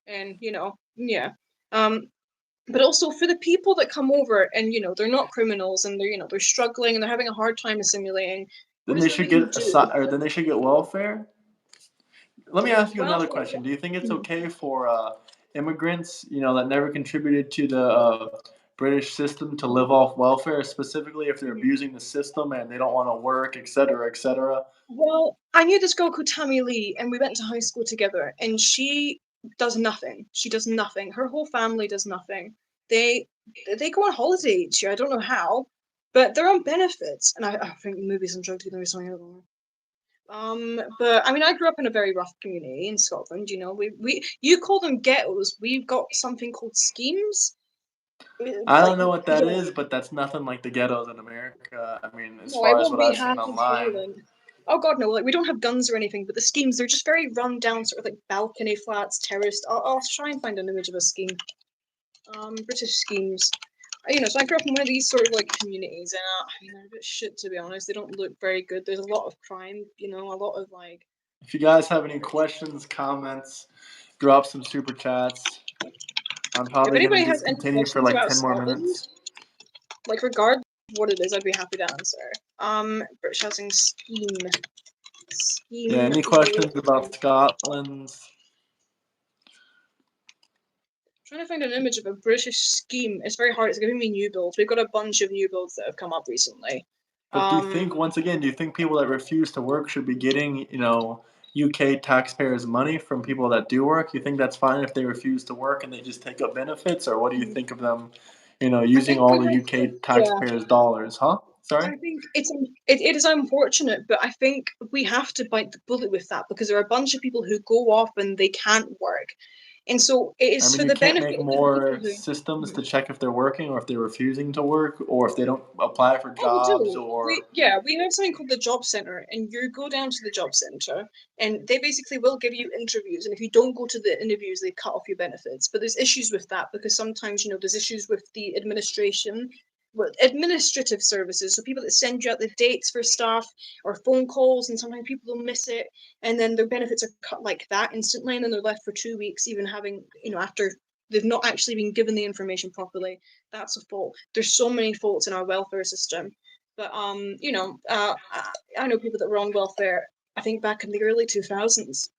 And yeah. But also for the people that come over and they're not criminals and they're struggling and they're having a hard time assimilating. What Then does they it should really get do? or then they should get welfare. Let me ask you another Welfare. question. Do you think it's Mhm. okay for immigrants, that never contributed to the British system to live off welfare, specifically if they're Mhm. abusing the system and they don't want to work, et cetera, et cetera? Well, I knew this girl called Tammy Lee, and we went to high school together, and she does nothing. She does nothing. Her whole family does nothing. They they go on holiday each year. I don't know how, but they're on benefits. And I think maybe some drug dealing or something. I don't know. But I mean, I grew up in a very rough community in Scotland. We you call them ghettos. We've got something called schemes. I Like don't know what that yeah, is, but that's nothing like the ghettos in America. I mean, as no, it far as won't what be I've half seen as online. violent. Oh God, no! Like we don't have guns or anything, but the schemes they're just very run down, sort of like balcony flats, terraced. I'll try and find an image of a scheme. British schemes. So I grew up in one of these sort of like communities, and I mean they're a bit shit to be honest. They don't look very good. There's a lot of crime. A lot of like. If you guys have any questions, comments, drop some super chats. I'm If probably gonna anybody has just any continue for questions like about 10 more Scotland, minutes. like regardless of what it is, I'd be happy to answer. British housing scheme. Yeah, Scheme any questions voting. about Scotland? Trying to find an image of a British scheme. It's very hard. It's giving me new builds. We've got a bunch of new builds that have come up recently. But do you Um, think, once again, do you think people that refuse to work should be getting, UK taxpayers' money from people that do work? You think that's fine if they refuse to work and they just take up benefits, or what do you think of them, I using think all we the have UK to, yeah. taxpayers' dollars? Huh? Sorry. I think it is unfortunate, but I think we have to bite the bullet with that because there are a bunch of people who go off and they can't work, and so it I is mean, for you the can't benefit make of the people more who. systems Mhm. to check if they're working or if they're refusing to work or if they don't apply for Oh, we jobs do. or. We have something called the job center, and you go down to the job center, and they basically will give you interviews. And if you don't go to the interviews, they cut off your benefits. But there's issues with that because sometimes there's issues with the administration, with administrative services. So people that send you out the dates for stuff or phone calls, and sometimes people will miss it, and then their benefits are cut like that instantly, and then they're left for 2 weeks, even having after they've not actually been given the information properly. That's a fault. There's so many faults in our welfare system. But I know people that were on welfare. I think back in the early 2000s,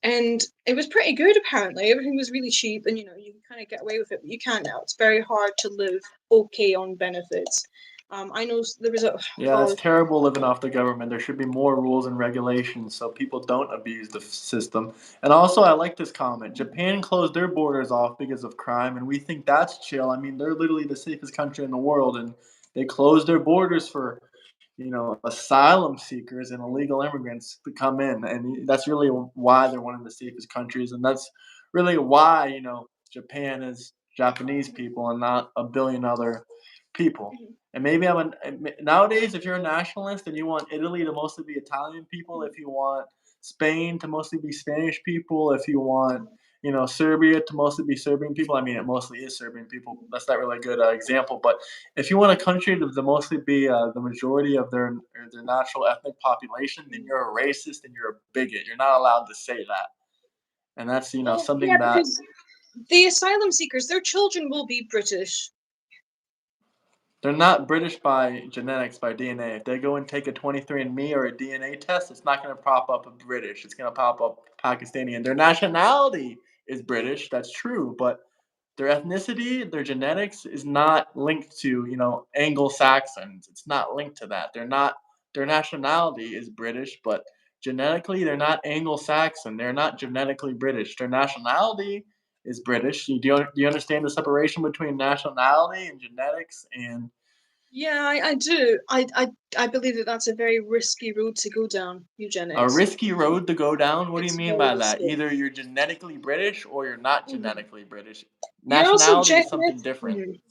and it was pretty good. Apparently, everything was really cheap, and you can kind of get away with it. But you can't now. It's very hard to live okay on benefits. I know there was a Yeah, it's oh terrible living off the government. There should be more rules and regulations so people don't abuse the system. And also, I like this comment. Japan closed their borders off because of crime, and we think that's chill. I mean, they're literally the safest country in the world, and they closed their borders for, asylum seekers and illegal immigrants to come in. And that's really why they're one of the safest countries. And that's really why, Japan is Japanese people and not a billion other people. And maybe nowadays, if you're a nationalist and you want Italy to mostly be Italian people, if you want Spain to mostly be Spanish people, if you want, Serbia to mostly be Serbian people, I mean, it mostly is Serbian people. That's not really a good example. But if you want a country to mostly be the majority of their natural ethnic population, then you're a racist and you're a bigot. You're not allowed to say that. And that's, well, yeah, something that. because the asylum seekers, their children will be British. They're not British by genetics, by DNA. If they go and take a 23andMe or a DNA test, it's not going to pop up British. It's going to pop up Pakistani. And their nationality is British. That's true. But their ethnicity, their genetics is not linked to, Anglo-Saxons. It's not linked to that. Their nationality is British, but genetically, they're not Anglo-Saxon. They're not genetically British. Their nationality is British. Do you understand the separation between nationality and genetics and Yeah, I do. I believe that that's a very risky road to go down, a eugenics. risky road to go down? What do you It's mean very by that? risky. Either you're genetically British or you're not Mhm. genetically British. You're also Nationality is genetic. something different. Mhm.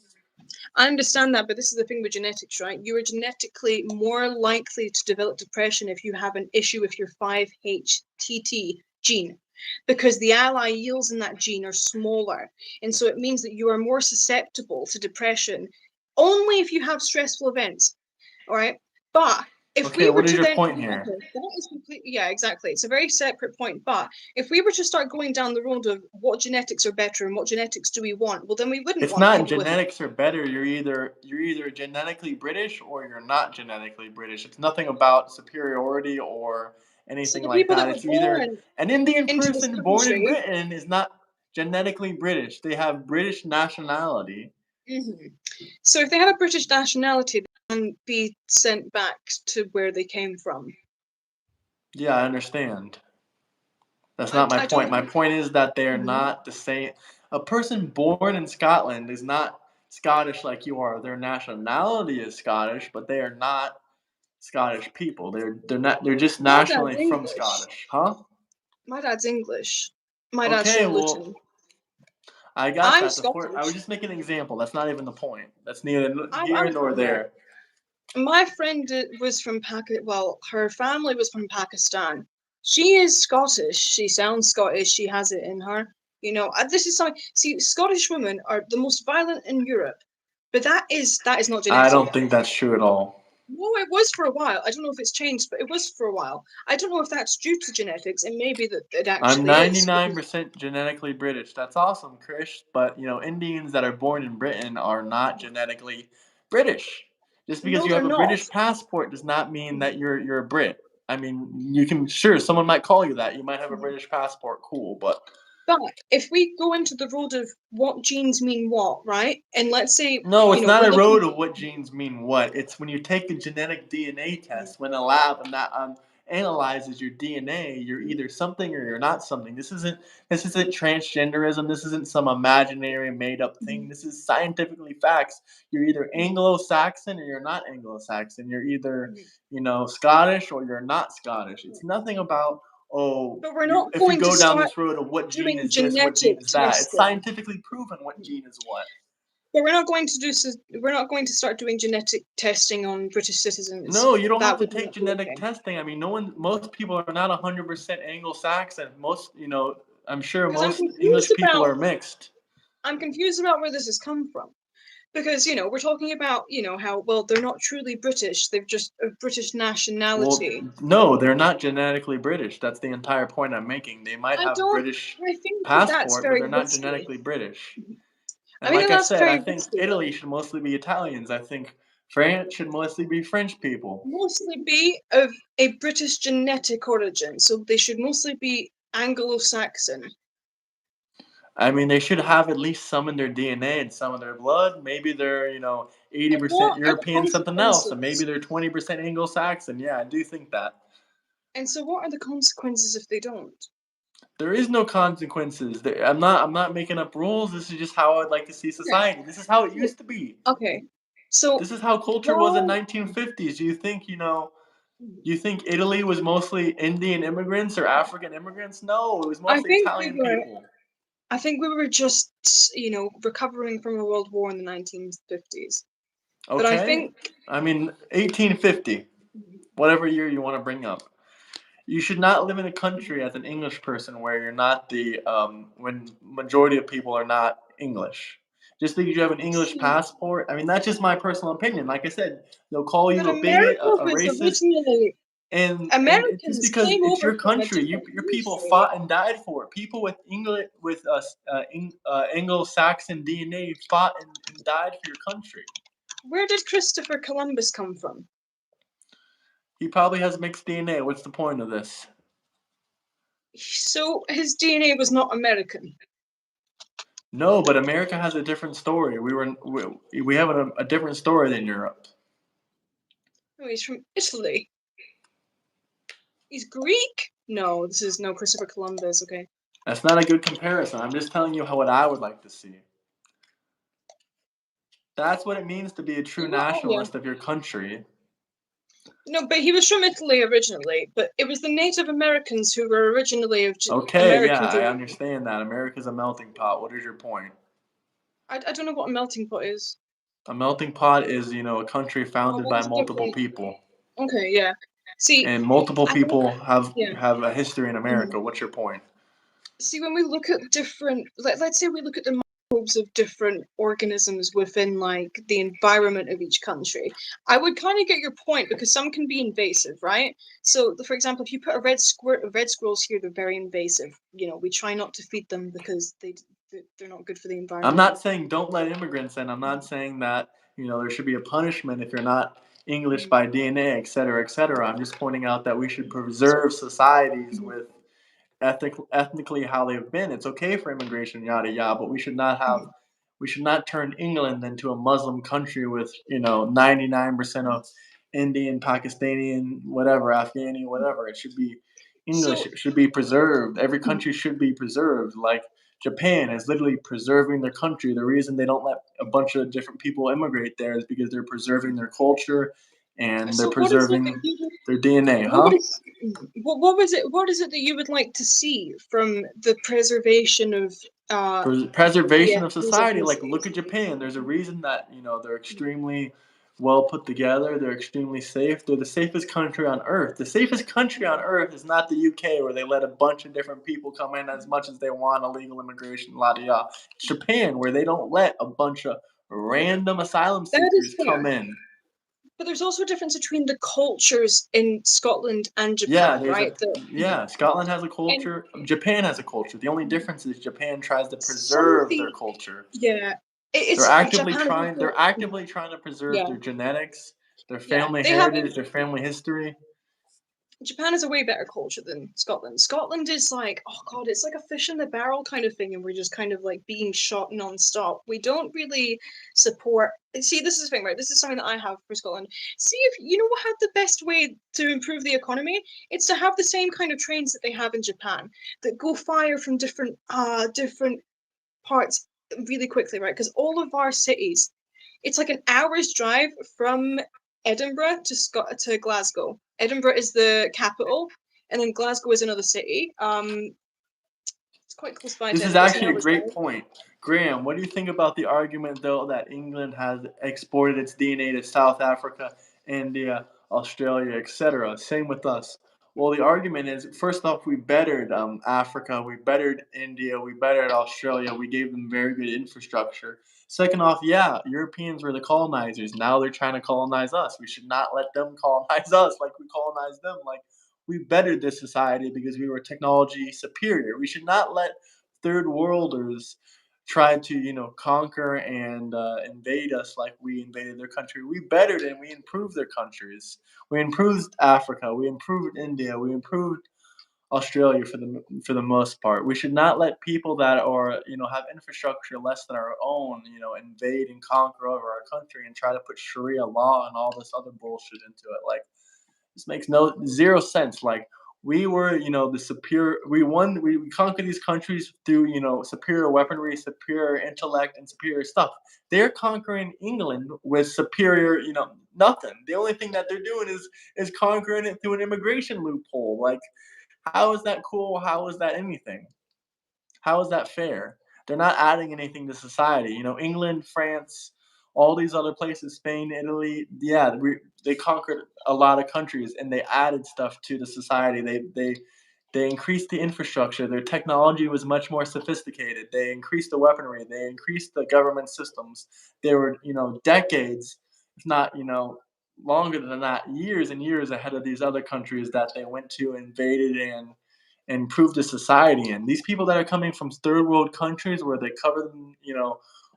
I understand that, but this is the thing with genetics, right? You are genetically more likely to develop depression if you have an issue with your 5-HTT gene, because the alleles in that gene are smaller. And so it means that you are more susceptible to depression only if you have stressful events. all right? But if Okay, we were what is to your then, point okay, here? that is completely, yeah, exactly. It's a very separate point. But if we were to start going down the road of what genetics are better and what genetics do we want, well, then we wouldn't It's want not people with. genetics are better. You're either genetically British or you're not genetically British. It's nothing about superiority or So anything the like people that. that were It's either born an Indian into this person born in country. Britain is not genetically British. They have British nationality. Mm-hmm. So if they have a British nationality, they can be sent back to where they came from. Yeah, I understand. That's not my I point. don't. My point is that they are Mhm. not the same. A person born in Scotland is not Scottish like you are. Their nationality is Scottish, but they are not Scottish people. They're not. They're just My dad's nationally from English. Scottish, huh? My dad's English. My dad's Okay, from well, Luton. I got I'm that. I was Scottish. just making an example. That's not even the point. That's neither I'm here nor from there. there. My friend was from Pakistan. Well, her family was from Pakistan. She is Scottish. She sounds Scottish. She has it in her. You know, this is something. See, Scottish women are the most violent in Europe, but that is not I genetic. don't think that's true at all. No, it was for a while. I don't know if it's changed, but it was for a while. I don't know if that's due to genetics, and maybe that it I'm actually is. Because 99% genetically British. That's awesome, Krish. But, Indians that are born in Britain are not genetically British. Just because no, you they're have a not. British passport does not mean that you're a Brit. I mean, you can sure someone might call you that. You might have a British passport, cool, but But if we go into the road of what genes mean what, right? And let's say, no, it's not we're a road looking. of what genes mean what. It's when you take a genetic DNA test, when a lab and that analyzes your DNA, you're either something or you're not something. This isn't transgenderism. This isn't some imaginary made up thing. This is scientifically facts. You're either Anglo-Saxon or you're not Anglo-Saxon. You're either Scottish or you're not Scottish. It's nothing about But we're not if we going to go down start this road of what gene doing is this, what gene genetic is that. It's testing. scientifically proven what gene is what. But we're not going to do. We're not going to start doing genetic testing on British citizens. No, you don't have That to would take not be genetic okay. testing. I mean, most people are not 100% Anglo-Saxon. I'm sure Because I'm most confused English people about. are mixed. I'm confused about where this has come from. Because we're talking about how well they're not truly British. They've just a British Well, nationality. no, they're not genetically British. That's the entire point I'm making. They might I have don't. British I think that that's passport, but very they're not risky. genetically British. I And think that like I that's said, I very think risky though. Italy should mostly be Italians. I think France should mostly be French people. Mostly be of a British genetic origin, so they should mostly be Anglo-Saxon. I mean, they should have at least some in their DNA and some in their blood. Maybe they're, And 80% what are the European, something else, and maybe consequences? they're 20% Anglo-Saxon. Yeah, I do think that. And so, what are the consequences if they don't? There is no consequences. I'm not making up rules. This is just how I'd like to see Okay. society. This is how it So, used to be. okay. So This is how culture was in why? 1950s. Do you think Italy was mostly Indian immigrants or African immigrants? No, it was I mostly think we Italian were. people. I think we were just, recovering from a world war in the 1950s. But I Okay? think. I mean, 1850, whatever year you want to bring up. You should not live in a country as an English person where you're not when majority of people are not English. Just because you have an English See, passport, I mean that's just my personal opinion. Like I said, they'll call but you a bigot, America a was racist, originally. and it's just Americans because came it's over your from a country. different Your people country. fought and died for it. People with English with Anglo-Saxon DNA fought and died for your country. Where did Christopher Columbus come from? He probably has mixed DNA. What's the point of this? So his DNA was not American. No, but America has a different story. We have a different story than Europe. No, he's from Italy. He's Greek? No, this is no Christopher Columbus, okay. That's not a good comparison. I'm just telling you what I would like to see. That's what it means to be a true Oh, yeah. nationalist of your country. No, but he was from Italy originally, but it was the Native Americans who were originally of Okay, yeah, American I DNA. understand that. America's a melting pot. What is your point? I don't know what a melting pot is. A melting pot is, a country Oh, founded well, by there's multiple different. people. Okay, yeah. See, And multiple I think, people have yeah. have a history in Mhm. America. What's your point? See, when we look at different, let's say we look at the microbes of different organisms within like the environment of each country. I would kind of get your point because some can be invasive, right? So, for example, if you put a red squirt of red squirrels here, they're very invasive. You know, we try not to feed them because they're not good for the I'm environment. not saying don't let immigrants in. I'm not saying that there should be a punishment if you're not English Mm. by DNA, et cetera, et cetera. I'm just pointing out that we should preserve societies Mhm, with ethnically how they've been. It's okay for immigration, yada yada, but mhm. we should not turn England into a Muslim country with 99% of Indian, Pakistani, whatever, Afghani, whatever. It should be English. So, It should be preserved. Every mhm. country should be preserved. Like Japan is literally preserving their country. The reason they don't let a bunch of different people immigrate there is because they're preserving their culture and they're So what is it that preserving you their DNA, what would huh? it, what was it what is it that you would like to see from the preservation of the Preservation of society. Like, look ethnicities? at Japan. There's a reason that they're extremely well put together. They're extremely safe. They're the safest country on earth. The safest country on earth is not the UK, where they let a bunch of different people come in as much as they want, illegal immigration, la da da. It's Japan, where they don't let a bunch of random asylum That is seekers come fair. in. But there's also a difference between the cultures in Scotland and Yeah, Japan, there's a right? The yeah. Scotland has a and culture. Japan has a culture. The only difference is Japan tries to some of preserve their the culture. yeah, They're it's actively Japan is trying also they're actively trying to preserve yeah, their genetics, their yeah. family They have heritage, their family history. Japan is a way better culture than Scotland. Scotland is like, oh god, it's like a fish in the barrel kind of thing, and we're just kind of like being shot nonstop. We don't really support. See, this is the thing, right? This is something that I have for Scotland. See if you know what had the best way to improve the economy? It's to have the same kind of trains that they have in Japan that go fire from different parts really quickly, right? Because all of our cities, it's like an hour's drive from Edinburgh to Glasgow. Edinburgh is the capital, and then Glasgow is another city. It's quite close by to This is Edinburgh. It's an actually a hour's great drive. point. Graham, what do you think about the argument though that England has exported its DNA to South Africa, India, Australia, etc.? Same with us. Well, the argument is first off, we bettered Africa, we bettered India, we bettered Australia. We gave them very good infrastructure. Second off, yeah, Europeans were the colonizers. Now they're trying to colonize us. We should not let them colonize us like we colonized them. Like we bettered this society because we were technology superior. We should not let third worlders try to conquer and invade us like we invaded their country. We bettered and we improved their countries. We improved Africa. We improved India. We improved Australia for the most part. We should not let people that are have infrastructure less than our own invade and conquer over our country and try to put Sharia law and all this other bullshit into it. Like this makes no zero sense. Like we were, the superior. We won. We conquered these countries through, superior weaponry, superior intellect, and superior stuff. They're conquering England with superior, nothing. The only thing that they're doing is conquering it through an immigration loophole. Like, how is that cool? How is that anything? How is that fair? They're not adding anything to society. England, France, all these other places, Spain, Italy. Yeah, they conquered a lot of countries and they added stuff to the society. They increased the infrastructure. Their technology was much more sophisticated. They increased the weaponry. They increased the government systems. They were, decades, if not, longer than that, years and years ahead of these other countries that they went to, invaded, and improved the society in. These people that are coming from third world countries where they cover them,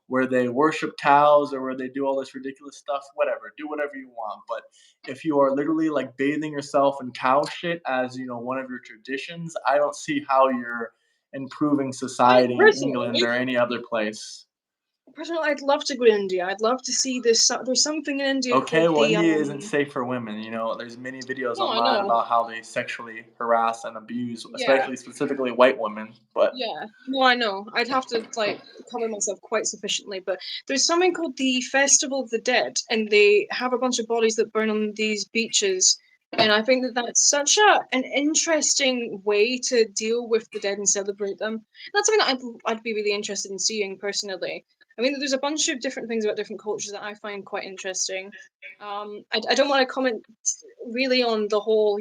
where they worship cows or where they do all this ridiculous stuff, whatever, do whatever you want. But if you are literally like bathing yourself in cow shit as, one of your traditions, I don't see how you're improving I society in England personally, or any other place. personally, I'd love to go to India. I'd love to see this. There's something in India Okay, called well, the India isn't safe for women. There's many videos No, I online know. about how they sexually harass and abuse, Yeah, especially specifically white women. But yeah. No, I know. I'd have to like cover myself quite sufficiently, but there's something called the Festival of the Dead, and they have a bunch of bodies that burn on these beaches. And I think that that's such an interesting way to deal with the dead and celebrate them. That's something that I'd be really interested in seeing personally. I mean, there's a bunch of different things about different cultures that I find quite interesting. I don't want to comment really on the whole,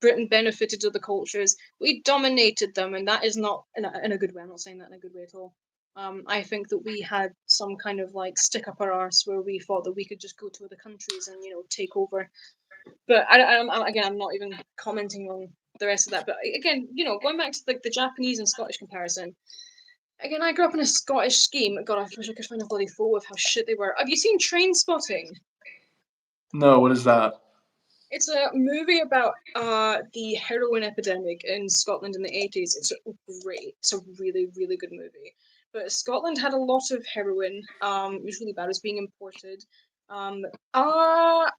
Britain benefited other cultures. We dominated them, and that is not in a good way. I'm not saying that in a good way at all. I think that we had some kind of like stick up our arse where we thought that we could just go to other countries and take over. But I'm not even commenting on the rest of that. But again, going back to like the Japanese and Scottish comparison. Again, I grew up in a Scottish scheme. God, I wish I could find a bloody photo of how shit they were. Have you seen Train Spotting? No, what is that? It's a movie about the heroin epidemic in Scotland in the 80s. It's great. It's a really, really good movie. But Scotland had a lot of heroin. It was really bad. It was being imported. A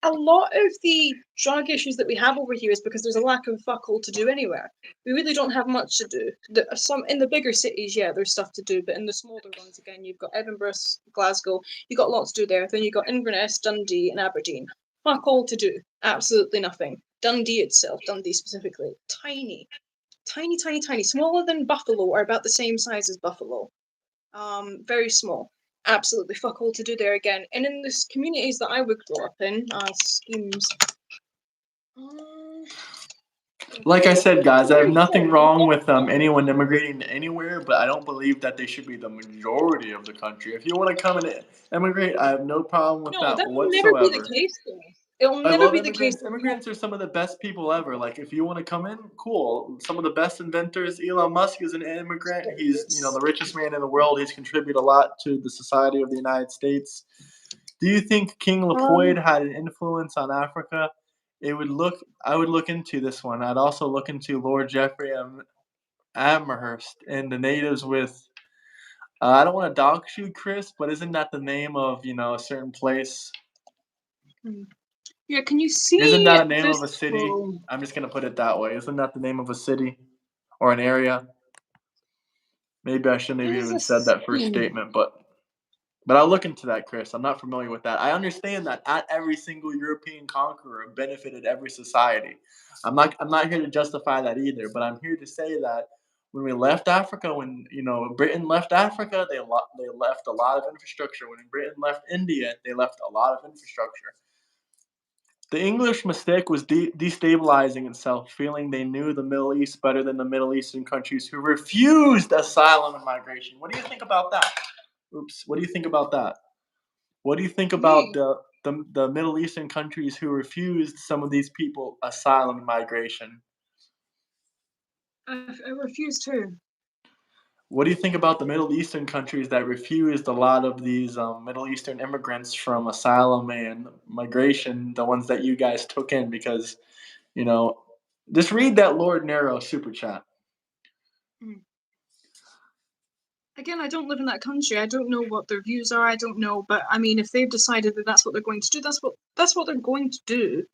lot of the drug issues that we have over here is because there's a lack of fuck all to do anywhere. We really don't have much to do. Some in the bigger cities, yeah, there's stuff to do, but in the smaller ones, again, you've got Edinburgh, Glasgow. You've got lots to do there. Then you've got Inverness, Dundee, and Aberdeen. Fuck all to do. Absolutely nothing. Dundee itself, Dundee specifically, tiny, tiny, tiny, tiny, smaller than Buffalo, or about the same size as Buffalo. Very small. Absolutely fuck all to do there again. And in the communities that I would grow up in, schemes. Like I said, guys, I have nothing wrong with anyone immigrating to anywhere, but I don't believe that they should be the majority of the country. If you want to come and immigrate, I have no problem with No, that that will never be the whatsoever. case, though. It'll I never love be the case. immigrants. Immigrants are some of the best people ever. Like, if you want to come in, cool. Some of the best inventors. Elon Musk is an immigrant. He's, the richest man in the world. He's contributed a lot to the society of the United States. Do you think King Leopold had an influence on Africa? I would look into this one. I'd also look into Lord Jeffrey Amherst and the natives with. I don't want to dox you, Chris, but isn't that the name of a certain place? Yeah, can you Isn't see that a name this? of a city? I'm just gonna put it that way. Isn't that the name of a city or an area? Maybe I shouldn't have There's even a said that first scheme. statement, but I'll look into that, Chris. I'm not familiar with that. I understand that not every single European conqueror benefited every society. I'm not here to justify that either, but I'm here to say that when we left Africa, when Britain left Africa, they left a lot of infrastructure. When Britain left India, they left a lot of infrastructure. The English mistake was destabilizing itself, feeling they knew the Middle East better than the Middle Eastern countries who refused asylum and migration. What do you think about that? Oops. What do you think about that? What do you think about Me, the Middle Eastern countries who refused some of these people asylum and migration? I refuse to. What do you think about the Middle Eastern countries that refused a lot of these Middle Eastern immigrants from asylum and migration, the ones that you guys took in? Because, you know, just read that Lord Nero super chat. Again, I don't live in that country. I don't know what their views are. I don't know, but I mean, if they've decided that that's what they're going to do, that's what they're going to do.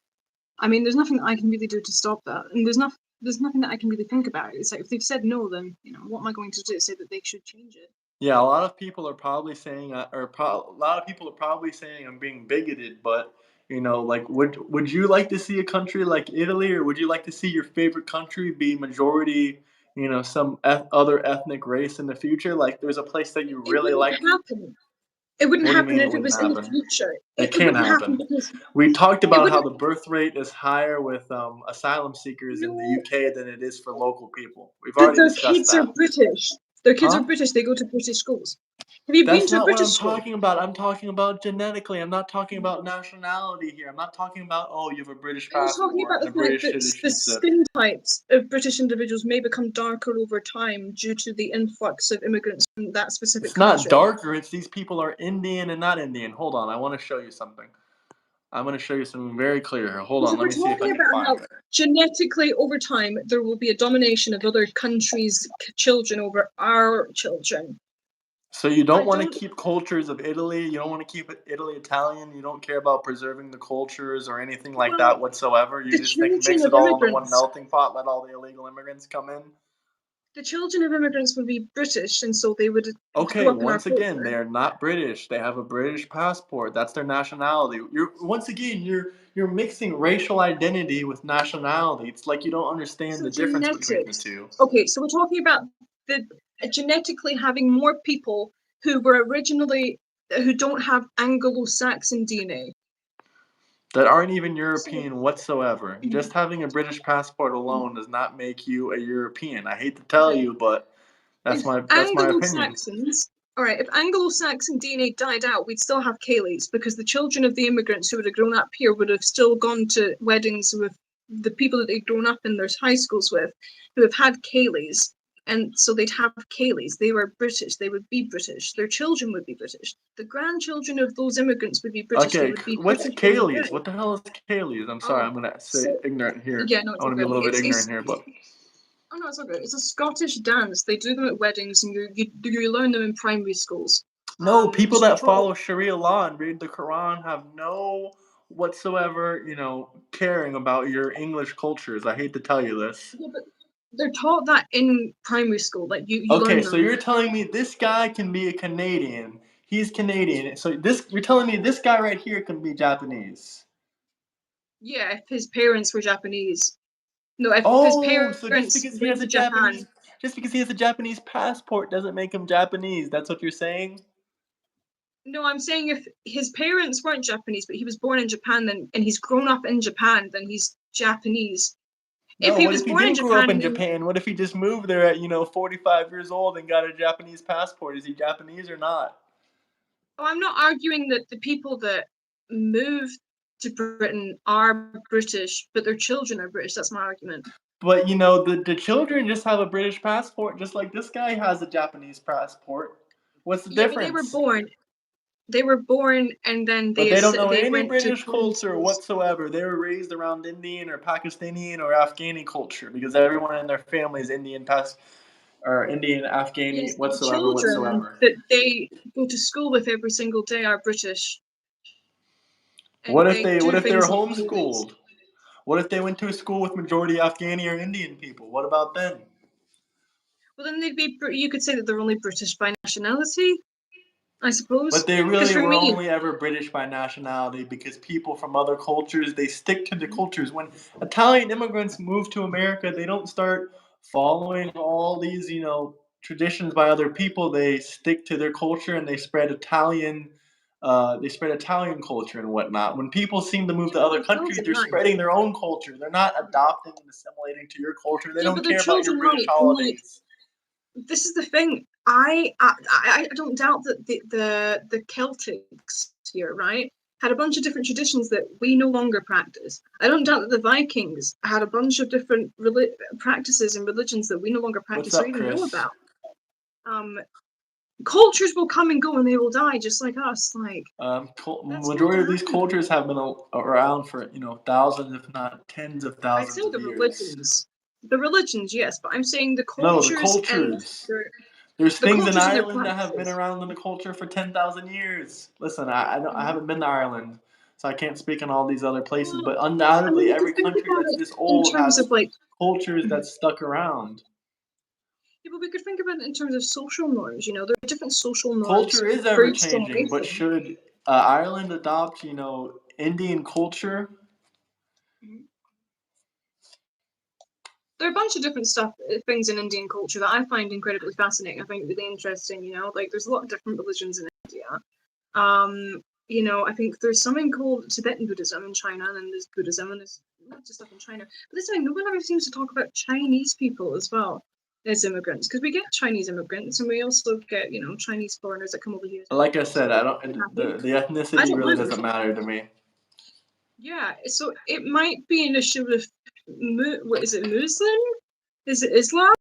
I mean, there's nothing that I can really do to stop that, and there's nothing that I can really think about. It's like if they've said no, then what am I going to do? Say that they should change it? Yeah, a lot of people are probably saying, a lot of people are probably saying I'm being bigoted, but like, would you like to see a country like Italy, or would you like to see your favorite country be majority, some other ethnic race in the future? Like, there's a place that you It really wouldn't like. happen. It wouldn't What do you happen mean it if it wouldn't was in the happen? future. It It can't wouldn't happen happen. because We talked it about how wouldn't. the birth rate is higher with asylum seekers in the No, UK than it is for local people. We've already their discussed kids are that. British. Their kids are Huh? British. They go to British schools. Have you been That's to a not what British I'm school? talking about. I'm talking about genetically. I'm not talking about nationality here. I'm not talking about, oh, you have a British I'm talking passport about and the a fact British that the citizenship. skin types of British individuals may become darker over time due to the influx of immigrants from that specific It's not country. darker. It's these people are Indian and not Indian. Hold on. I want to show you something. I'm going to show you something very clear here. Hold So on. Let we're me see if I talking can about find how it. genetically over time there will be a domination of other countries' children over our children. So you I don't want to don't. keep cultures of Italy. You don't want to keep Italy Italian. You don't care about preserving the cultures or anything like that Well, whatsoever. You the just think children mix of it all into one immigrants, melting pot. Let all the illegal immigrants come in. the children of immigrants would be British, and so they would grow Okay, up in our once again, culture. they are not British. They have a British passport. That's their nationality. You're mixing racial identity with nationality. It's like you don't understand So the difference between the genetics. two. Okay, so we're talking about the genetically having more people who were originally who don't have Anglo-Saxon DNA. That aren't even So European whatsoever. Just having a British passport alone does not make you a European. I hate to tell okay, you, but if that's my opinion. Anglo-Saxons all right, if Anglo-Saxon DNA died out, we'd still have Kayleys because the children of the immigrants who would have grown up here would have still gone to weddings with the people that they'd grown up in their high schools with, who have had Kayleys. And so they'd have Kayleys. They were British. They would be British. Their children would be British. The grandchildren of those immigrants would be British. They Okay, would be what's British born Kaylee's? again. What the hell is Kayle's? I'm sorry, Oh, I'm gonna say so ignorant here. yeah, no, I it's all want to be a good. little bit ignorant here, but Oh no, it's all good. It's a Scottish dance. They do them at weddings, and you learn them in primary schools. no, people So you that draw. follow Sharia law and read the Quran have no whatsoever, caring about your English cultures. I hate to tell you this. Yeah, but they're taught that in primary school. Like you Okay, learn so them. you're telling me this guy can be a Canadian. He's Canadian. So you're telling me this guy right here can be Japanese. Yeah, if his parents were Japanese. No, if his Oh, so parents went to Japan. just because he has a Japanese passport doesn't make him Japanese. That's what you're saying? No, I'm saying if his parents weren't Japanese, but he was born in Japan, then and he's grown up in Japan, then he's Japanese. If No, he what was if he born in didn't grow up Japan, in then Japan? What if he just moved there at, 45 years old and got a Japanese passport? Is he Japanese or not? oh, I'm not arguing that the people that move to Britain are British, but their children are British. That's my argument. But, the children just have a British passport, just like this guy has a Japanese passport. What's the Yeah, but they were difference? born. They were born, and then But they don't know they any went to British primary culture schools. whatsoever. They were raised around Indian or Pakistani or Afghani culture because everyone in their family is Indian, Yes, Afghani, but the whatsoever, children whatsoever. that they go to school with every single day are British, What and if they they what do if they were things like Kayleys. homeschooled? What if they went to a school with majority Afghani or Indian people? What about them? Well, then they'd be. You could say that they're only British by nationality, I But suppose. they Because really for were me, only ever British by nationality because people from other cultures, they stick to the cultures. When Italian immigrants move to America, they don't start following all these, traditions by other people. They stick to their culture and they spread Italian culture and whatnot. When people seem to move yeah, to but other their countries, children they're might. spreading their own culture. They're not adopting and assimilating to your culture. They Yeah, don't but their care about your children British might. And like, holidays. this is the thing. I don't doubt that the Celtics here, right, had a bunch of different traditions that we no longer practice. I don't doubt that the Vikings had a bunch of different practices and religions that we no longer What's practice or up, even know Chris? about. Um, Cultures will come and go and they will die just like us. Like that's going to Majority of these happen. cultures have been around for thousands, if not tens of I'd say thousands of years. the religions, yes, but I'm saying the No, the cultures and cultures. There's the things in cultures and their Ireland that have been practices. around in the culture for 10,000 years. Listen, I Mhm. haven't been to Ireland, so I can't speak on all these other places. Well, But I mean, undoubtedly, we could every think country about that's it this in old terms of has like, cultures mhm. that stuck around. Yeah, but we could think about it in terms of social norms. There are different social norms Culture is for ever each changing, but generation. should Ireland adopt, Indian culture? Mhm. There are a bunch of different things in Indian culture that I find incredibly fascinating. I find really interesting. Like there's a lot of different religions in India. I think there's something called Tibetan Buddhism in China, and then there's Buddhism, and there's lots of stuff in China. But this time, no one ever seems to talk about Chinese people as well as immigrants, because we get Chinese immigrants, and we also get Chinese foreigners that come over here as well. Like I said, I don't. Happy. The I ethnicity don't really mind them doesn't coming. matter to me. Yeah, so it might be an issue with what is it, Muslim? Is it Islam?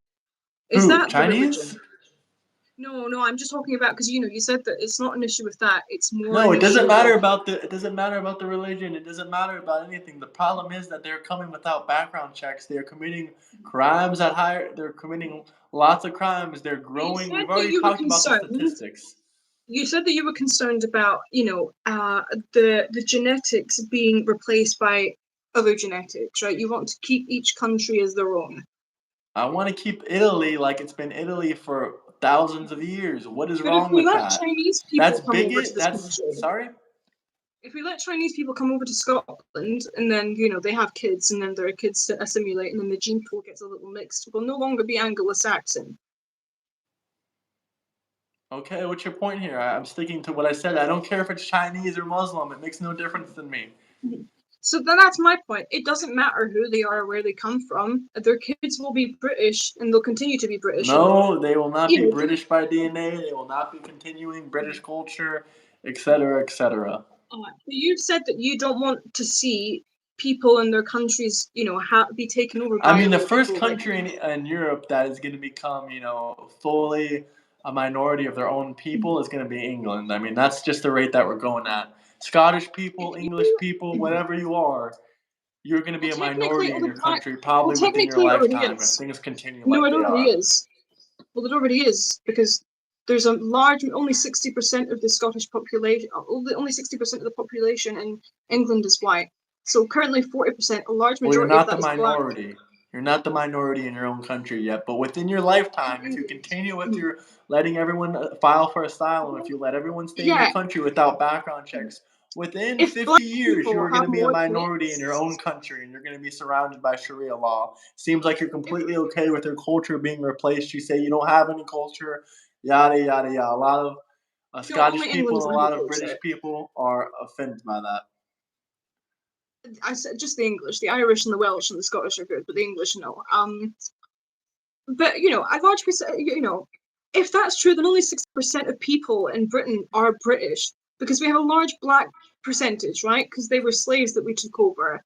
Is Who? that the Chinese? religion? No, no, I'm just talking about because you said that it's not an issue with that. It's more No, an it doesn't issue matter with. about the religion. It doesn't matter about anything. The problem is that they're coming without background checks. They're committing crimes at higher. They're committing lots of crimes. They're You growing. said We've that already you were talked about the concerned. statistics. You said that you were concerned about the genetics being replaced by other genetics, right? You want to keep each country as their own. I want to keep Italy like it's been Italy for thousands of years. What is But if wrong we with let that? Chinese people That's come over to bigot. this That's country, sorry. if we let Chinese people come over to Scotland and then they have kids and then there are kids to assimilate and then the gene pool gets a little mixed, we'll no longer be Anglo-Saxon. Okay, what's your point here? I'm sticking to what I said. I don't care if it's Chinese or Muslim. It makes no difference to me. So that's my point. It doesn't matter who they are or where they come from. Their kids will be British and they'll continue to be British. No, they will not You be know, British by DNA. They will not be continuing British culture, etc., etc. you've said that you don't want to see people in their countries, be taken over I by mean, the other first people. Like, country in Europe that is going to become, fully a minority of their own people is going to be England. I mean, that's just the rate that we're going at. Scottish if people, English you, people, whatever you are, you're going to be well, a technically, minority in your country well, probably within your technically, it already lifetime if is. things continue No, like it they already are. is. Well, it already is because there's a large, only 60% of the Scottish population, only 60% of the population in England is white. So currently 40%, a large Well, you're majority of not the that is black. minority. You're not the minority in your own country yet, but within your lifetime, if you continue with your letting everyone file for asylum, if you let everyone stay in your Yeah, country without background checks, within if black 50 years, you people are going have to be a more minority in your own choice, country and you're going to be surrounded by Sharia law. Seems like you're if completely okay with your culture being replaced. You say you don't have any culture, yada, yada, yada. A lot of only Scottish England people and a doesn't have lot a of culture. British people are offended by that. I said just the English, the Irish and the Welsh and the Scottish are good, but the English no. But a large percent, if that's true, then only 60% of people in Britain are British because we have a large black percentage, right? Because they were slaves that we took over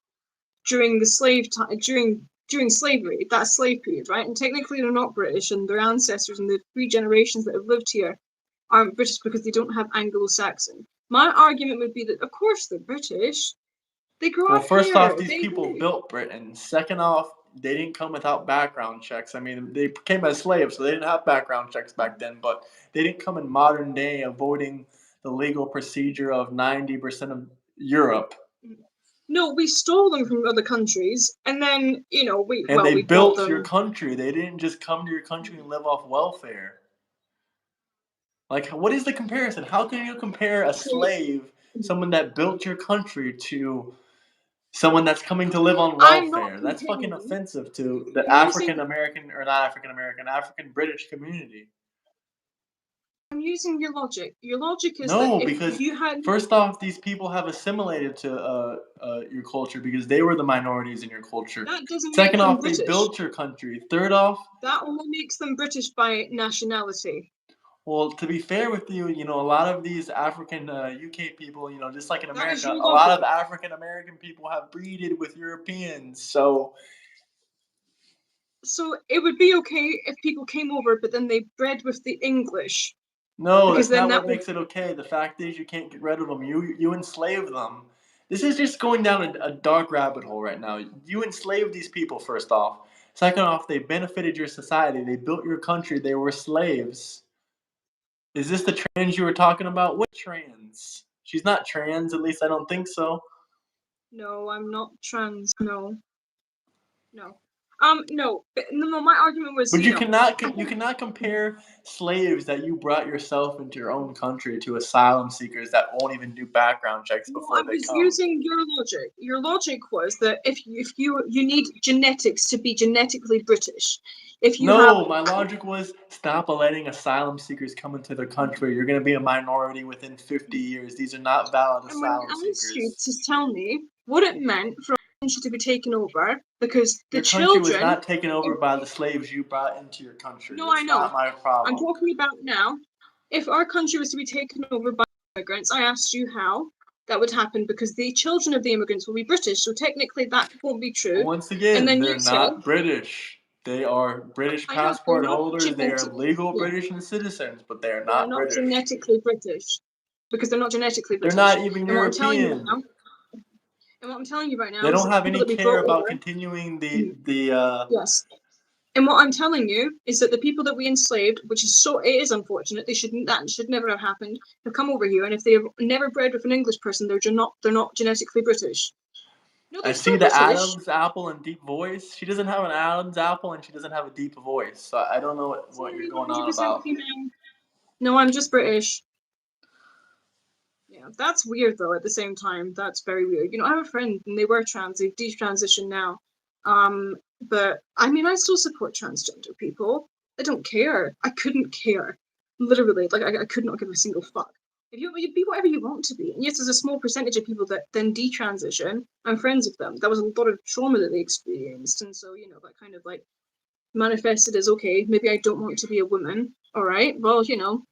during the slave time, during slavery, that slave period, right? And technically, they're not British, and their ancestors and the 3 generations that have lived here aren't British because they don't have Anglo-Saxon. My argument would be that, of course, they're British. They grew Well, up first off, here. these people built Britain. Second off, they didn't come without background checks. I mean, they came as slaves, so they didn't have background checks back then, but they didn't come in modern day avoiding the legal procedure of 90% of Europe. No, we stole them from other countries, and then And they we bought built your them. country. They didn't just come to your country and live off welfare. Like, what is the comparison? How can you compare a Okay, slave, someone that built your country, to someone that's coming to live on I'm not welfare? That's fucking comparing. offensive to the I'm using African American, or not African American, African British community. I'm using your logic. Your logic is that No, if because you had first off, these people have assimilated to your culture because they were the minorities in your culture. that doesn't make Second them off, they British. built your country. Third off, That only makes them British by nationality. well, to be fair with you, a lot of these African UK people, just like in That is America, your a lot of logic. African American people have breeded with Europeans. So So it would be okay if people came over, but then they bred with the English, no, because that's then not that what would. makes it okay. The fact is, you can't get rid of them. You enslave them. This is just going down a dark rabbit hole right now. You enslaved these people, first off. Second off, they benefited your society. They built your country. They were slaves. Is this the trans you were talking about? What trans? She's not trans, at least I don't think so. No, I'm not trans. No, no. No. But no, my argument was, But I you think cannot compare slaves that you brought yourself into your own country to asylum seekers that won't even do background checks no, before I they was come. using your logic. Your logic was that if you need genetics to be genetically British, if you have. No, my logic was stop letting asylum seekers come into the country. You're going to be a minority within 50 years. These are not valid And when asylum I asked you seekers. to tell me what it meant for our country to be taken over, because the Your country was children. not taken over by the slaves you brought into your country. No, I That's know. not my I'm problem. talking about now. If our country was to be taken over by immigrants, I asked you how that would happen because the children of the immigrants will be British, so technically that won't be true. Once And again, then they're you say, not British. They are British I know they're passport not holders. They are genetic. legal Yeah, British and citizens, but they are they are not not British. genetically British because they're not genetically They're British. not even And what I'm telling you European. now, and what I'm telling you right They now is don't that the have people any that we care brought about over. continuing Mhm, the. yes. And what I'm telling you is that the people that we enslaved, which is it is unfortunate, that should never have happened, have come over here, and if they have never bred with an English person, they're not genetically British. No, I they're see still the British. Adam's apple and deep voice. She doesn't have an Adam's apple and she doesn't have a deep voice. So I don't know what you're Sorry, going on 100% about. female. No, I'm just British. Yeah, that's weird though. At the same time, that's very weird. I have a friend, and they were trans. They've detransitioned now. But I mean, I still support transgender people. I don't care. I couldn't care. Literally, like I could not give a single fuck. you be whatever you want to be. And yes, there's a small percentage of people that then detransition. I'm friends with them. That was a lot of trauma that they experienced, and so that kind of like manifested as, okay, maybe I don't want to be a woman. All right, well,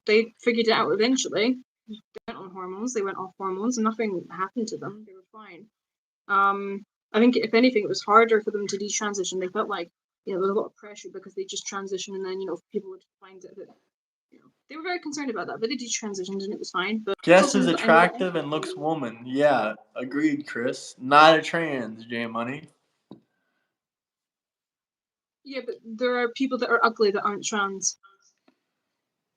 they figured it out eventually. They went on hormones. They went off hormones, and nothing happened to them. They were fine. I think if anything, it was harder for them to detransition. They felt like there was a lot of pressure because they just transitioned, and then people would find it that they were very concerned about that, but they detransitioned and it was fine. But Guess is attractive and looks woman. Yeah, agreed, Chris. Not a trans, J Money. Yeah, but there are people that are ugly that aren't trans.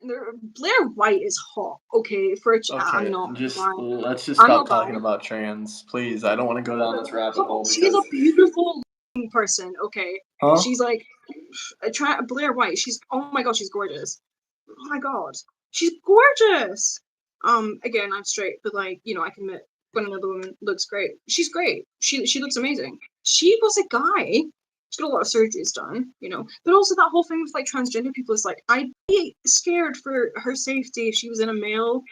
Blair White is hot. Okay, for a I'm not. Let's just stop talking about trans, please. I don't want to go down this rabbit hole. She's a beautiful person. Okay, huh? She's like Blair White. Oh my god, she's gorgeous. Oh my god, she's gorgeous. Again, I'm straight, but I can admit when another woman looks great. She's great. She looks amazing. She was a guy. She's got a lot of surgeries done, But also that whole thing with transgender people is I'd be scared for her safety if she was in a male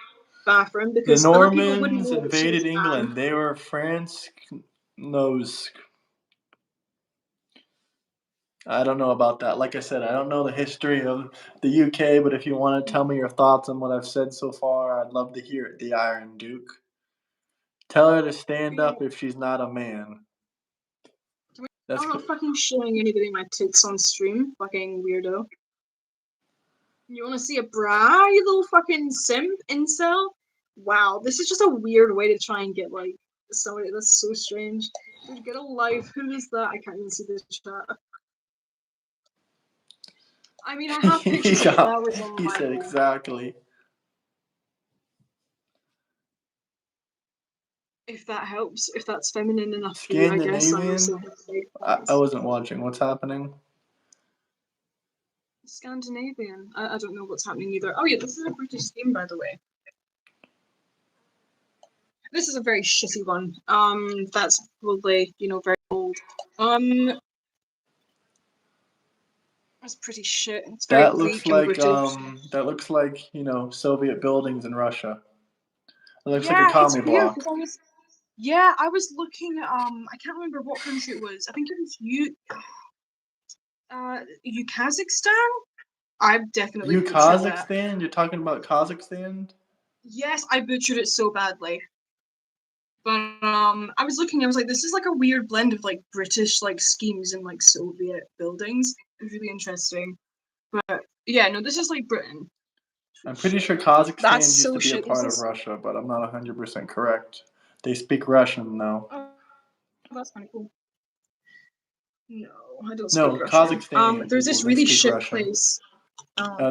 bathroom because the other people wouldn't Normans know that she was invaded England. They were France. I don't know about that. Like I said, I don't know the history of the UK, but if you want to tell me your thoughts on what I've said so far, I'd love to hear it, the Iron Duke. Tell her to stand up if she's not a man. I'm not fucking showing anybody my tits on stream, fucking weirdo. You want to see a bra, you little fucking simp incel? Wow, this is just a weird way to try and get somebody. That's so strange. Dude, get a life. Who is that? I can't even see this chat. I mean, I have pictures of flowers on my wall. He said exactly. If that helps, if that's feminine enough for you, I guess. I wasn't watching. What's happening? Scandinavian. I don't know what's happening either. Oh yeah, this is a British theme, by the way. This is a very shitty one. That's probably very old. That's pretty shit. It's very that looks Greek and like British. that looks like Soviet buildings in Russia. It looks like a commie block. I was looking. I can't remember what country it was. I think it was Kazakhstan. I've definitely butchered that. Kazakhstan? You're talking about Kazakhstan? Yes, I butchered it so badly. But I was looking. I was like, this is a weird blend of British schemes and Soviet buildings. It's really interesting. But yeah, no, this is Britain. I'm pretty sure Kazakhstan used to be a part of Russia, but I'm not 100% correct. They speak Russian now. Oh, that's kind of cool. No, I don't speak Russian. Kazakhstan. There's this really shit place.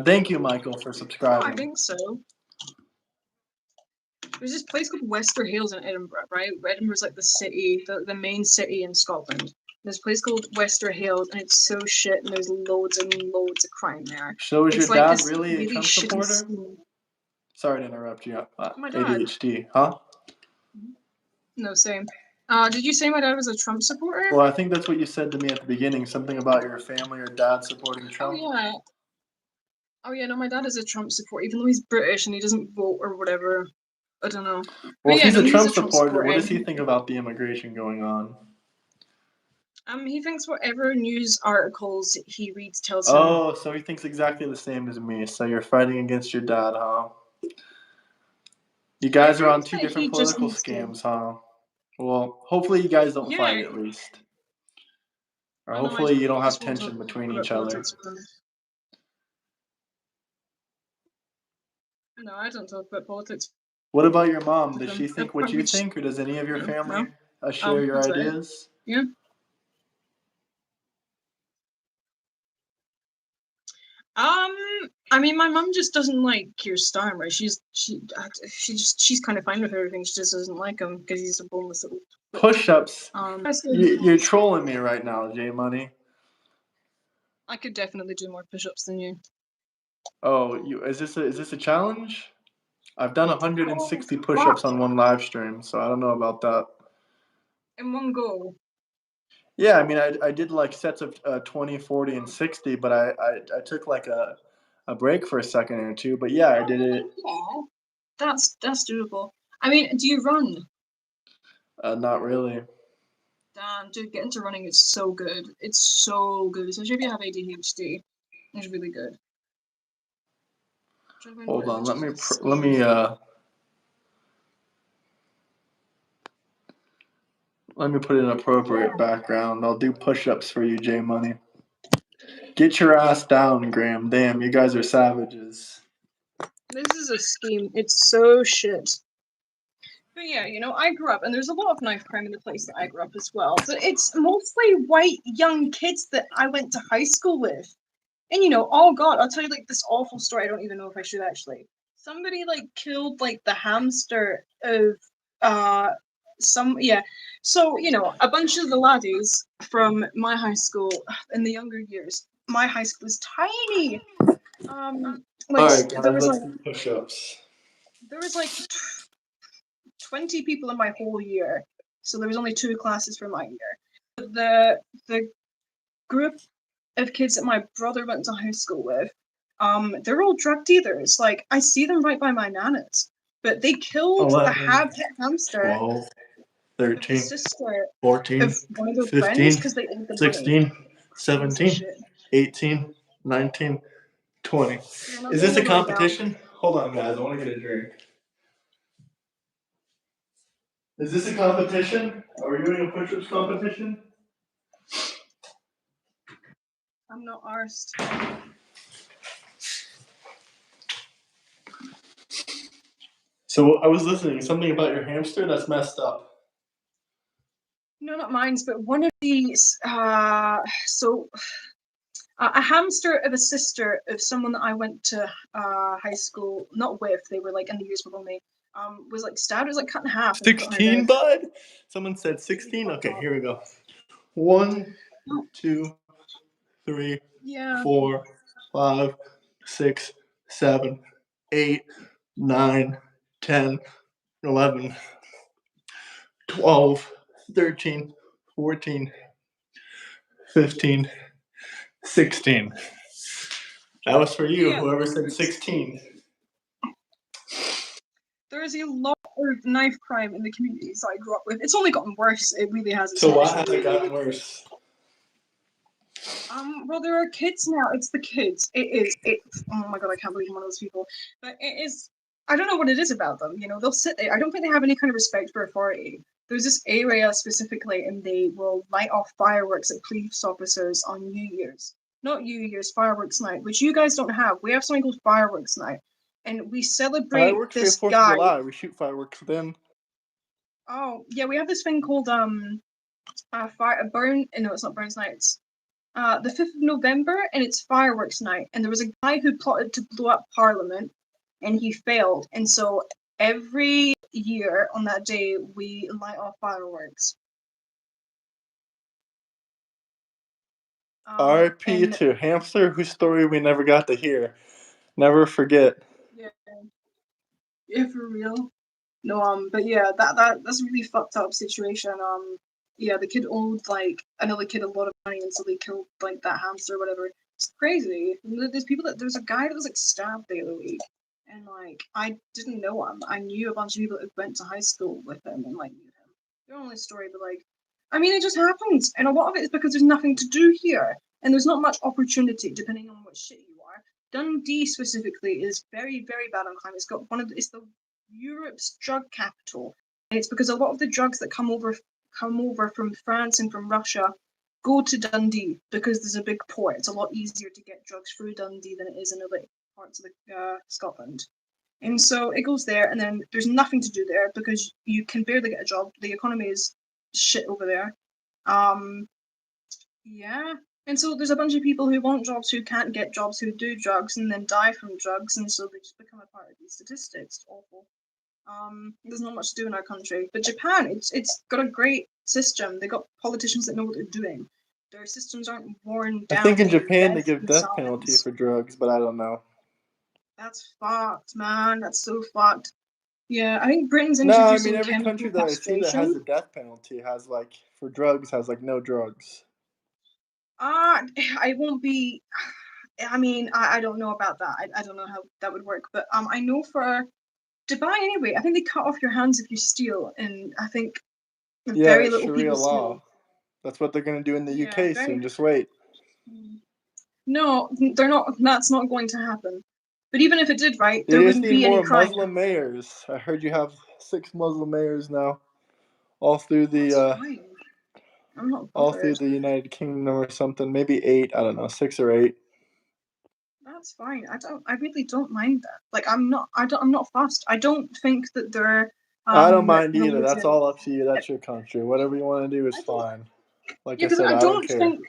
Thank you, Michael, for subscribing. I think so. There's this place called Wester Hailes in Edinburgh, right? Edinburgh's the city, the main city in Scotland. There's a place called Wester Hailes, and it's so shit, and there's loads and loads of crime there. So is your dad really a Trump supporter? Sorry to interrupt you. My dad. ADHD, huh? No, same. Did you say my dad was a Trump supporter? Well, I think that's what you said to me at the beginning. Something about your family or dad supporting Trump. Oh yeah, no, my dad is a Trump supporter, even though he's British and he doesn't vote or whatever. I don't know. Well, if he's a Trump supporter, what does he think about the immigration going on? He thinks whatever news articles he reads tells him. Oh, so he thinks exactly the same as me. So you're fighting against your dad, huh? You guys are on two different political scams, huh? Well, hopefully you guys don't fight at least. Or hopefully you don't have tension between each other. No, I don't talk about politics. What about your mom? Does she think what you think, or does any of your family share your ideas? Yeah. I mean, my mom just doesn't like Keir Starmer. She's kind of fine with everything. She just doesn't like him because he's a boneless little. Push-ups. You're trolling me right now, J Money. I could definitely do more push-ups than you. Oh, is this a challenge? I've done 160 push-ups on one live stream, so I don't know about that. In one go? Yeah, I mean, I did sets of 20, 40, and 60, but I took a break for a second or two. But yeah, I did it. That's doable. I mean, do you run? Not really. Damn, dude, get into running is so good. It's so good, especially if you have ADHD. It's really good. Trying to find Hold on. just Let me put in an appropriate background. I'll do push-ups for you, J Money. Get your ass down, Graham. Damn, you guys are savages. This is a scheme. It's so shit. But yeah, you know, I grew up, and there's a lot of knife crime in the place that I grew up as well. But it's mostly white young kids that I went to high school with. And you know, oh god, I'll tell you like this awful story. I don't even know if I should actually. Somebody like killed like the hamster of yeah. So, you know, a bunch of the laddies from my high school in the younger years. My high school was tiny. Like Alright, guys, there was let's like do push-ups. 20 people in my whole year. So there was only 2 classes for my year. The group of kids that my brother went to high school with, they're all drug dealers. Like I see them right by my nana's. But they killed the 11, pet hamster 12, of the 13, sister 14, of one of their friends 15, because they owed them money. 16, Crazy 17, shit. 18, 19, 20. Yeah, not Is getting this a all the way down. competition? Hold on, guys. I want to get a drink. Is this a competition? Are we doing a push-ups competition? I'm not arsed. So I was listening. Something about your hamster? That's messed up. No, not mine, but one of these. A hamster of a sister of someone that I went to high school, not with, they were like in the years before me, was like stabbed, it was like cut in half and put on her 16, bed. bud? Someone said 16? Okay, here we go. 1, 2, 3, Yeah. 4, 5, 6, 7, 8, 9, 10, 11, 12, 13, 14, 15, 16. That was for you, Yeah. whoever said 16. There is a lot of knife crime in the communities I grew up with. It's only gotten worse. It really has. So why has it gotten worse? Well, there are kids now. It's the kids. It is. It. Oh my god, I can't believe I'm one of those people. But it is. I don't know what it is about them. You know, they'll sit there. I don't think they have any kind of respect for authority. There's this area specifically, and they will light off fireworks at police officers on New Year's. Not New Year's, fireworks night, which you guys don't have. We have something called fireworks night, and we celebrate Fireworks? We have this 4th of guy. July. We shoot fireworks then. Oh yeah, we have this thing called burn. No, it's not Burns Night. It's the 5th of November, and it's fireworks night. And there was a guy who plotted to blow up Parliament, and he failed. And so every year on that day, we light off fireworks. R.I.P. to hamster, whose story we never got to hear. Never forget. Yeah, for real. No, but yeah, that's a really fucked up situation. Yeah, the kid owed like another kid a lot of money, and so they killed like that hamster or whatever. It's crazy. There's a guy that was like stabbed the other week, and like I didn't know him. I knew a bunch of people that went to high school with him and like knew him. Their only story, but like, I mean, it just happens, and a lot of it is because there's nothing to do here, and there's not much opportunity depending on what shit you are. Dundee specifically is very, very bad on crime. It's the Europe's drug capital, and it's because a lot of the drugs that come over from France and from Russia go to Dundee because there's a big port. It's a lot easier to get drugs through Dundee than it is in other parts of Scotland. And so it goes there, and then there's nothing to do there because you can barely get a job. The economy is shit over there. Yeah. And so there's a bunch of people who want jobs who can't get jobs, who do drugs and then die from drugs, and so they just become a part of these statistics. It's awful. There's not much to do in our country. But Japan, it's got a great system. They got politicians that know what they're doing. Their systems aren't worn I down. think in with Japan they death give and death penalty silence. for drugs, but I don't know. That's fucked, man. That's so fucked. Yeah, I think Britain's No, I mean introducing every country chemical that I see that has a castration. death penalty has like for drugs has like no drugs. I won't be. I mean, I don't know about that. I don't know how that would work, but I know for Dubai, anyway, I think they cut off your hands if you steal, and I think Yeah, very it's little Sharia people steal. law. That's what they're gonna do in the Yeah, UK soon. very. Just wait. No, they're not. That's not going to happen. But even if it did, right, They there just wouldn't need be any more crime. Muslim mayors. I heard you have 6 Muslim mayors now, all through That's the fine. I'm not all through bothered. the United Kingdom or something. Maybe 8. I don't know, 6 or 8. That's fine. I really don't mind that. Like, I'm not fussed. I don't think that their I don't mind either. That's religion. all up to you. That's your country. Whatever you want to do is I don't. fine. Like Yeah, I because said, I I don't don't care. think,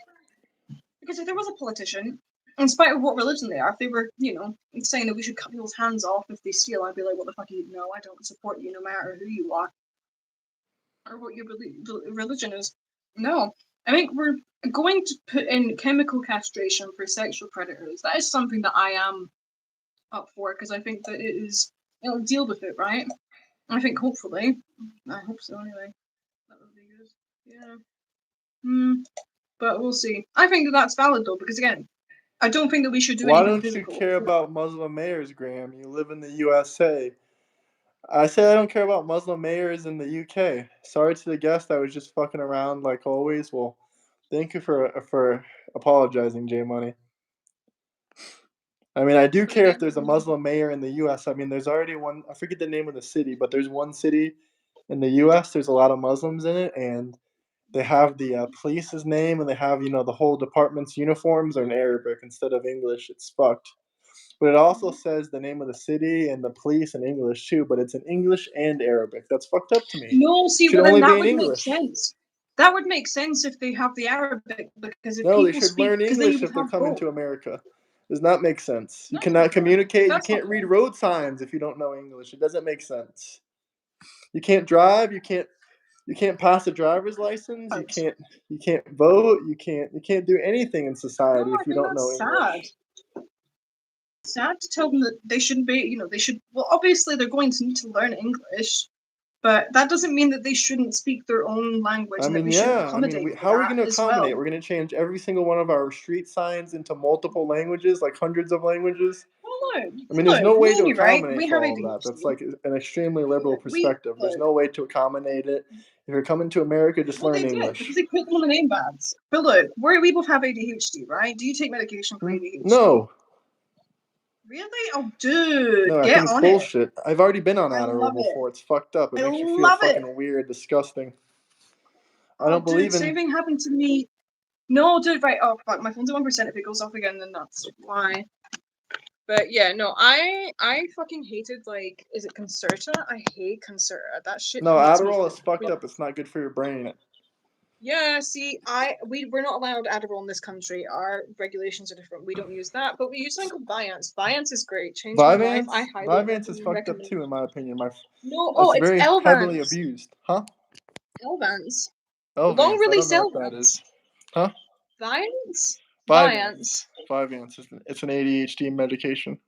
because if there was a politician, in spite of what religion they are, if they were, saying that we should cut people's hands off if they steal, I'd be like, what the fuck are you? No, I don't support you, no matter who you are or what your religion is. No, I think we're going to put in chemical castration for sexual predators. That is something that I am up for, because I think that it'll deal with it, right? I think hopefully. I hope so anyway. That would be good. Yeah. But we'll see. I think that that's valid though, because again, I don't think that we should do Why anything don't you physical. care about Muslim mayors, Graham? You live in the USA. I said I don't care about Muslim mayors in the UK. Sorry to the guest. I was just fucking around like always. Well, thank you for apologizing, J Money. I mean, I do But care if again, there's a Muslim mayor in the U.S. I mean, there's already one. I forget the name of the city, but there's one city in the U.S. There's a lot of Muslims in it, and they have the police's name, and they have the whole department's uniforms are in Arabic instead of English. It's fucked. But it also says the name of the city and the police in English too, but it's in English and Arabic. That's fucked up to me. no, It see, should well then only be that in would make English. sense. That would make sense if they have the Arabic, because if No, they people should speak, learn because then you English would if they're have coming both. to America. Does not make sense. You That's not cannot fair. communicate. You That's not can't read fair. road signs if you don't know English. It doesn't make sense. You can't drive. You can't pass a driver's license. You can't vote. You can't do anything in No, society I if you think don't know that's sad. English. Sad to tell them that they shouldn't be, they should, well, obviously they're going to need to learn English, but that doesn't mean that they shouldn't speak their own language I and that mean, we shouldn't yeah. I mean, accommodate for how are we that going to as well. accommodate? We're going to change every single one of our street signs into multiple languages, like hundreds of languages. Well, I mean, there's look, no way me to and you, right? accommodate We for have all of that. That's ADHD. like an extremely liberal We, perspective. There's look, no way to accommodate it. If you're coming to America, just well, learn they did, English. because they put them on the name badges. But look, we both have ADHD, right? Do you take medication for ADHD? No, Really? Oh, dude, no, I get think it's on it. bullshit. I've already been on I love Adderall it. before. It's fucked up. It I makes you feel love it. fucking weird, disgusting. I Oh, don't dude, believe in. same thing happened to me. No, dude, right. Oh, fuck, my phone's at 1%. If it goes off again, then that's why. But yeah, no, I fucking hated, like, is it Concerta? I hate Concerta. That shit No, makes me Adderall feel is fucked really. up. It's not good for your brain. Yeah, see, we're not allowed Adderall in this country. Our regulations are different. We don't use that, but we use something called Vyance. Vyance is great. Changed my life. I highly Vyvanse is fucked up recommend. too, in my opinion. No, oh, It's it's very heavily Elvance. abused. Huh? Elvance. Long Elvance. I don't release know what that is. Elvance. Huh? Vyance. Vyvanse. Vyance. Vyvanse. It's an ADHD medication.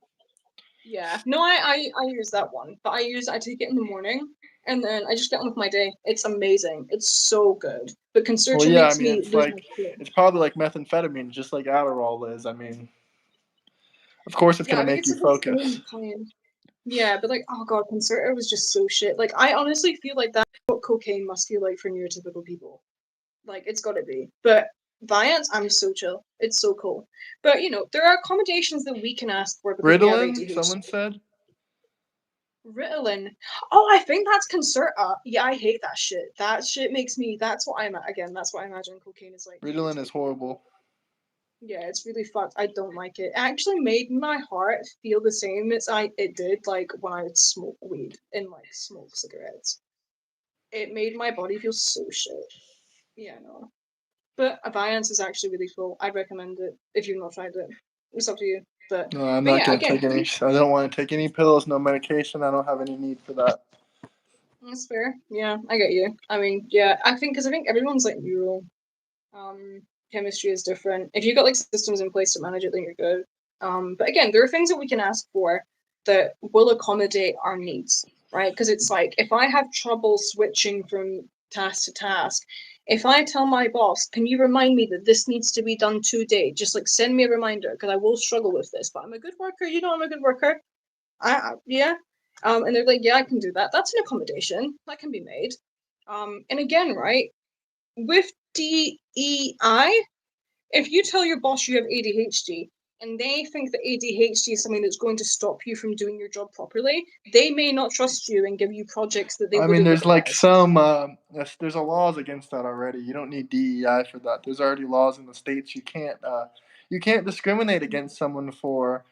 Yeah. No, I use that one, but I take it in the morning, and then I just get on with my day. It's amazing. It's so good. But Well, Concerta yeah. I makes mean, me it's lose my like shit. it's probably like methamphetamine, just like Adderall is. I mean, of course, it's Yeah, gonna I think make it's you like the focus. same kind. Yeah, but like, oh god, Concerta was just so shit. Like, I honestly feel like that's what cocaine must feel like for neurotypical people. Like, it's gotta be. But Vyance, I'm so chill. It's so cool. But there are accommodations that we can ask for because we have Ritalin, ADHD. someone said. Ritalin. Oh, I think that's Concerta. Yeah, I hate that shit. That shit makes me. That's what I'm. Again, that's what I imagine cocaine is like for Ritalin is neurotypical people. horrible. Yeah, it's really fucked. I don't like it. It actually made my heart feel the same as it did like when I would smoke weed and like smoke cigarettes. It made my body feel so shit. Yeah, no. But Aviance is actually really cool. I'd recommend it if you've not tried it. It's up to you. But No, I'm but not yeah, gonna again, take any. I don't want to take any pills, no medication. I don't have any need for that. that's fair. Yeah, I get you. I mean, yeah, I think everyone's like neural. Um, chemistry is different. If you've got like systems in place to manage it, then you're good. But again, there are things that we can ask for that will accommodate our needs, right? Because it's like if I have trouble switching from task to task, if I tell my boss, "Can you remind me that this needs to be done today?" Just like send me a reminder because I will struggle with this. But I'm a good worker. I'm a good worker. Yeah. And they're like, yeah, I can do that. That's an accommodation that can be made. And again, right, with DEI, if you tell your boss you have ADHD and they think that ADHD is something that's going to stop you from doing your job properly, they may not trust you and give you projects that they I would mean, have there's like otherwise. some there's a laws against that already. You don't need DEI for that. There's already laws in the states. You can't discriminate against someone for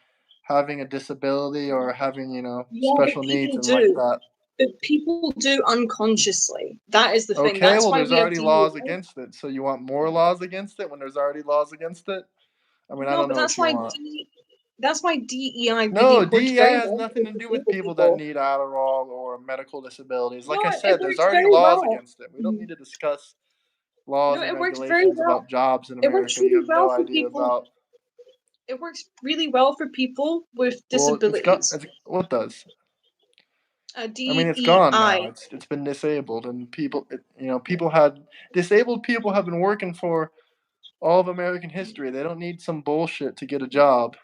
having a disability or having Yeah, but special needs people and like do. that. But people do unconsciously. That is the thing. Okay, That's well, why there's we have already laws DEI. against it. So you want more laws against it when there's already laws against it? I mean, I No, don't but know what you want. that's why DEI really No, worked DEI very has well nothing for to do with disabled people that people. need Adderall or medical disabilities. No, Like I it said, there's worked already very laws well. against it. We don't Mhm. need to discuss No, laws and it worked very regulations well. about jobs in It works America you really have well no for idea people. about. It works really well for people with Well, disabilities. what does? I mean, it's gone now. DEI. It's been disabled, and people had disabled people have been working for all of American history. They don't need some bullshit to get a job.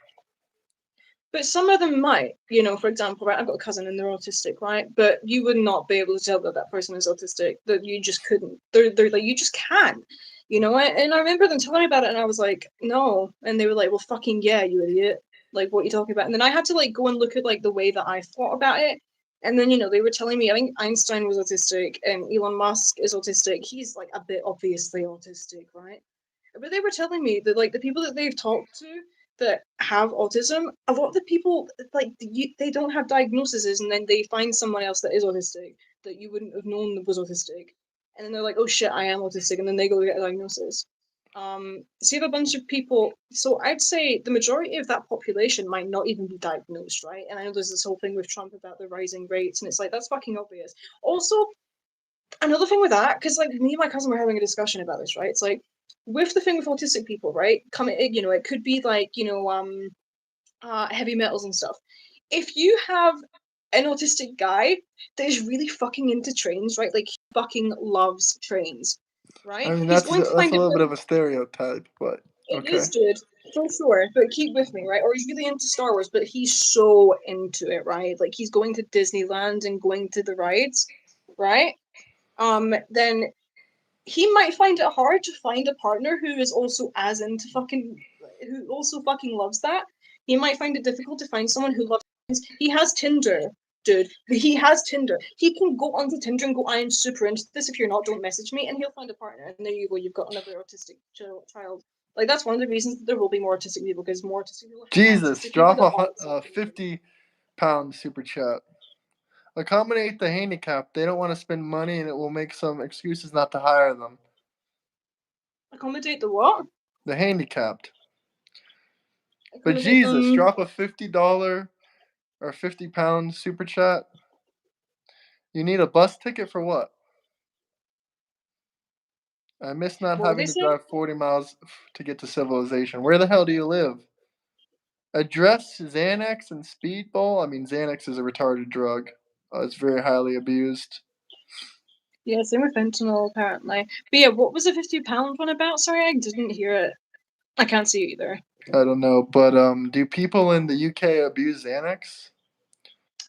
But some of them might, for example, right? I've got a cousin and they're autistic, right? But you would not be able to tell that that person is autistic. That you just couldn't. They're like, you just can't. And I remember them telling me about it, and I was like, no. And they were like, well, fucking yeah, you idiot. Like, what are you talking about? And then I had to like go and look at like the way that I thought about it. And then they were telling me, I think Einstein was autistic and Elon Musk is autistic. He's like a bit obviously autistic, right? But they were telling me that like the people that they've talked to that have autism, a lot of the people like they don't have diagnoses, and then they find someone else that is autistic that you wouldn't have known was autistic, and then they're like, oh shit, I am autistic, and then they go get a diagnosis. So you have a bunch of people. So I'd say the majority of that population might not even be diagnosed, right? And I know there's this whole thing with Trump about the rising rates, and it's like that's fucking obvious. Also, another thing with that, because like me and my cousin were having a discussion about this, right? It's like with the thing with autistic people, right? It could be like heavy metals and stuff. If you have an autistic guy that is really fucking into trains, right? Like he fucking loves trains, I right? mean, He's that's going to that's find a it little bit very. of a stereotype, but It okay. is, dude, for sure. But keep with me, right? Or he's really into Star Wars, but he's so into it, right? Like he's going to Disneyland and going to the rides, right? Then he might find it hard to find a partner who is also as into fucking who also fucking loves that. He might find it difficult to find someone who loves he has Tinder, dude. He has Tinder. He can go onto Tinder and go, I am super into this. If you're not, don't message me, and he'll find a partner. And there you go, you've got another autistic child. Like that's one of the reasons that there will be more autistic people, because more autistic people have access Jesus, to people drop that aren't a 50-pound super chat. Accommodate the handicapped. They don't want to spend money, and it will make some excuses not to hire them. accommodate the what? The handicapped. But Accommodate Jesus, them. drop a $50 or 50-pound super chat. You need a bus ticket for what? I miss not What were they having to saying? drive 40 miles to get to civilization. Where the hell do you live? Address Xanax and Speedball. I mean, Xanax is a retarded drug. It's very highly abused. Yeah, same with fentanyl apparently. But yeah, what was the £50 one about? Sorry, I didn't hear it. I can't see it either. I don't know, but do people in the UK abuse Xanax?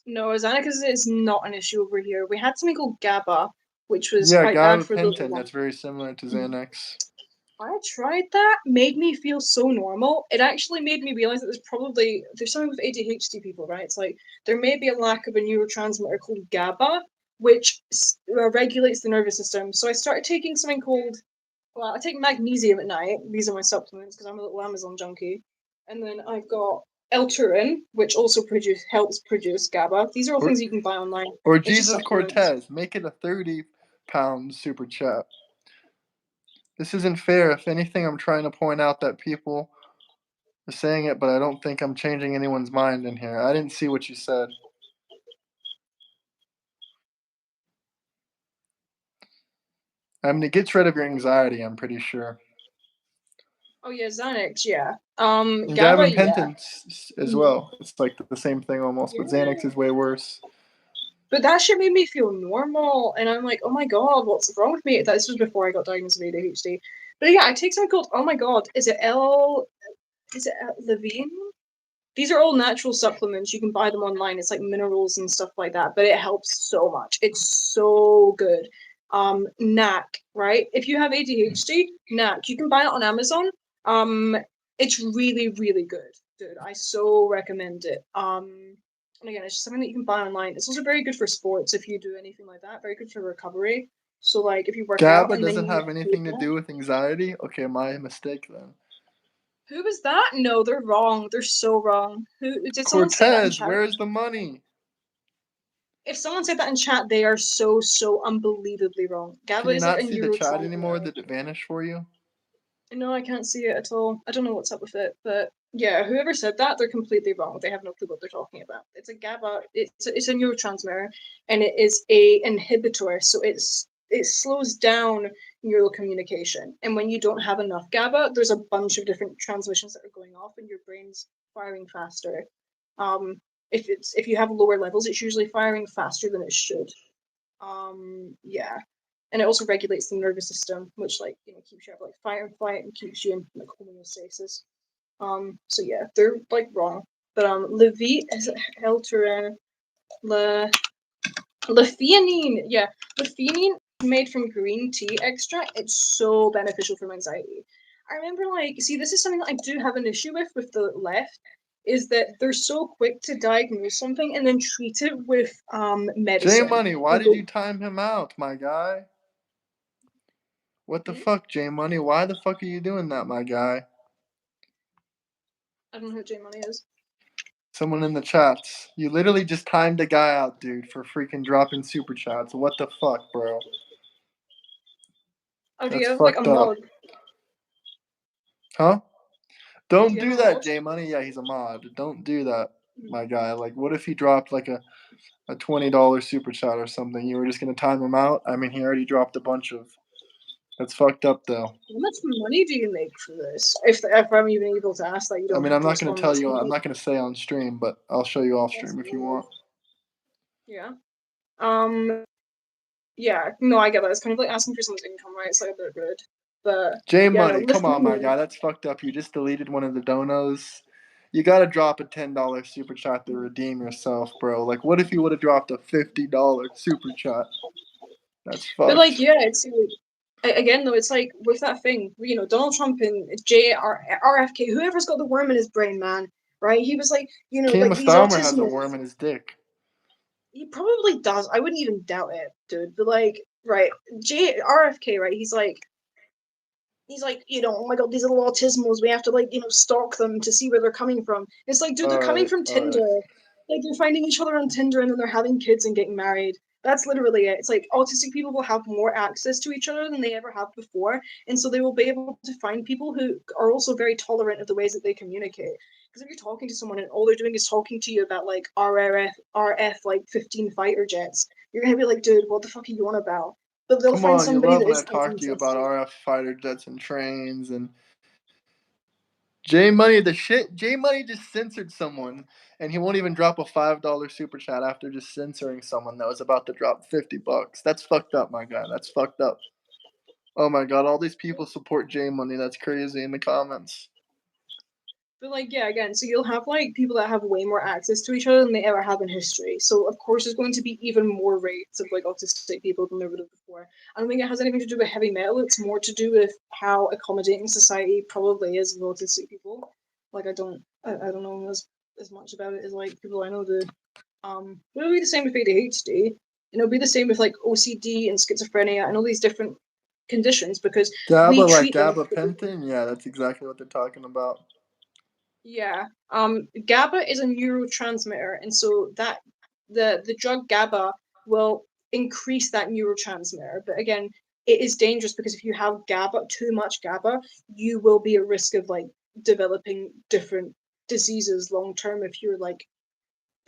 No, Xanax is not an issue over here. We had something called GABA, which was Yeah, quite bad for the gabapentin. lung. That's very similar to Xanax. I tried that, made me feel so normal. It actually made me realize that there's something with ADHD people, right? It's like there may be a lack of a neurotransmitter called GABA, which regulates the nervous system. So I started taking something called I take magnesium at night. These are my supplements because I'm a little Amazon junkie. And then I've got L-Turin, which also helps produce GABA. These are all Or, things you can buy online. or It's just Jesus supplements. Cortez. Make it a 30-pound super chat. This isn't fair. If anything, I'm trying to point out that people are saying it, but I don't think I'm changing anyone's mind in here. I didn't see what you said. I mean, it gets rid of your anxiety, I'm pretty sure. Oh yeah, Xanax, yeah. And GABA, yeah. gabapentin as well. It's like the same thing almost, but Xanax Yeah. is way worse. But that shit made me feel normal, and I'm like, oh my god, what's wrong with me? This was before I got diagnosed with ADHD. But yeah, I take something called, oh my god, is it Levine? These are all natural supplements. You can buy them online. It's like minerals and stuff like that, but it helps so much. It's so good. NAC, right? If you have ADHD, NAC, you can buy it on Amazon. It's really, really good, dude. I so recommend it. And again, it's just something that you can buy online. It's also very good for sports if you do anything like that. Very good for recovery. So, like, if you work out GABA and then doesn't you have anything to do with anxiety? Okay, my mistake then. who was that? No, they're wrong. They're so wrong. Who did someone say that in Cortez, chat? where's the money? If someone said that in chat, they are so unbelievably wrong. Can GABA you is like not a see the chat anymore? neurotransmitter. Did it vanish for you? No, I can't see it at all. I don't know what's up with it, but yeah, whoever said that, they're completely wrong. They have no clue what they're talking about. It's a GABA. It's a neurotransmitter, and it is a inhibitor. So it slows down neural communication. And when you don't have enough GABA, there's a bunch of different transmissions that are going off, and your brain's firing faster. If you have lower levels, it's usually firing faster than it should. Yeah, and it also regulates the nervous system, which keeps you up like fight and flight and keeps you in like homeostasis. So yeah, they're like wrong. But Levi is Helterin Le Letheanine. Yeah, Letheanine made from green tea extract. It's so beneficial from anxiety. I remember see, this is something that I do have an issue with the left, is that they're so quick to diagnose something and then treat it with J medicine. Money, why did you time him out, my guy? What the fuck, J Money? Why the fuck are you doing that, my guy? I don't know who J Money is. Someone in the chats. You literally just timed a guy out, dude, for freaking dropping super chats. What the fuck, bro? Oh, do you That's have like a fucked up. mod? Huh? Do Don't you have do a that, mod? J Money. Yeah, he's a mod. Don't do that, my guy. Like, what if he dropped like a $20 super chat or something? You were just gonna time him out? I mean, he already dropped a bunch of. That's fucked up, though. How much money do you make for this? If I'm even able to ask that, you I don't mean, have I'm to not gonna respond. tell That's you. I'm completely not gonna say on stream, but I'll show you off stream if you want. yeah. Yeah. No, I get that. It's kind of like asking for someone's income, right? It's like a bit rude. But J yeah, no, Money, lift come on, my money. guy. That's fucked up. You just deleted one of the donos. You gotta drop a $10 super chat to redeem yourself, bro. Like, what if you would have dropped a $50 super chat? That's But like, fucked. yeah, it's again though, it's like with that thing, Donald Trump and RFK, whoever's got the worm in his brain, man, right? He was like, Keema like these Starmer has a autism. worm in his dick. He probably does. I wouldn't even doubt it, dude. But like, right, RFK, right? He's like, oh my god, these little autismals, we have to stalk them to see where they're coming from. It's like, dude, they're coming Alright, from alright. Tinder. Like they're finding each other on Tinder and then they're having kids and getting married. That's literally it. It's like autistic people will have more access to each other than they ever have before, and so they will be able to find people who are also very tolerant of the ways that they communicate. Because if you're talking to someone and all they're doing is talking to you about like RF like 15 fighter jets, you're gonna be like, dude, what the fuck are you on about? But they'll Come find on, you somebody love that when I is as talk to you about interested. RF fighter jets and trains and J Money. The shit. J Money just censored someone, and he won't even drop a $5 super chat after just censoring someone that was about to drop $50. That's fucked up, my guy. That's fucked up. Oh my god, all these people support J Money. That's crazy in the comments. But like, yeah, again, so you'll have like people that have way more access to each other than they ever have in history. So of course there's going to be even more rates of like autistic people than there would have before. I don't think it has anything to do with heavy metal. It's more to do with how accommodating society probably is with autistic people. Like I don't know as much about it as like people I know do. But it'll be the same with ADHD. And it'll be the same with like OCD and schizophrenia and all these different conditions because GABA, we like treat them. gabapentin? Yeah, that's exactly what they're talking about. Yeah. GABA is a neurotransmitter, and so that the drug GABA will increase that neurotransmitter. But again, it is dangerous because if you have GABA, too much GABA, you will be at risk of like developing different diseases long term if you're like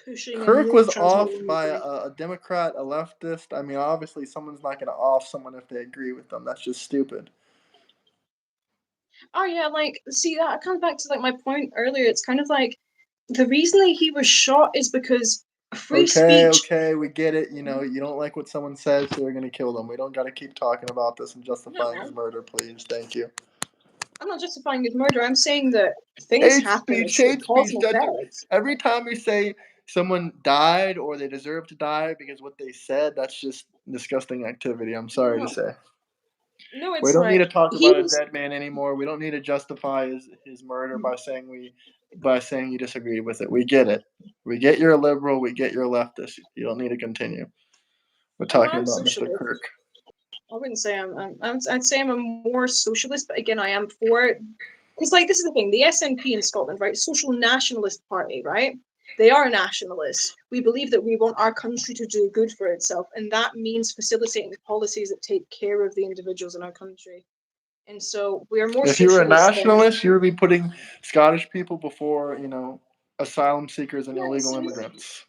pushing a Kirk was neurotransmitter offed in your by brain. a Democrat, a leftist. I mean, obviously, someone's not going to off someone if they agree with them. That's just stupid. Oh yeah, like see that comes back to like my point earlier. It's kind of like the reason that he was shot is because free speech. Okay, we get it. You know, you don't like what someone says, so you're going to kill them. We don't got to keep talking about this and justifying his No, murder, please. Thank you. I'm not justifying his murder. I'm saying that things happen. It's Hate cause speech. and effect. Every time you say someone died or they deserve to die because what they said, that's just disgusting activity. I'm sorry to No, say. no, We it's don't need like to talk he about a was. dead man anymore. We don't need to justify his murder by saying you disagree with it. We get it. We get you're a liberal. We get you're a leftist. You don't need to continue. We're Oh, talking I'm about Mr. socialist. Kirk. I wouldn't say I'd say I'm a more socialist, but again, I am for it. Because, like, this is the thing: the SNP in Scotland, right? Social Nationalist Party, right? They are nationalists. We believe that we want our country to do good for itself, and that means facilitating policies that take care of the individuals in our country. And so we are more If you were a socialist than. nationalist, you would be putting Scottish people before, asylum seekers and Yeah, illegal immigrants.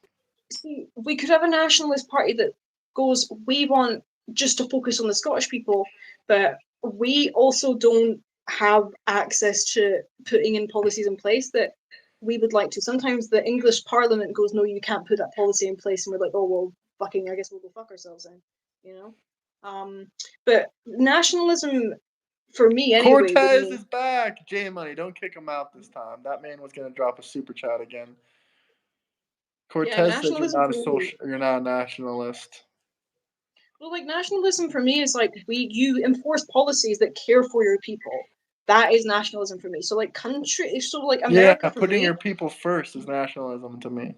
see, we could have a nationalist party that goes, we want just to focus on the Scottish people, but we also don't have access to putting in policies in place that we would like to. Sometimes the English Parliament goes, no, you can't put that policy in place, and we're like, oh well, fucking, I guess we'll go fuck ourselves then, you know. But nationalism, for me anyway, would Cortez mean is back. J Money, don't kick him out this time. That man was gonna drop a super chat again. yeah, Cortez said nationalism for me. you're not a nationalist. Well, like nationalism for me is like you enforce policies that care for your people. That is nationalism for me. So like country, so like Yeah, America for putting me, your people first is nationalism to me.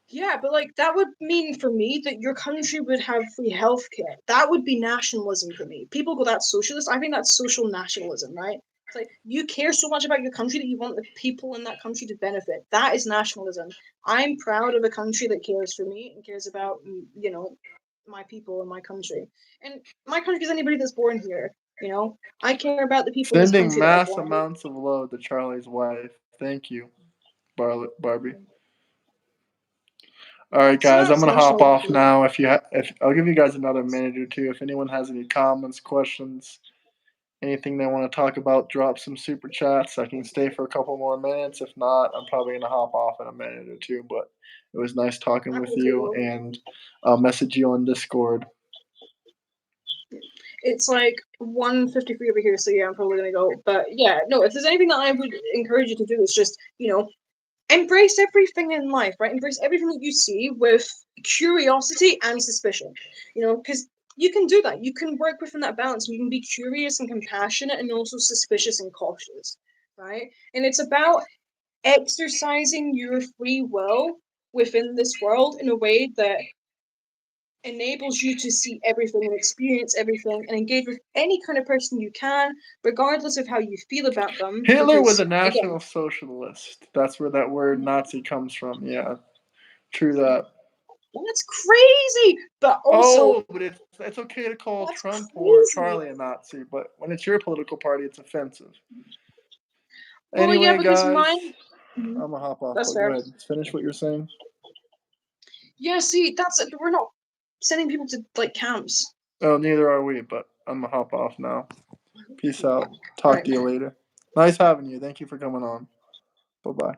yeah, but like that would mean for me that your country would have free healthcare. That would be nationalism for me. People go, that's socialist. I think that's social nationalism, right? It's like you care so much about your country that you want the people in that country to benefit. That is nationalism. I'm proud of a country that cares for me and cares about my people and my country. And my country is anybody that's born here. I care about the people in this Sending country that are mass born here. amounts of love to Charlie's wife. Thank you, Barbie. All right, So guys, I'm that's gonna hop nationalism off for me. now. If I'll give you guys another minute or two. If anyone has any comments, questions, anything they want to talk about, drop some super chats. I can stay for a couple more minutes. If not, I'm probably gonna hop off in a minute or two. But it was nice talking I'm with okay, you, bro. and I'll message you on Discord. It's like 1:53 over here, so yeah, I'm probably gonna go. But yeah, no, if there's anything that I would encourage you to do, is just, embrace everything in life, right? Embrace everything that you see with curiosity and suspicion, because you can do that. You can work within that balance. You can be curious and compassionate and also suspicious and cautious, right? And it's about exercising your free will within this world in a way that enables you to see everything and experience everything and engage with any kind of person you can, regardless of how you feel about them. Hitler was a Because National again, Socialist. That's where that word Nazi comes from. Yeah, true that. that's crazy. But also, Oh, but it's okay to call that's Trump or crazy. Charlie a Nazi, but when it's your political party, it's offensive. Well, yeah, Anyway, because guys, mine. Mhm. I'm gonna hop off. That's But go fair. ahead, finish what you're saying. Yeah, see, that's it. We're not sending people to like camps. Oh, neither are we. But I'm gonna hop off now. Peace Yeah. out. All Talk right. to you later. Nice having you. Thank you for coming on. Bye bye.